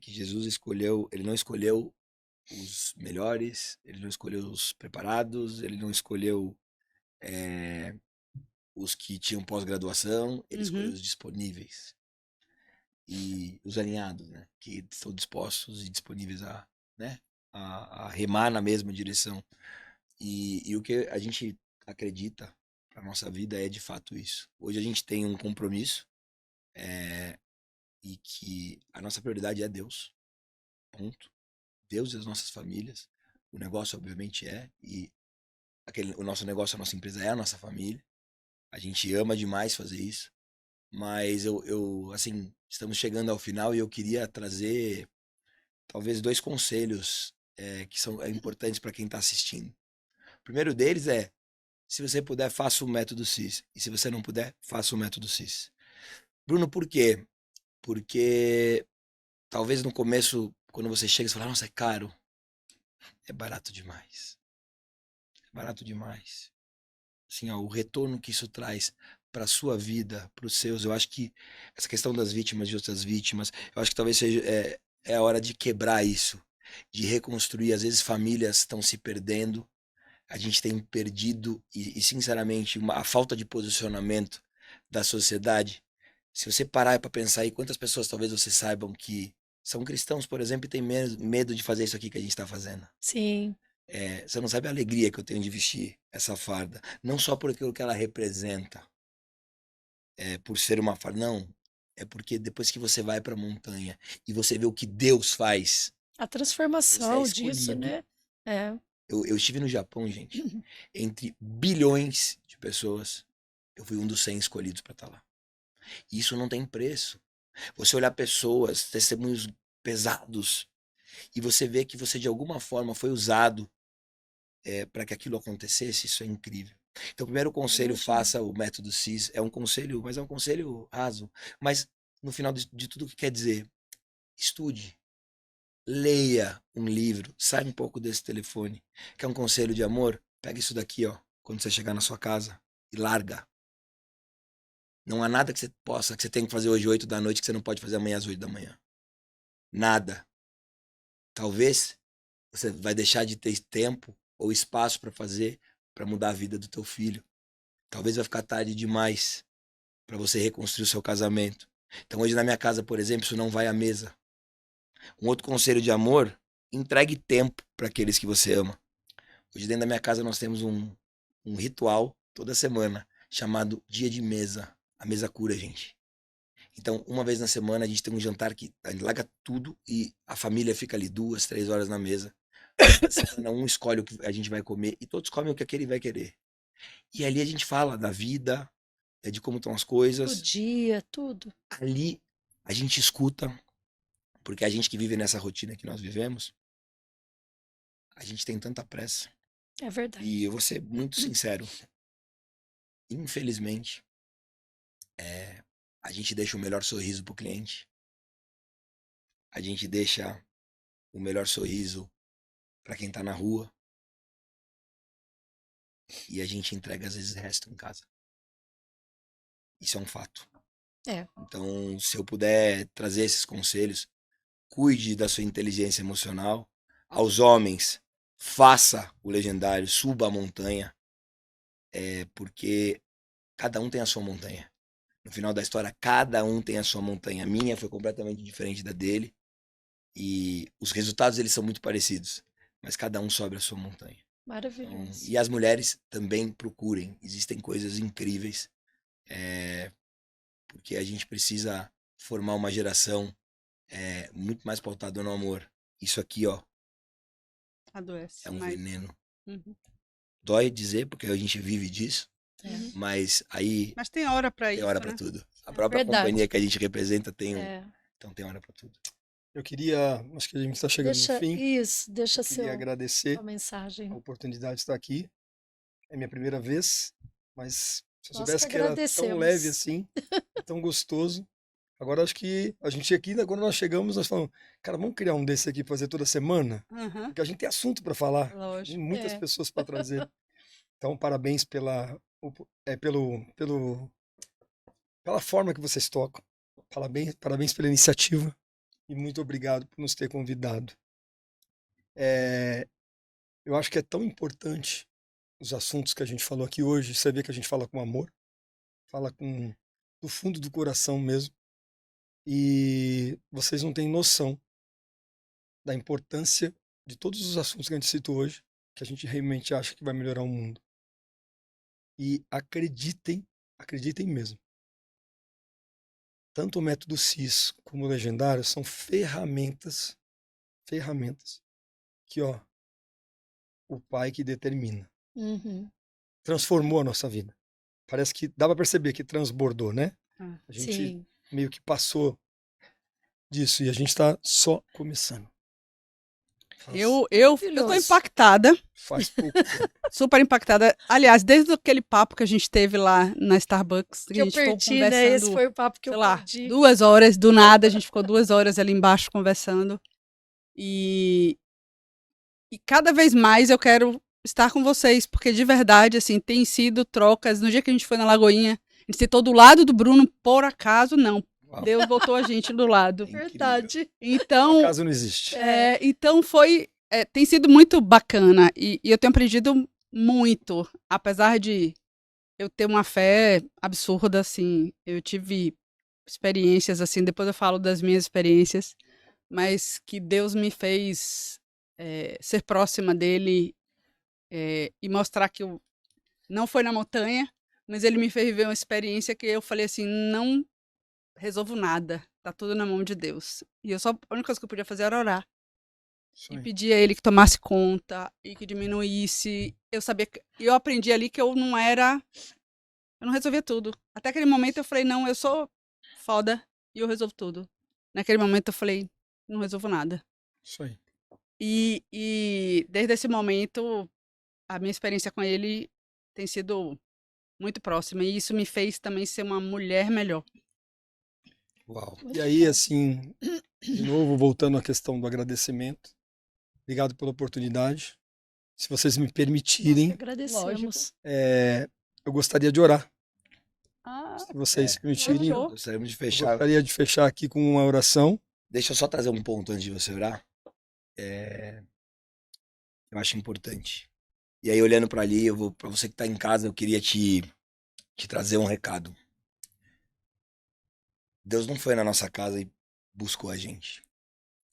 Jesus escolheu, ele não escolheu os melhores, ele não escolheu os preparados, ele não escolheu eh, os que tinham pós-graduação, ele escolheu Uhum. os disponíveis e os alinhados, né? Que estão dispostos e disponíveis né? A remar na mesma direção. E o que a gente acredita para nossa vida é de fato isso. Hoje a gente tem um compromisso e que a nossa prioridade é Deus, ponto. Deus e as nossas famílias. O negócio, obviamente, e o nosso negócio, a nossa empresa é a nossa família. A gente ama demais fazer isso. Mas assim, estamos chegando ao final e eu queria trazer talvez 2 conselhos que são importantes para quem está assistindo. O primeiro deles é, se você puder, faça o método CIS. E se você não puder, faça o método CIS. Bruno, por quê? Porque talvez no começo, quando você chega, você fala, nossa, é caro. É barato demais. É barato demais. Assim, ó, o retorno que isso traz para sua vida, para os seus, eu acho que essa questão das vítimas de outras vítimas, eu acho que talvez seja a hora de quebrar isso, de reconstruir. Às vezes famílias estão se perdendo, a gente tem perdido e sinceramente a falta de posicionamento da sociedade. Se você parar para pensar aí quantas pessoas talvez vocês saibam que são cristãos, por exemplo, e têm medo de fazer isso aqui que a gente está fazendo. Sim. Você não sabe a alegria que eu tenho de vestir essa farda. Não só por aquilo que ela representa, por ser uma farda, não. É porque depois que você vai para a montanha e você vê o que Deus faz, A você é transformação disso, escolhido. né? É. Eu estive no Japão, gente. Entre bilhões de pessoas, eu fui um dos 100 escolhidos para estar lá. E isso não tem preço. Você olhar pessoas, testemunhos pesados, e você vê que você de alguma forma foi usado para que aquilo acontecesse, isso é incrível. Então, o primeiro conselho, Imagino. faça o método CIS. É um conselho, mas é um conselho raso. Mas, no final de tudo, o que quer dizer? Estude. Leia um livro. Sai um pouco desse telefone. Quer um conselho de amor? Pega isso daqui, ó, quando você chegar na sua casa e larga. Não há nada que você tenha que fazer hoje 8 da noite que você não pode fazer amanhã às 8 da manhã. Nada. Talvez você vai deixar de ter tempo ou espaço para fazer, para mudar a vida do teu filho. Talvez vai ficar tarde demais para você reconstruir o seu casamento. Então hoje na minha casa, por exemplo, isso não vai à mesa. Um outro conselho de amor, entregue tempo para aqueles que você ama. Hoje dentro da minha casa nós temos um ritual toda semana chamado dia de mesa. A mesa cura, gente. Então, uma vez na semana a gente tem um jantar que a gente larga tudo e a família fica ali 2, 3 horas na mesa. Semana um escolhe o que a gente vai comer e todos comem o que aquele vai querer. E ali a gente fala da vida, de como estão as O coisas. dia, tudo. Ali a gente escuta, porque a gente que vive nessa rotina que nós vivemos, a gente tem tanta pressa. É verdade. E eu vou ser muito sincero, infelizmente, a gente deixa o melhor sorriso pro cliente, a gente deixa o melhor sorriso para quem tá na rua, e a gente entrega às vezes o resto em casa. Isso é um fato. É. Então, se eu puder trazer esses conselhos, cuide da sua inteligência emocional. Aos homens, faça o legendário, suba a montanha, porque cada um tem a sua montanha. No final da história, cada um tem a sua montanha. A minha foi completamente diferente da dele, e os resultados eles são muito parecidos, mas cada um sobe a sua montanha. Maravilhoso. E as mulheres também procurem. Existem coisas incríveis, porque a gente precisa formar uma geração muito mais pautada no amor. Isso aqui, ó, Adoece. é um mas... veneno. Uhum. Dói dizer, porque a gente vive disso, É. mas aí Mas tem hora pra tem isso, hora pra né? tudo. A própria Verdade. companhia que a gente representa tem É. então tem hora pra tudo. Eu queria, acho que a gente está chegando no fim. Deixa Eu queria sua agradecer mensagem. a oportunidade de estar aqui. É minha primeira vez, mas se eu Nós soubesse que que era tão agradecemos. leve assim, tão gostoso. Agora acho que a gente aqui, quando nós chegamos, nós falamos, cara, vamos criar um desse aqui pra fazer toda semana, Aham, porque a gente tem assunto para falar, tem lógico. muitas É. pessoas para trazer. Então, parabéns pela forma que vocês tocam. Parabéns pela iniciativa e muito obrigado por nos ter convidado. Eu acho que é tão importante os assuntos que a gente falou aqui hoje. Você vê que a gente fala com amor, fala do fundo do coração mesmo. E vocês não têm noção da importância de todos os assuntos que a gente citou hoje, que a gente realmente acha que vai melhorar o mundo. E acreditem mesmo. Tanto o método CIS como o Legendário são ferramentas que, ó, o pai que determina. Uhum. Transformou a nossa vida. Parece que dá pra perceber que transbordou, né? Ah, A gente Sim. meio que passou disso e a gente tá só começando. Eu tô Maravilhoso. impactada, Faz pouco tempo. super impactada. Aliás, desde aquele papo que a gente teve lá na Starbucks, Que que a eu gente ficou perdi, né? Esse conversando, foi o papo que sei eu lá, perdi. 2 horas, do nada, a gente ficou 2 horas ali embaixo conversando. E cada vez mais eu quero estar com vocês, porque de verdade, assim, tem sido trocas. No dia que a gente foi na Lagoinha, a gente sentou do lado do Bruno, por acaso, não. Uau. Deus botou a gente do lado. Incrível. Verdade. Então, Acaso não existe. então tem sido muito bacana e eu tenho aprendido muito, apesar de eu ter uma fé absurda, assim, eu tive experiências, assim, depois eu falo das minhas experiências, mas que Deus me fez ser próxima dele e mostrar que eu não foi na montanha, mas ele me fez viver uma experiência que eu falei assim, não resolvo nada, tá tudo na mão de Deus. E a única coisa que eu podia fazer era orar. Isso E aí. pedir a ele que tomasse conta e que diminuísse. Eu aprendi ali que eu não resolvia tudo. Até aquele momento eu falei, não, eu sou foda e eu resolvo tudo. Naquele momento eu falei, não resolvo nada. Isso aí. E desde esse momento, a minha experiência com ele tem sido muito próxima. E isso me fez também ser uma mulher melhor. Uau. E aí, assim, de novo, voltando à questão do agradecimento. Obrigado pela oportunidade. Se vocês me Nós que permitirem, agradecemos. eu gostaria de orar. Ah, Se vocês É. permitirem, Fechou. Gostaríamos de eu fechar. gostaria de fechar aqui com uma oração. Deixa eu só trazer um ponto antes de você orar. Eu acho importante. E aí, olhando pra ali, pra você que tá em casa, eu queria te trazer um recado. Deus não foi na nossa casa e buscou a gente.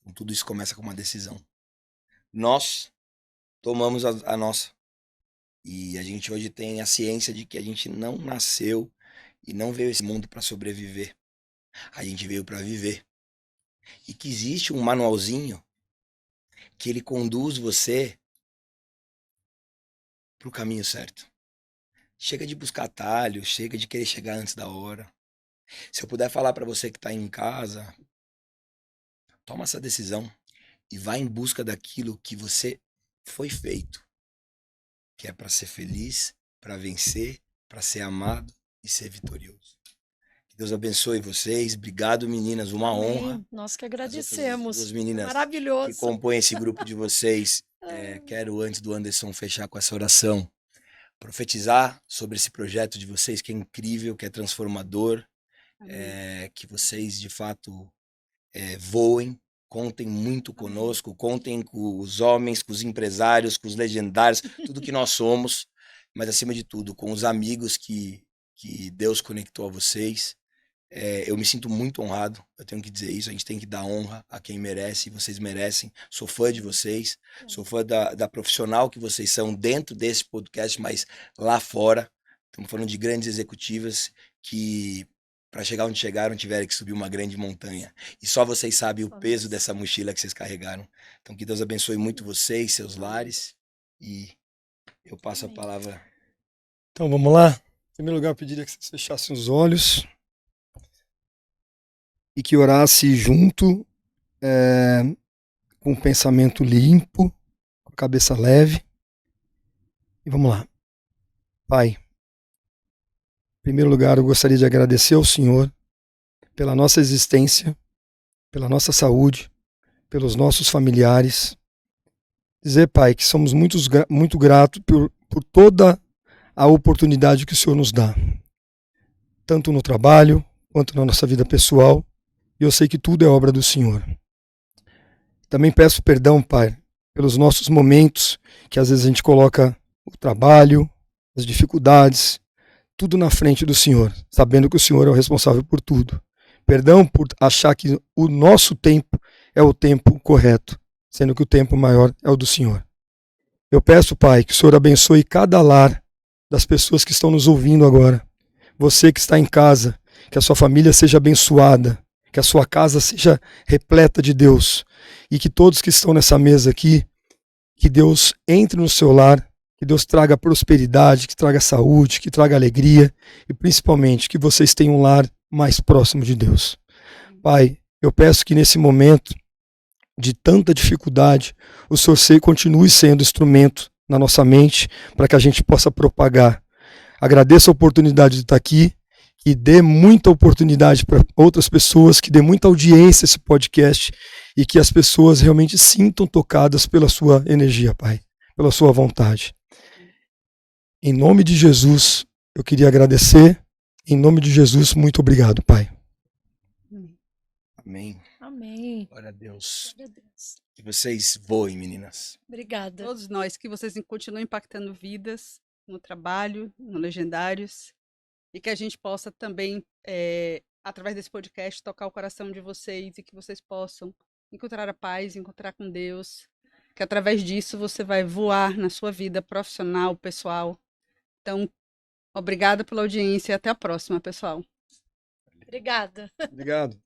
Então, tudo isso começa com uma decisão. Nós tomamos a nossa. E a gente hoje tem a ciência de que a gente não nasceu e não veio a esse mundo para sobreviver. A gente veio para viver. E que existe um manualzinho que ele conduz você pro caminho certo. Chega de buscar atalho, chega de querer chegar antes da hora. Se eu puder falar para você que tá em casa, toma essa decisão e vá em busca daquilo que você foi feito, que é para ser feliz, para vencer, para ser amado e ser vitorioso. Que Deus abençoe vocês. Obrigado, meninas. Uma honra. Amém. Nós que As outras agradecemos. duas meninas que Maravilhoso. compõem esse grupo de vocês. Ah, Quero, antes do Anderson fechar com essa oração, profetizar sobre esse projeto de vocês, que é incrível, que é transformador, que vocês, de fato, voem, contem muito conosco, contem com os homens, com os empresários, com os legendários, tudo que nós somos, mas, acima de tudo, com os amigos que Deus conectou a vocês. Eu me sinto muito honrado, eu tenho que dizer isso, a gente tem que dar honra a quem merece, vocês merecem. Sou fã de vocês, sou fã da profissional que vocês são dentro desse podcast, mas lá fora. Estamos falando de grandes executivas que, para chegar onde chegaram, tiveram que subir uma grande montanha. E só vocês sabem o peso dessa mochila que vocês carregaram. Então, que Deus abençoe muito vocês, seus lares. E eu passo a palavra. Então vamos lá. Em primeiro lugar, eu pediria que vocês fechassem os olhos e que orasse junto, com o pensamento limpo, com a cabeça leve. E vamos lá. Pai, em primeiro lugar, eu gostaria de agradecer ao Senhor pela nossa existência, pela nossa saúde, pelos nossos familiares. Dizer, Pai, que somos muito gratos por toda a oportunidade que o Senhor nos dá, tanto no trabalho quanto na nossa vida pessoal, e eu sei que tudo é obra do Senhor. Também peço perdão, Pai, pelos nossos momentos, que às vezes a gente coloca o trabalho, as dificuldades, tudo na frente do Senhor, sabendo que o Senhor é o responsável por tudo. Perdão por achar que o nosso tempo é o tempo correto, sendo que o tempo maior é o do Senhor. Eu peço, Pai, que o Senhor abençoe cada lar das pessoas que estão nos ouvindo agora. Você que está em casa, que a sua família seja abençoada, que a sua casa seja repleta de Deus e que todos que estão nessa mesa aqui, que Deus entre no seu lar, que Deus traga prosperidade, que traga saúde, que traga alegria e principalmente que vocês tenham um lar mais próximo de Deus. Pai, eu peço que nesse momento de tanta dificuldade, o Senhor continue sendo instrumento na nossa mente para que a gente possa propagar. Agradeço a oportunidade de estar aqui, que dê muita oportunidade para outras pessoas, que dê muita audiência a esse podcast e que as pessoas realmente sintam tocadas pela sua energia, Pai, pela sua vontade. Em nome de Jesus, eu queria agradecer. Em nome de Jesus, muito obrigado, Pai. Amém. Amém. Glória a Deus. Glória a Deus. Que vocês voem, meninas. Obrigada. Todos nós, que vocês continuem impactando vidas no trabalho, no Legendários, e que a gente possa também, através desse podcast, tocar o coração de vocês e que vocês possam encontrar a paz, encontrar com Deus, que através disso você vai voar na sua vida profissional, pessoal. Então, obrigada pela audiência e até a próxima, pessoal. Obrigada. Obrigado.